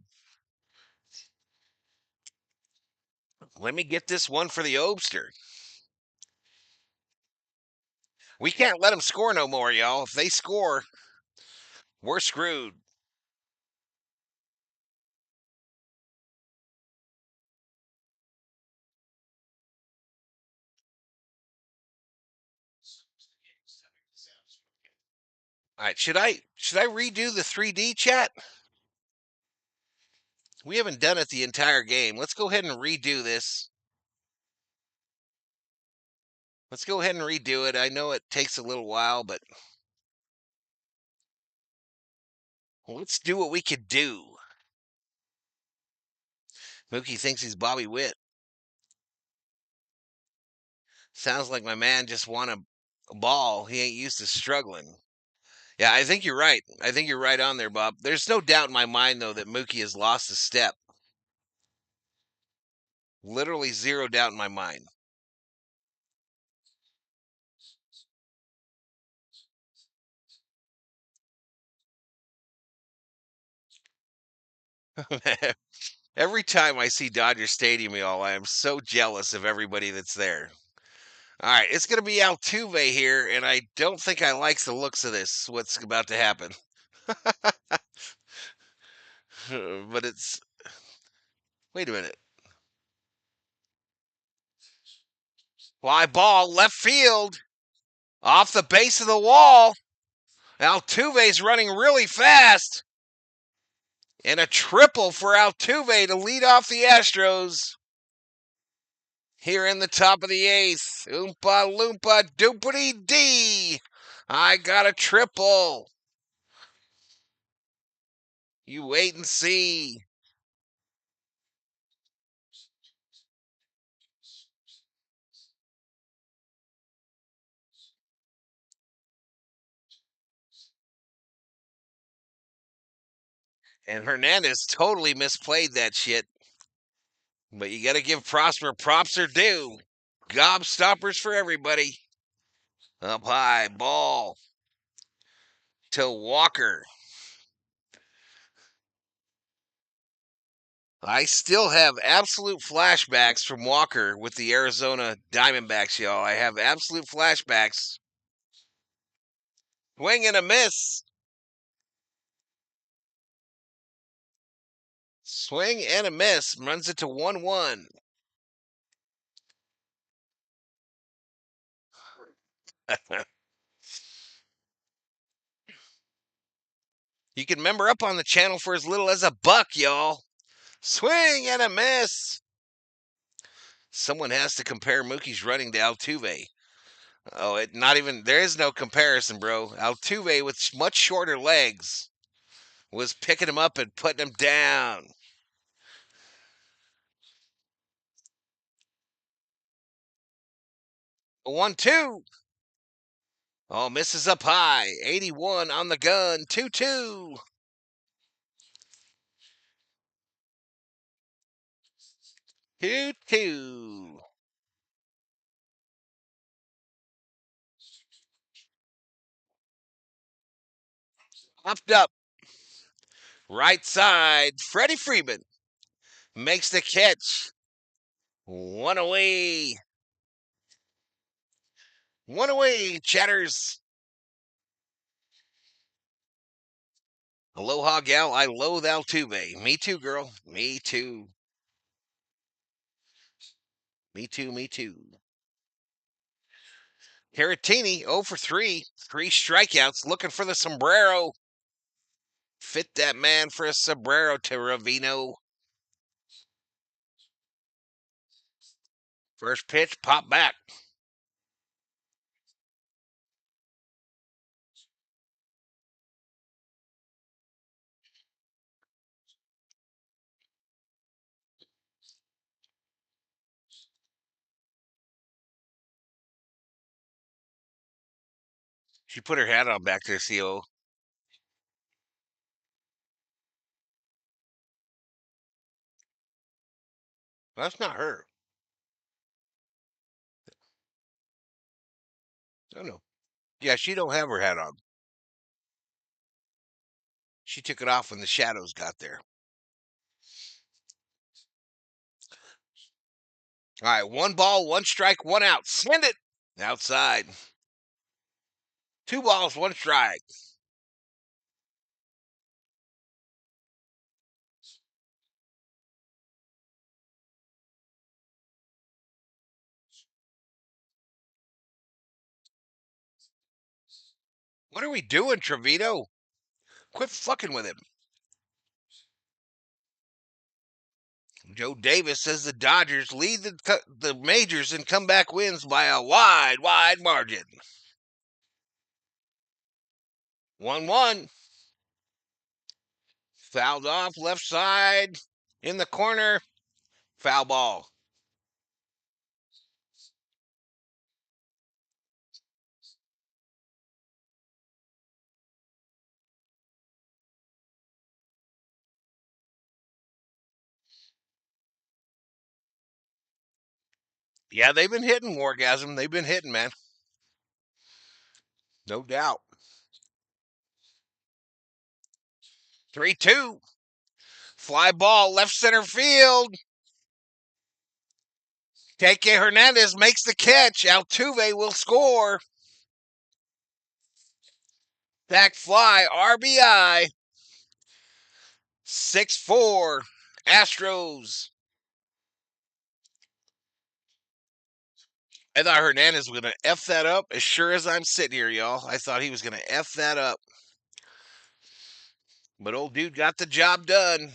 Let me get this one for the Obster. We can't let them score no more, y'all. If they score, we're screwed. All right, should I redo the 3D chat? We haven't done it the entire game. Let's go ahead and redo this. Let's go ahead and redo it. I know it takes a little while, but let's do what we could do. Mookie thinks he's Bobby Witt. Sounds like my man just won a ball. He ain't used to struggling. Yeah, I think you're right. I think you're right on there, Bob. There's no doubt in my mind, though, that Mookie has lost a step. Literally zero doubt in my mind. Every time I see Dodger Stadium, y'all, I am so jealous of everybody that's there. All right, it's going to be Altuve here, and I don't think I like the looks of this, what's about to happen. But it's. Wait a minute. Fly ball, left field, off the base of the wall. Altuve's running really fast. And a triple for Altuve to lead off the Astros. Here in the top of the eighth. Oompa loompa doopity dee. I got a triple. You wait and see. And Hernandez totally misplayed that shit. But you got to give Prosper props are due. Gobstoppers for everybody. Up high, ball to Walker. I still have absolute flashbacks from Walker with the Arizona Diamondbacks, y'all. I have absolute flashbacks. Swing and a miss. Swing and a miss. Runs it to 1-1. You can member up on the channel for as little as $1, y'all. Swing and a miss. Someone has to compare Mookie's running to Altuve. Oh, not even, there is no comparison, bro. Altuve with much shorter legs was picking him up and putting him down. 1-2. Oh, misses up high. 81 on the gun. 2-2. 2-2. Popped up. Right side. Freddie Freeman makes the catch. One away. One away, chatters. Aloha, gal. I loathe Altuve. Me too, girl. Me too. Me too. Me too. Caratini 0 for 3. 3 strikeouts. Looking for the sombrero. Fit that man for a sombrero to Ravino. First pitch, pop back. She put her hat on back there, CO. That's not her. No, no. Yeah, she don't have her hat on. She took it off when the shadows got there. All right, 1 ball, 1 strike, 1 out. Send it outside. 2 balls, 1 strike. What are we doing, Trevino? Quit fucking with him. Joe Davis says the Dodgers lead the majors in comeback wins by a wide margin. 1-1. Fouled off left side in the corner. Foul ball. Yeah, they've been hitting, Wargasm. They've been hitting, man. No doubt. 3-2. Fly ball, left center field. Keke Hernandez makes the catch. Altuve will score. Back fly, RBI. 6-4. Astros. I thought Hernandez was going to F that up as sure as I'm sitting here, y'all. I thought he was going to F that up. But old dude got the job done.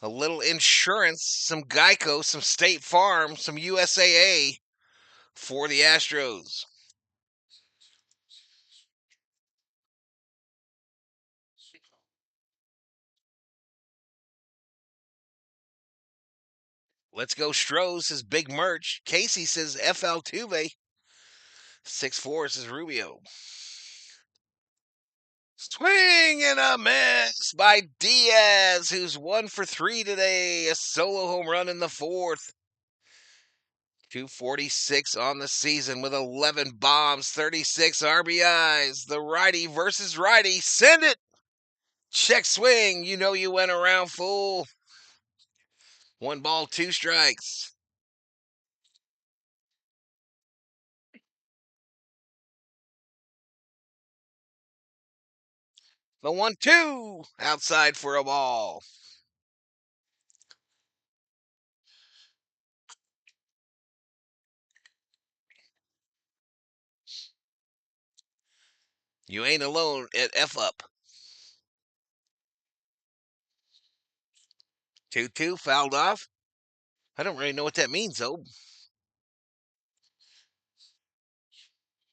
A little insurance, some Geico, some State Farm, some USAA for the Astros. Let's go Stros says big merch. Casey says FL Tuve. 6-4 says Rubio. Swing and a miss by Diaz, who's 1 for 3 today. A solo home run in the fourth. 246 on the season with 11 bombs, 36 RBIs. The righty versus righty. Send it. Check swing. You know you went around, fool. 1 ball, 2 strikes. The 1-2 outside for a ball. You ain't alone at F up. 2-2 fouled off. I don't really know what that means, though.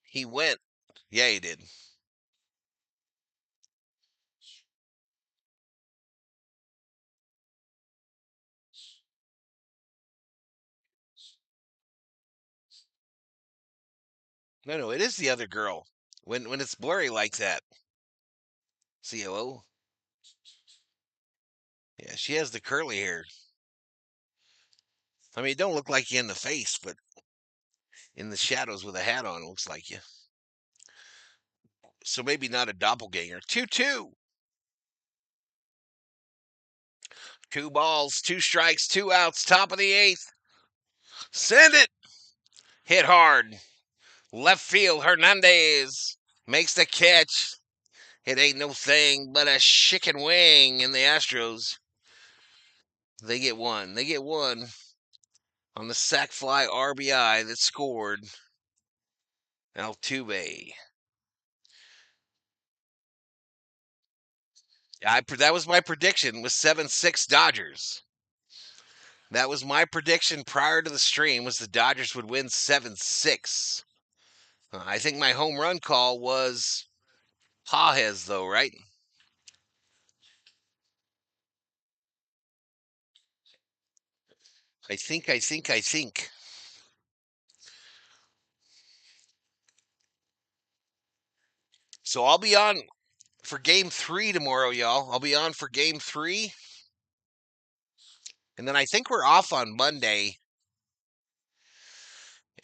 He went. Yeah, he did. No, no, it is the other girl. When it's blurry like that. COO. Yeah, she has the curly hair. I mean, it don't look like you in the face, but in the shadows with a hat on, it looks like you. So maybe not a doppelganger. 2-2. 2 balls, 2 strikes, 2 outs, top of the eighth. Send it. Hit hard. Left field, Hernandez makes the catch. It ain't no thing but a chicken wing in the Astros. They get one. They get one on the sac fly RBI that scored. Altuve. That was my prediction was 7-6 Dodgers. That was my prediction prior to the stream was the Dodgers would win 7-6. I think my home run call was Pajes, though, right? I think. So I'll be on for game 3 tomorrow, y'all. I'll be on for game 3. And then I think we're off on Monday.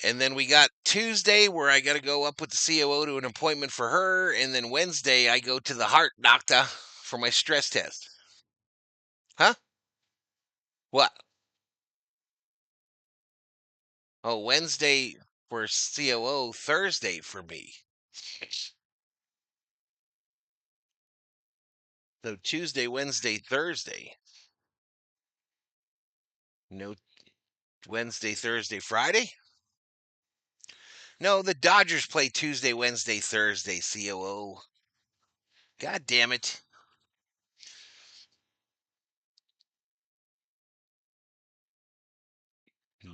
And then we got Tuesday where I got to go up with the COO to an appointment for her. And then Wednesday I go to the heart doctor for my stress test. Huh? What? Oh, Wednesday for COO, Thursday for me. So Tuesday, Wednesday, Thursday. No Wednesday, Thursday, Friday? No, the Dodgers play Tuesday, Wednesday, Thursday, COO. God damn it.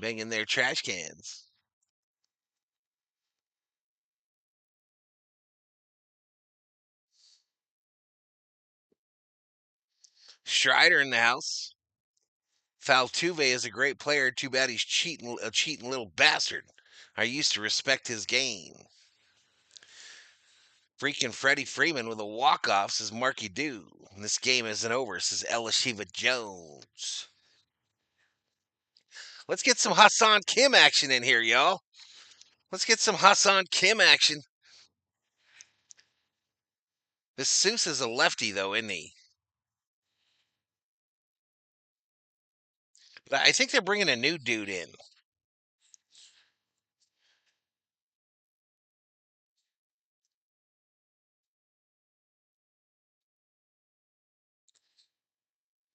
Banging their trash cans. Strider in the house. Faltuve is a great player. Too bad he's a cheating little bastard. I used to respect his game. Freaking Freddie Freeman with a walk-off, says Marky Do. This game isn't over, says Elishiva Jones. Let's get some Hassan Kim action in here, y'all. Let's get some Hassan Kim action. This Seuss is a lefty, though, isn't he? But I think they're bringing a new dude in.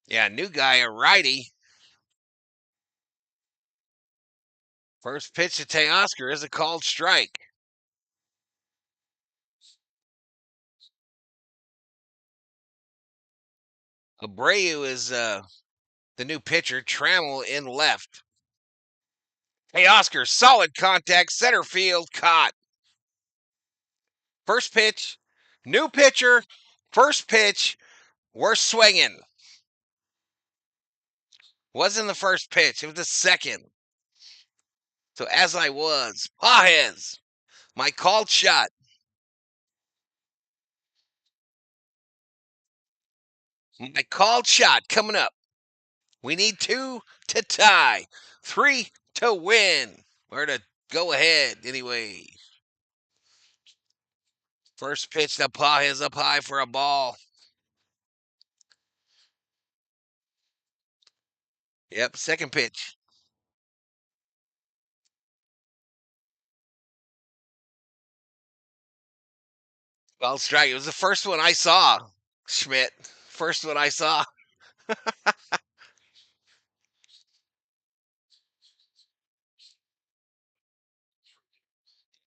Yeah, new guy, a righty. First pitch to Teoscar is a called strike. Abreu is the new pitcher. Trammell in left. Teoscar, solid contact, center field, caught. First pitch, new pitcher, first pitch, we're swinging. Wasn't the first pitch, it was the second. So as I was, Pajes, my called shot. My called shot coming up. We need 2 to tie, 3 to win, or to go ahead anyway. First pitch to Pajes up high for a ball. Yep, second pitch. Called strike. It was the first one I saw, Schmidt. First one I saw.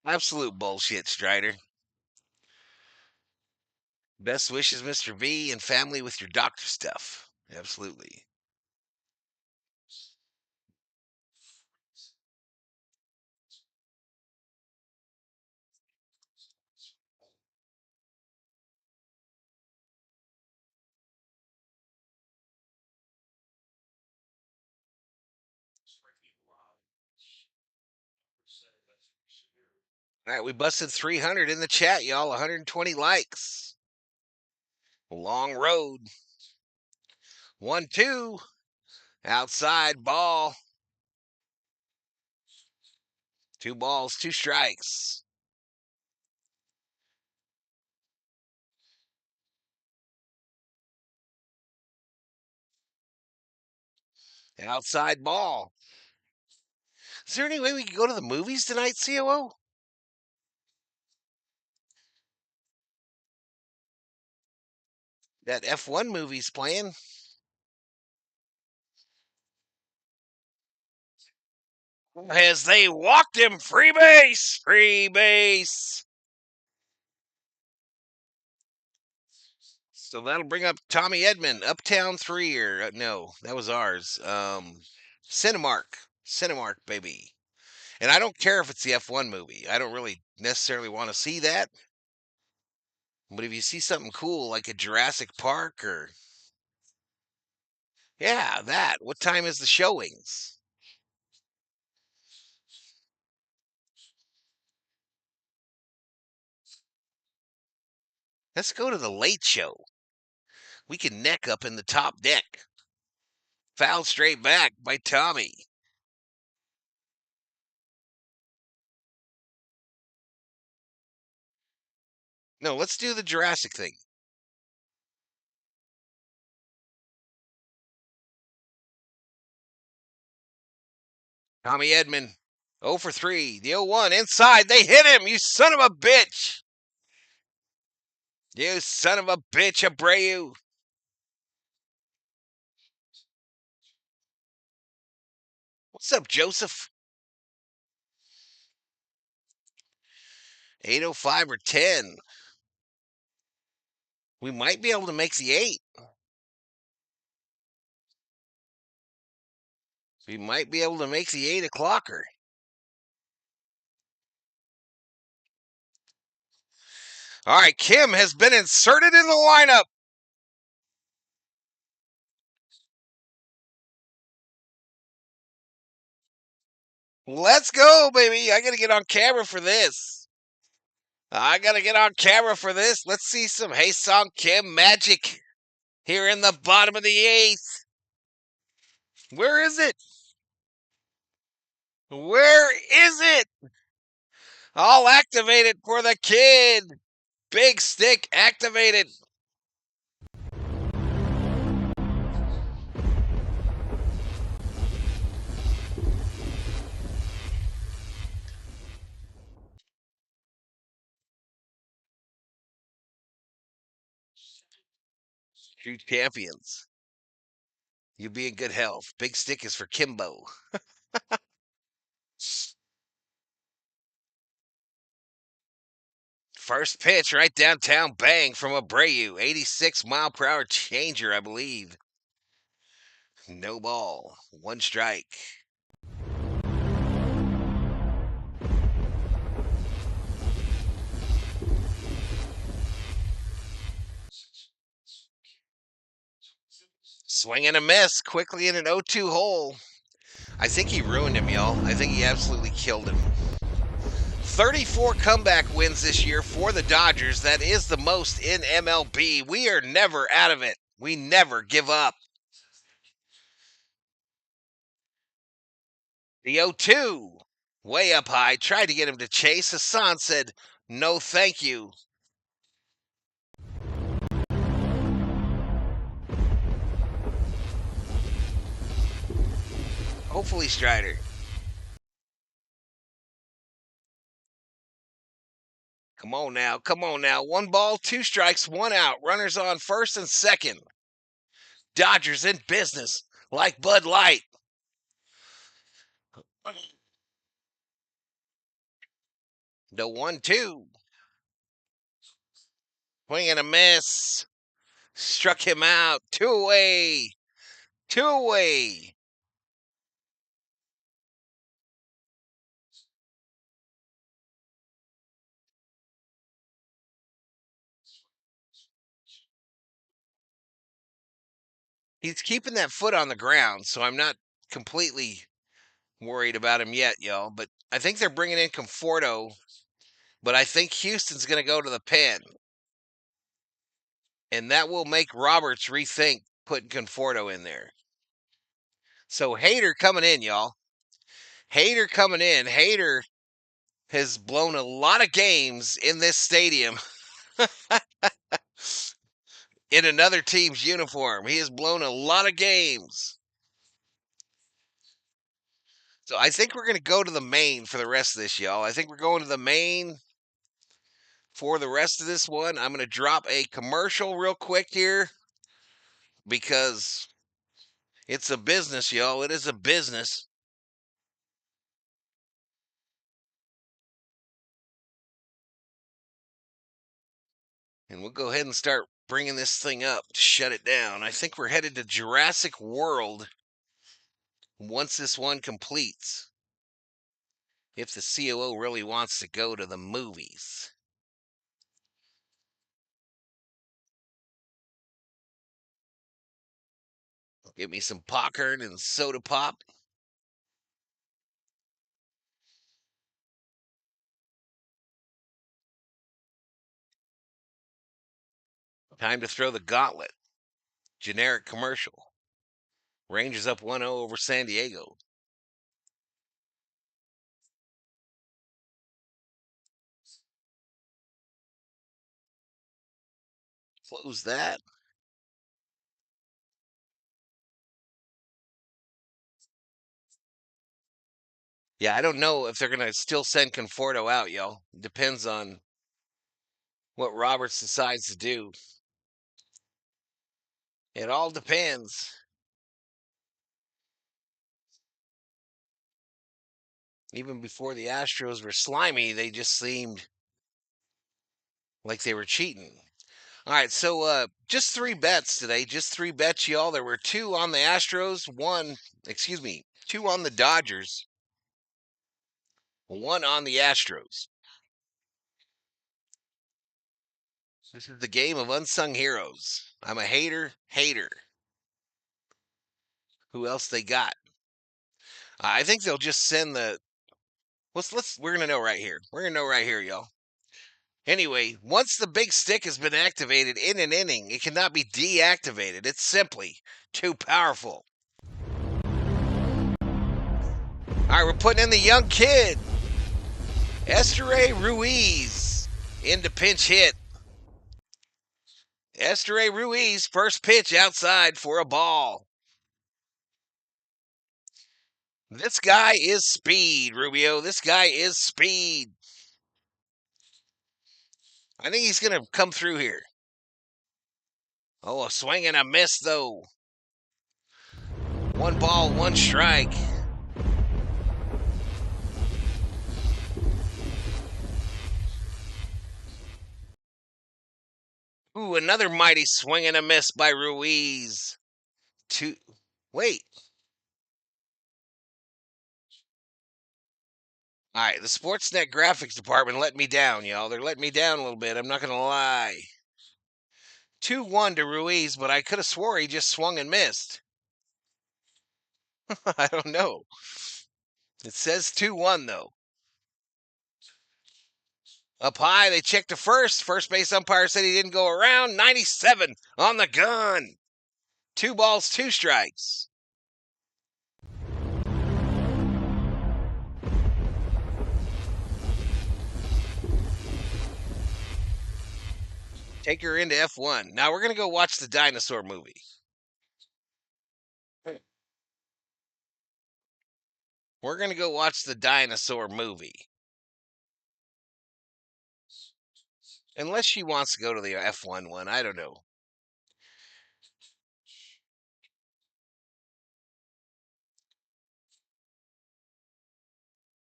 Absolute bullshit, Strider. Best wishes, Mr. V, and family with your doctor stuff. Absolutely. All right, we busted 300 in the chat, y'all. 120 likes. Long road. 1-2. Outside ball. 2 balls, 2 strikes. Outside ball. Is there any way we could go to the movies tonight, COO? That F1 movie's playing. As they walked him, free base, free base. So that'll bring up Tommy Edmond, Uptown 3, or no, that was ours. Cinemark, baby. And I don't care if it's the F1 movie. I don't really necessarily want to see that. But if you see something cool like a Jurassic Park or yeah, that. What time is the showings? Let's go to the late show. We can neck up in the top deck. Foul straight back by Tommy. No, let's do the Jurassic thing. Tommy Edman, 0 for 3. The 0-1 inside. They hit him. You son of a bitch. You son of a bitch, Abreu. What's up, Joseph? 8:05 or 10. We might be able to make the 8. We might be able to make the 8 o'clocker. All right, Kim has been inserted in the lineup. Let's go, baby. I got to get on camera for this. Let's see some Hey Song Kim magic here in the bottom of the 8th. Where is it? Where is it? I'll activate it for the kid. Big stick activated. True champions. You be in good health. Big stick is for Kimbo. First pitch right downtown, bang from Abreu. 86-mile-per-hour changer, I believe. No ball. One strike. Swing and a miss quickly in an 0-2 hole. I think he ruined him, y'all. I think he absolutely killed him. 34 comeback wins this year for the Dodgers. That is the most in MLB. We are never out of it. We never give up. The 0-2, way up high, tried to get him to chase. Hassan said, no thank you. Hopefully Strider. Come on now. 1 ball, 2 strikes, 1 out. Runners on first and second. Dodgers in business like Bud Light. The 1-2. Swing and a miss. Struck him out. 2-away. 2-away. He's keeping that foot on the ground, so I'm not completely worried about him yet, y'all. But I think they're bringing in Conforto, but I think Houston's going to go to the pen. And that will make Roberts rethink putting Conforto in there. So Hader coming in, y'all. Hader coming in. Hader has blown a lot of games in this stadium in another team's uniform. He has blown a lot of games. So I think we're going to go to the main for the rest of this, y'all. I think we're going to the main for the rest of this one. I'm going to drop a commercial real quick here because it's a business, y'all. It is a business. And we'll go ahead and start bringing this thing up to shut it down. I think we're headed to Jurassic World once this one completes. If the COO really wants to go to the movies. Get me some popcorn and soda pop. Time to throw the gauntlet. Generic commercial. Rangers up 1-0 over San Diego. Close that. Yeah, I don't know if they're going to still send Conforto out, y'all. Depends on what Roberts decides to do. It all depends. Even before the Astros were slimy, they just seemed like they were cheating. All right, so just 3 bets today. Just 3 bets, y'all. There were 2 on the Astros, 2 on the Dodgers, 1 on the Astros. This is the game of unsung heroes. I'm a hater. Who else they got? I think they'll just send the. We're gonna know right here. We're gonna know right here, y'all. Anyway, once the big stick has been activated in an inning, it cannot be deactivated. It's simply too powerful. All right, we're putting in the young kid, Esteury Ruiz, into pinch hit. Esteury Ruiz, first pitch outside for a ball. This guy is speed, Rubio. This guy is speed. I think he's going to come through here. Oh, a swing and a miss, though. 1 ball, 1 strike. Ooh, another mighty swing and a miss by Ruiz. Wait. All right, the Sportsnet graphics department let me down, y'all. They're letting me down a little bit. I'm not going to lie. 2-1 to Ruiz, but I could have swore he just swung and missed. I don't know. It says 2-1, though. Up high, they checked to first. First base umpire said he didn't go around. 97 on the gun. 2 balls, 2 strikes. Take her into F1. Now we're going to go watch the dinosaur movie. We're going to go watch the dinosaur movie. Unless she wants to go to the F1 one. I don't know.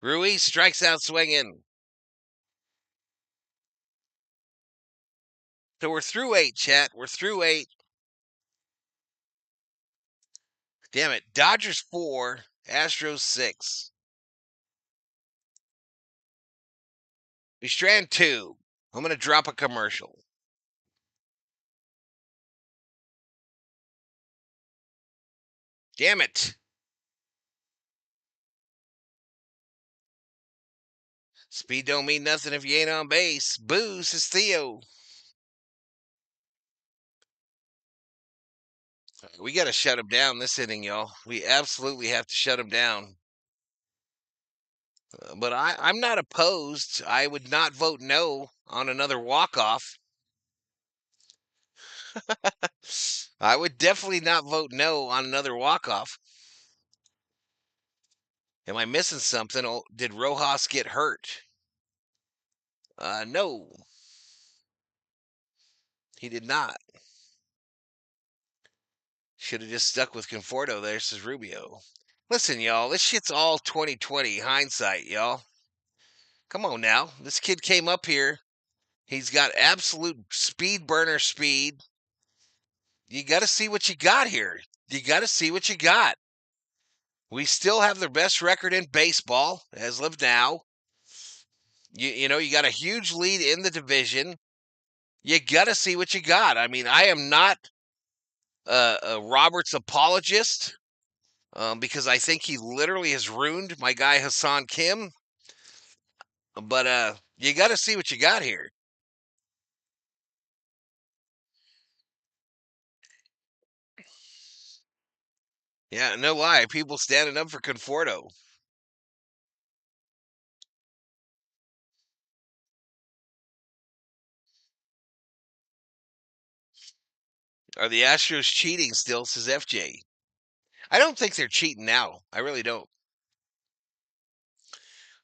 Ruiz strikes out swinging. So we're through 8, chat. We're through 8. Damn it. Dodgers 4, Astros 6. We strand 2. I'm going to drop a commercial. Damn it. Speed don't mean nothing if you ain't on base. Boo, says Theo. We got to shut him down this inning, y'all. We absolutely have to shut him down. But I'm not opposed. I would not vote no on another walk-off. I would definitely not vote no on another walk-off. Am I missing something? Oh, did Rojas get hurt? No. He did not. Should have just stuck with Conforto there, says Rubio. Listen, y'all, this shit's all 2020 hindsight, y'all. Come on now. This kid came up here. He's got absolute speed burner speed. You got to see what you got here. You got to see what you got. We still have the best record in baseball as of now. You know, you got a huge lead in the division. You got to see what you got. I mean, I am not a Roberts apologist because I think he literally has ruined my guy Hassan Kim. But you got to see what you got here. Yeah, no lie. People standing up for Conforto. Are the Astros cheating still, says FJ? I don't think they're cheating now. I really don't.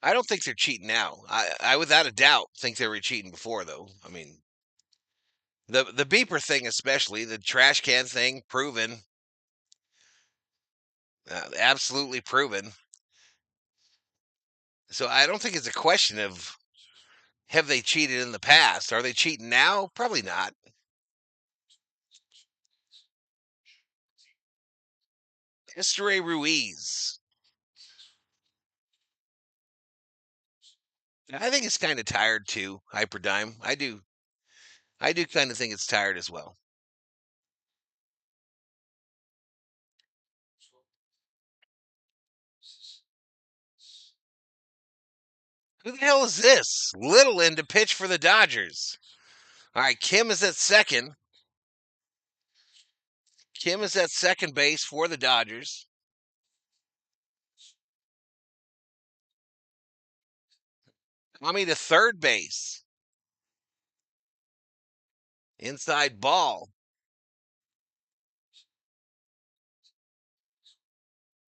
I don't think they're cheating now. I without a doubt think they were cheating before, though. I mean, the beeper thing, especially the trash can thing, proven, absolutely proven. So I don't think it's a question of have they cheated in the past. Are they cheating now? Probably not. Estore Ruiz. I think it's kind of tired too. Hyperdime. I do. I do kind of think it's tired as well. Who the hell is this? Littleton to pitch for the Dodgers. All right, Kim is at second. Kim is at second base for the Dodgers. Tommy to third base. Inside ball.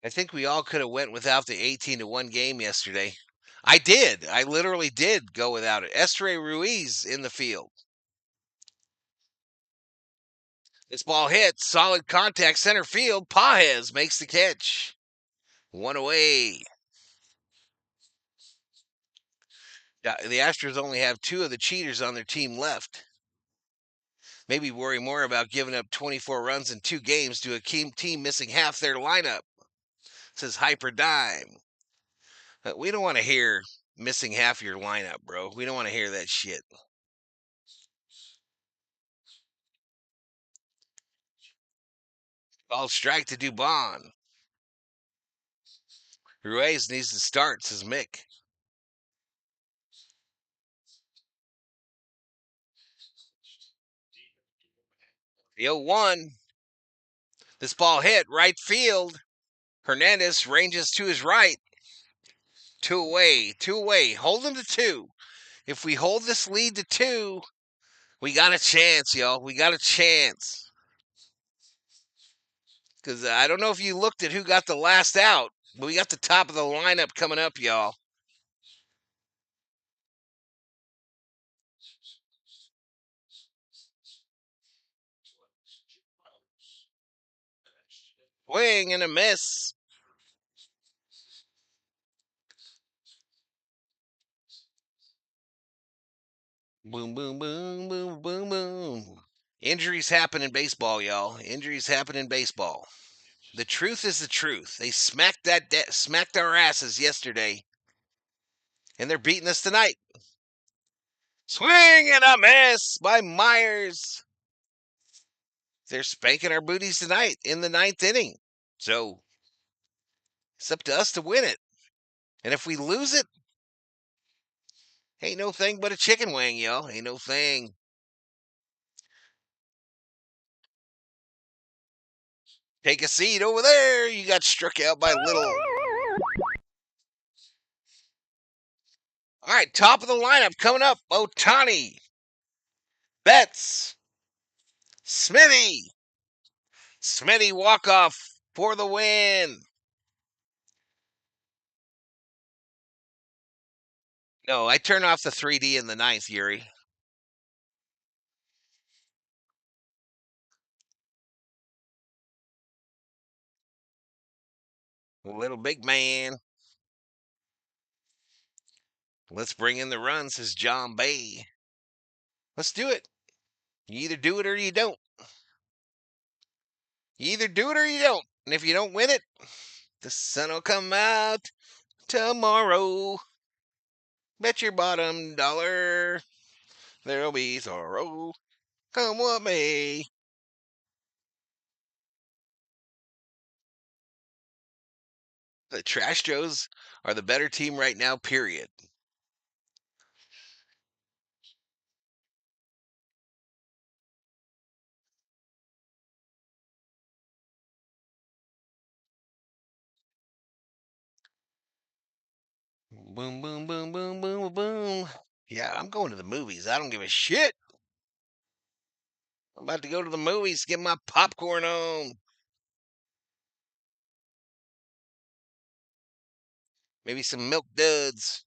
I think we all could have went without the 18-1 game yesterday. I did. I literally did go without it. Estore Ruiz in the field. This ball hits. Solid contact center field. Paez makes the catch. One away. The Astros only have two of the cheaters on their team left. Maybe worry more about giving up 24 runs in 2 games to a team missing half their lineup, says Hyperdime. We don't want to hear missing half your lineup, bro. We don't want to hear that shit. Ball strike to Dubon. Ruiz needs to start, says Mick. The 0-1. This ball hit right field. Hernandez ranges to his right. Two away. Two away. Hold them to two. If we hold this lead to two, we got a chance, y'all. We got a chance. Because I don't know if you looked at who got the last out, but we got the top of the lineup coming up, y'all. Swing and a miss. Boom, boom, boom, boom, boom, boom. Injuries happen in baseball, y'all. Injuries happen in baseball. The truth is the truth. They smacked our asses yesterday, and they're beating us tonight. Swing and a miss by Myers. They're spanking our booties tonight in the ninth inning. So it's up to us to win it. And if we lose it, ain't no thing but a chicken wing, y'all. Ain't no thing. Take a seat over there. You got struck out by Little. All right, top of the lineup coming up. Otani, Betts, Smithy. Smithy walk off for the win. No, I turn off the 3D in the ninth, Yuri. Little big man. Let's bring in the runs, says John Bay. Let's do it. You either do it or you don't. You either do it or you don't. And if you don't win it, the sun will come out tomorrow. Bet your bottom dollar there'll be sorrow. Come what may. The Trash Joes are the better team right now, period. Boom, boom, boom, boom, boom, boom. Yeah, I'm going to the movies. I don't give a shit. I'm about to go to the movies, get my popcorn on. Maybe some milk duds.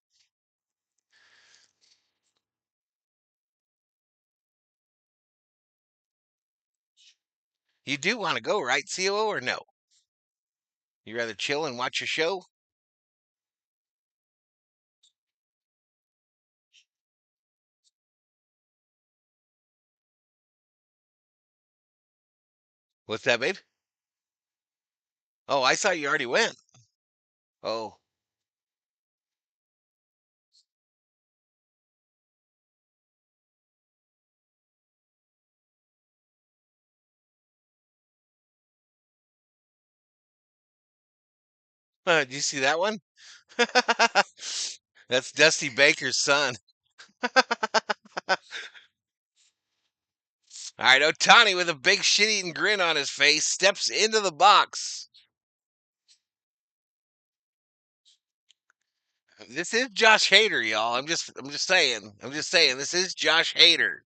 You do want to go, right, COO, or no? You rather chill and watch a show? What's that, babe? Oh, I thought you already went. Oh, did you see that one? That's Dusty Baker's son. All right, Otani with a big shit-eating grin on his face steps into the box. This is Josh Hader, y'all. I'm just saying. I'm just saying. This is Josh Hader.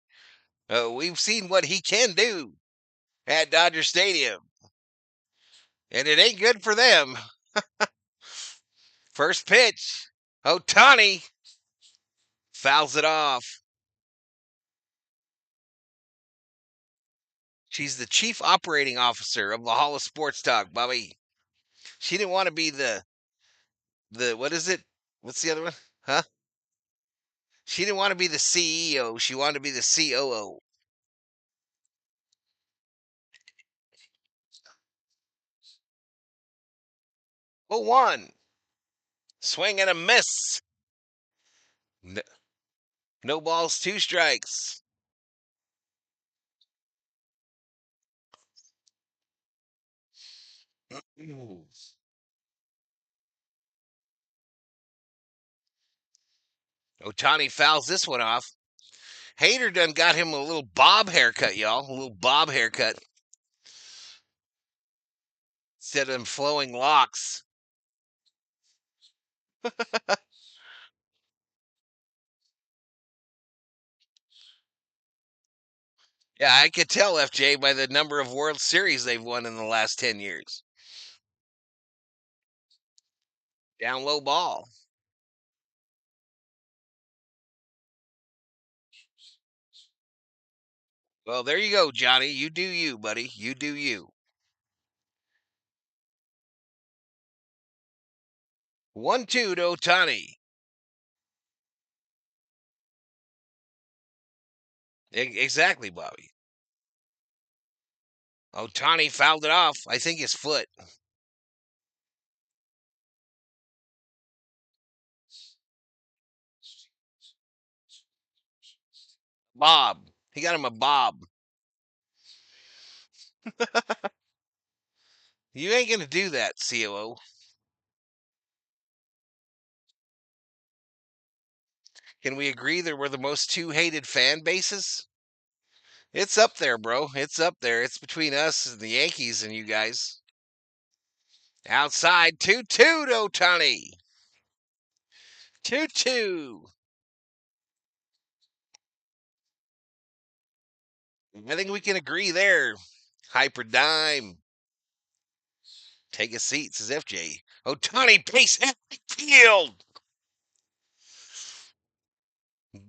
We've seen what he can do at Dodger Stadium, and it ain't good for them. First pitch, Otani fouls it off. She's the chief operating officer of Valhalla Sports Talk, Bobby. She didn't want to be the what is it? What's the other one? Huh? She didn't want to be the CEO. She wanted to be the COO. Oh, one swing and a miss. No, no balls, two strikes. Otani fouls this one off. Hader done got him a little bob haircut, y'all. A little bob haircut instead of them flowing locks. Yeah, I could tell FJ by the number of World Series they've won in the last 10 years. Down low ball. Well, there you go, Johnny. You do you, buddy. You do you. 1-2 to Otani. Exactly, Bobby. Otani fouled it off. I think his foot. Bob. He got him a bob. You ain't going to do that, COO. Can we agree that we're the most two hated fan bases? It's up there, bro. It's up there. It's between us and the Yankees and you guys. Outside 2-2 to Otani. 2-2. I think we can agree there. Hyper dime. Take a seat, says FJ. Otani base hit right field.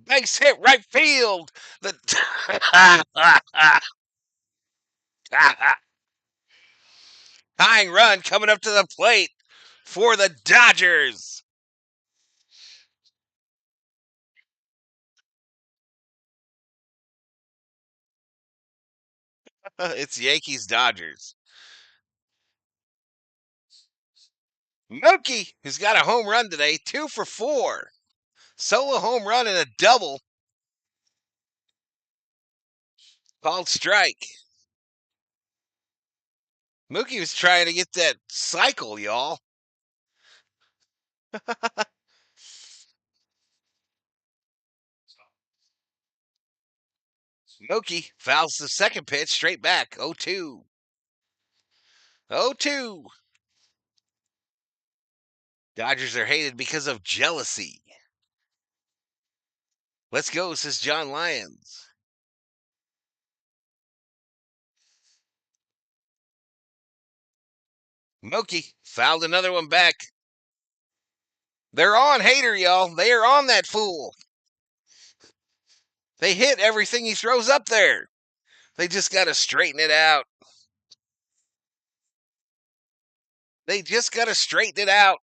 Base hit right field. The tying run coming up to the plate for the Dodgers. It's Yankees Dodgers. Mookie, who's got a home run today, 2 for 4. Solo home run and a double. Called strike. Mookie was trying to get that cycle, y'all. Mookie fouls the second pitch straight back. 0-2. 0-2. Dodgers are hated because of jealousy. Let's go, says John Lyons. Mookie fouled another one back. They're on Hater, y'all. They are on that fool. They hit everything he throws up there. They just got to straighten it out. They just got to straighten it out.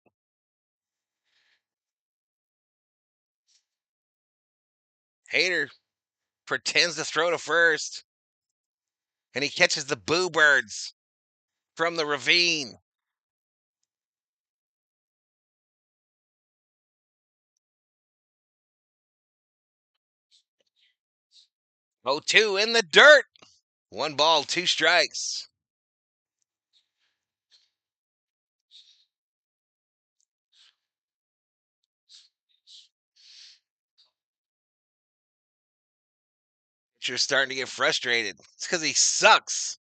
Hater pretends to throw to first, and he catches the boo birds from the ravine. Oh, 2 in the dirt. 1 ball, 2 strikes. You're starting to get frustrated. It's because he sucks.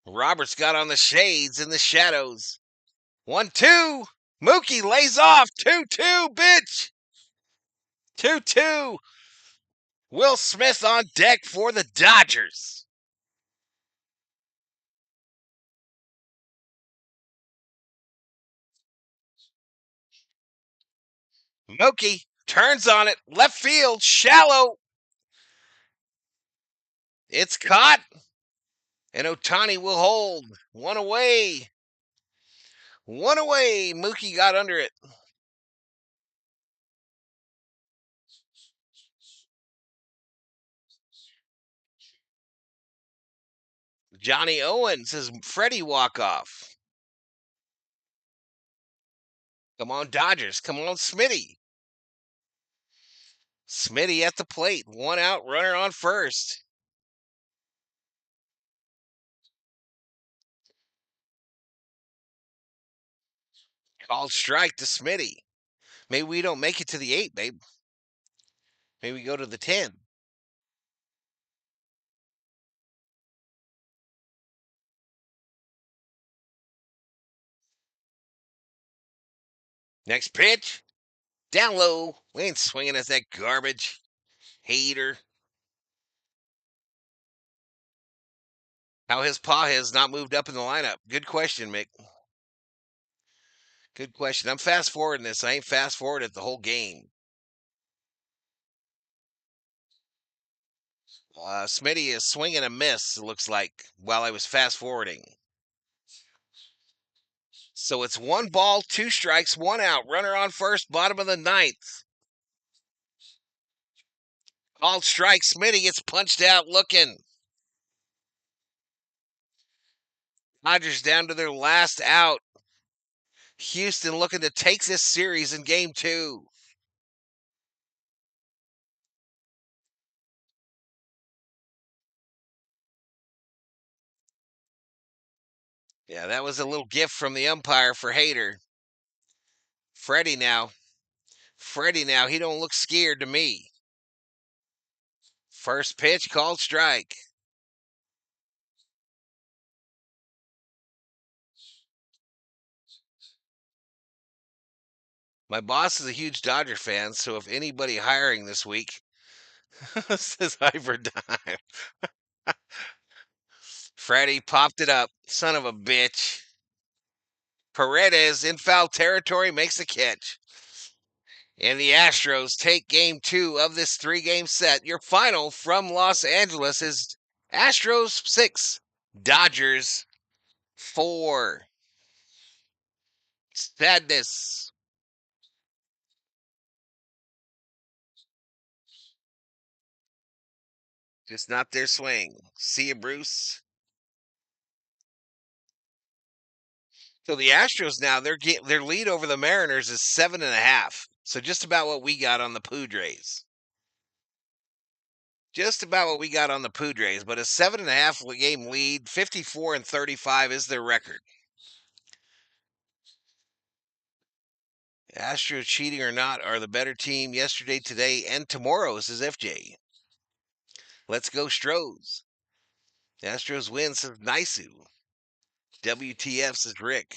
Roberts got on the shades in the shadows. 1-2. Mookie lays off. 2-2, bitch. 2-2. Will Smith on deck for the Dodgers. Mookie turns on it. Left field. Shallow. It's caught. And Otani will hold. 1 away. 1 away. Mookie got under it. Johnny Owens says Freddie walk-off. Come on, Dodgers. Come on, Smitty. Smitty at the plate. 1 out, runner on first. Called strike to Smitty. Maybe we don't make it to the 8, babe. Maybe we go to the 10. Next pitch. Down low. We ain't swinging at that garbage. Hater. How his paw has not moved up in the lineup. Good question, Mick. Good question. I'm fast forwarding this. I ain't fast forwarded the whole game. Smitty is swinging a miss, it looks like, while I was fast forwarding. So it's 1 ball, 2 strikes, 1 out. Runner on first, bottom of the 9th. Called strike. Smitty gets punched out looking. Dodgers down to their last out. Houston looking to take this series in game 2. Yeah, that was a little gift from the umpire for Hater. Freddie now. He don't look scared to me. First pitch called strike. My boss is a huge Dodger fan, so if anybody hiring this week says hyperdime. Freddie popped it up. Son of a bitch. Paredes in foul territory makes the catch. And the Astros take game 2 of this 3-game set. Your final from Los Angeles is Astros 6, Dodgers 4. Sadness. Just not their swing. See you, Bruce. So the Astros now, their lead over the Mariners is 7.5. So just about what we got on the Padres. Just about what we got on the Padres, but a 7.5 game lead, 54-35 is their record. Astros, cheating or not, are the better team yesterday, today, and tomorrow, says FJ. Let's go, Stros. Astros win, says Nisu. WTF, says Rick.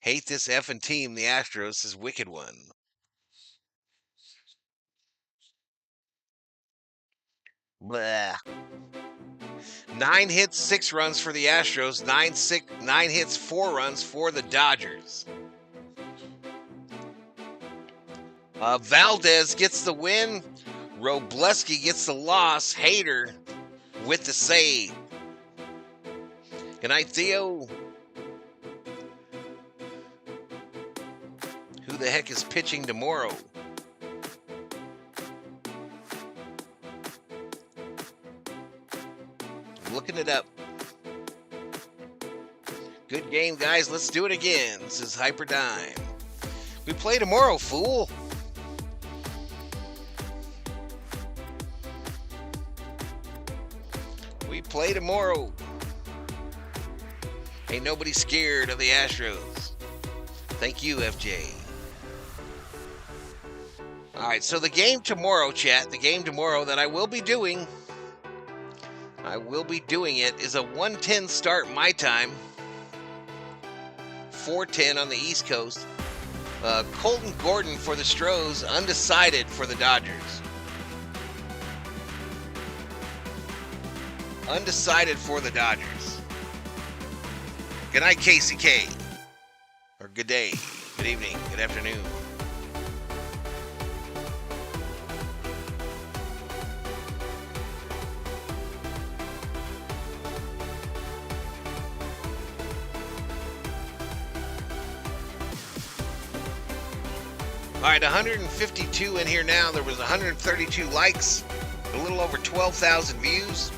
Hate this effing team, the Astros, is wicked one. Blah. 9 hits, 6 runs for the Astros. 9 hits, 4 runs for the Dodgers. Valdez gets the win. Robleski gets the loss. Hader with the save. Good night, Theo. Who the heck is pitching tomorrow? Looking it up. Good game, guys. Let's do it again. This is Hyperdime. We play tomorrow, fool. We play tomorrow. Ain't nobody scared of the Astros. Thank you, FJ. All right, so the game tomorrow, chat, the game tomorrow that I will be doing it is a 1:10 start my time, 4:10 on the East Coast. Colton Gordon for the Stros, undecided for the Dodgers. Undecided for the Dodgers. Good night, KCK. Or good day, good evening, good afternoon. All right, 152 in here now. There was 132 likes, a little over 12,000 views.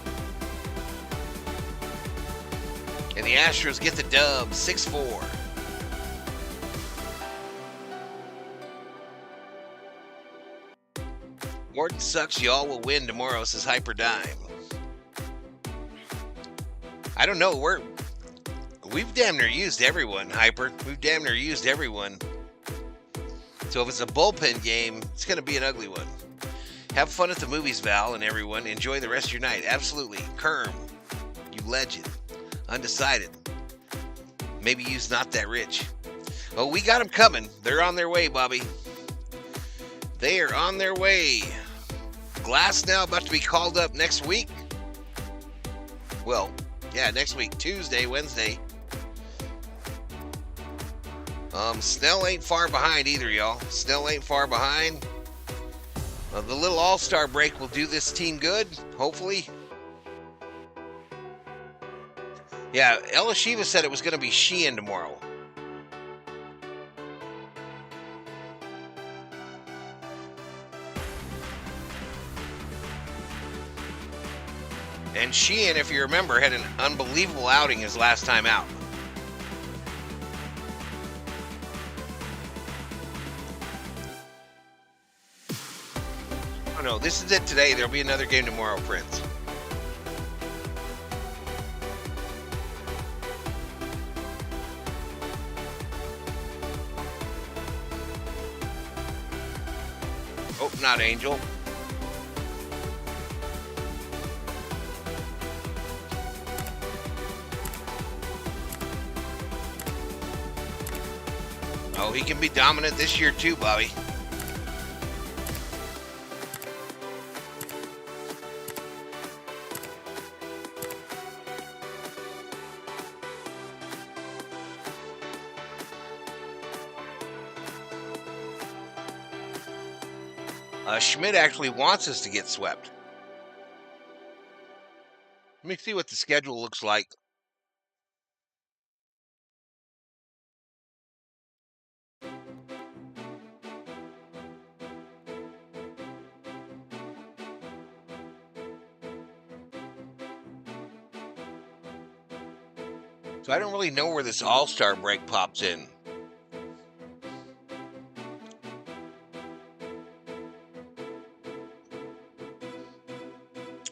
And the Astros get the dub, 6-4. Gordon sucks. Y'all will win tomorrow, says Hyperdime. I don't know. We've damn near used everyone, Hyper. We've damn near used everyone. So if it's a bullpen game, it's going to be an ugly one. Have fun at the movies, Val, and everyone. Enjoy the rest of your night. Absolutely. Kerm, you legend. Undecided. Maybe you's not that rich. Well, we got them coming. They're on their way, Bobby. They are on their way. Glass now about to be called up next week. Well, yeah, next week. Tuesday, Wednesday. Snell ain't far behind either, y'all. Snell ain't far behind. The little all-star break will do this team good, hopefully. Yeah, Ella Shiva said it was going to be Sheehan tomorrow. And Sheehan, if you remember, had an unbelievable outing his last time out. Oh no, this is it today. There'll be another game tomorrow, friends. Oh, not Angel. Oh, he can be dominant this year too, Bobby. Schmidt actually wants us to get swept. Let me see what the schedule looks like. So I don't really know where this all-star break pops in.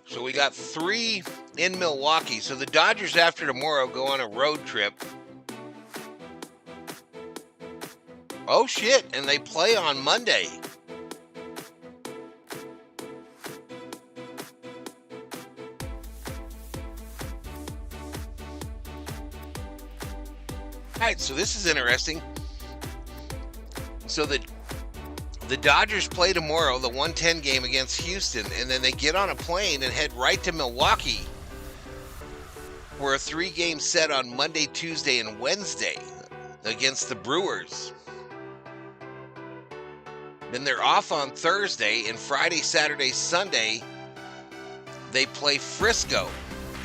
So we got 3 in Milwaukee. So the Dodgers after tomorrow go on a road trip. Oh shit, and they play on Monday. All right, so this is interesting. So the Dodgers play tomorrow, the 1:10 game against Houston, and then they get on a plane and head right to Milwaukee for a 3-game set on Monday, Tuesday, and Wednesday against the Brewers. Then they're off on Thursday, and Friday, Saturday, Sunday, they play Frisco,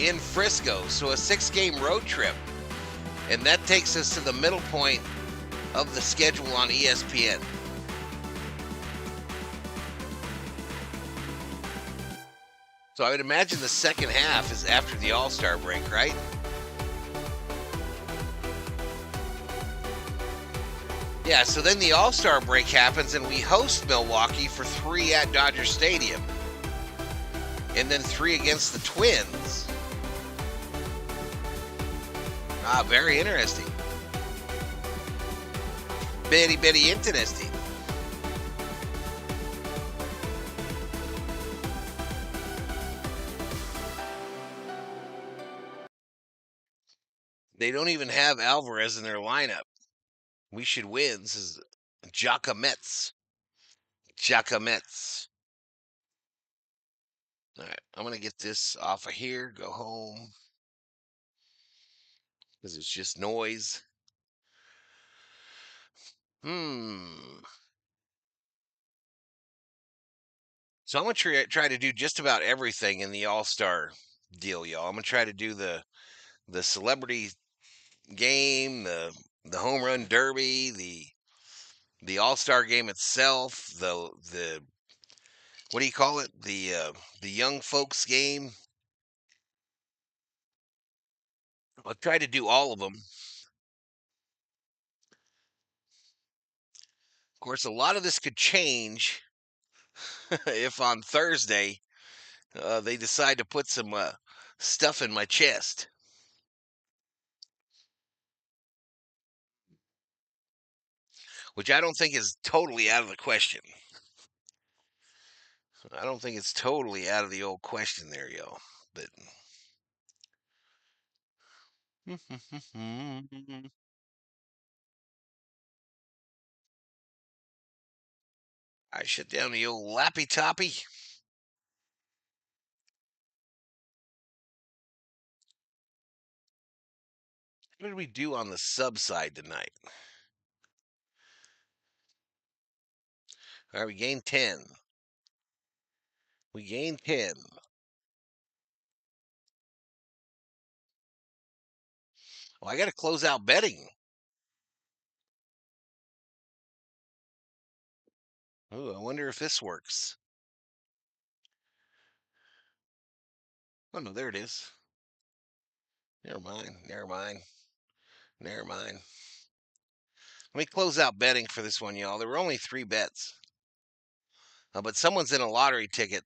in Frisco. So a 6-game road trip. And that takes us to the middle point of the schedule on ESPN. So I would imagine the second half is after the All-Star break, right? Yeah, so then the All-Star break happens and we host Milwaukee for 3 at Dodger Stadium. And then 3 against the Twins. Very interesting. Very interesting. They don't even have Alvarez in their lineup. We should win. This is Giacometz. All right, I'm going to get this off of here, go home, because it's just noise. So I'm going to try to do just about everything in the All-Star deal, y'all. I'm going to try to do the celebrity game, the home run derby, the All-Star game itself, the what do you call it? The young folks game. I'll try to do all of them. Of course, a lot of this could change if on Thursday they decide to put some stuff in my chest. Which I don't think is totally out of the question. I don't think it's totally out of the old question there, y'all. But I shut down the old lappy toppy. What did we do on the sub side tonight? All right, we gained 10. We gained 10. Well, I got to close out betting. Ooh, I wonder if this works. Oh, no, there it is. Never mind. Let me close out betting for this one, y'all. There were only 3 bets. But someone's in a lottery ticket.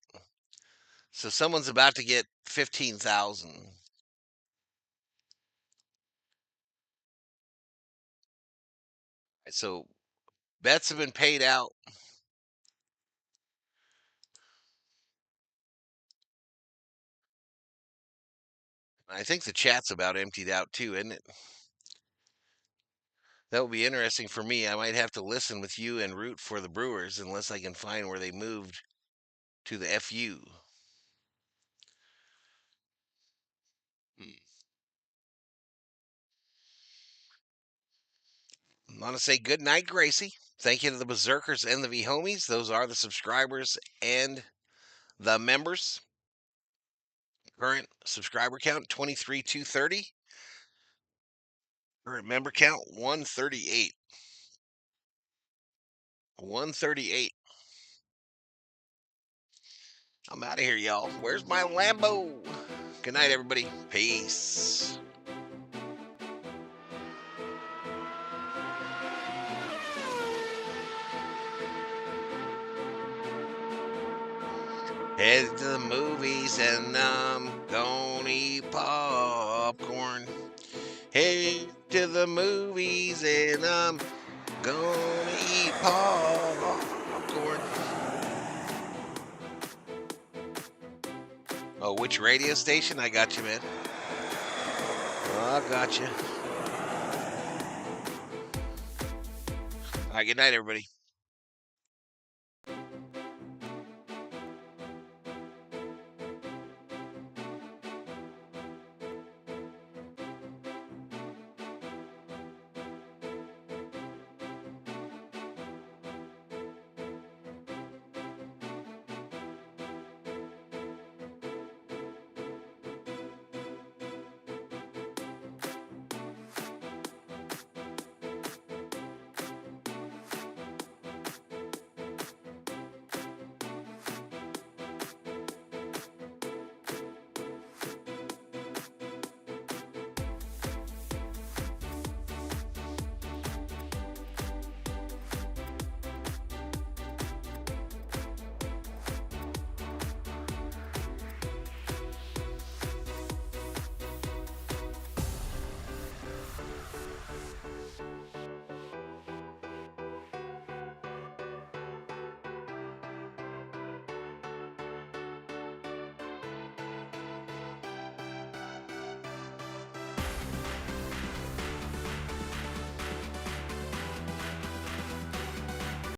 So someone's about to get 15,000. So bets have been paid out. I think the chat's about emptied out too, isn't it? That would be interesting for me. I might have to listen with you and root for the Brewers unless I can find where they moved to the FU. I want to say good night, Gracie. Thank you to the Berserkers and the V-Homies. Those are the subscribers and the members. Current subscriber count 23,230. Current member count 138. 138. I'm out of here, y'all. Where's my Lambo? Good night, everybody. Peace. Head to the movies and I'm gonna eat popcorn. Head to the movies and I'm gonna eat popcorn. Oh, which radio station? I got you, man. I got you. All right, good night, everybody.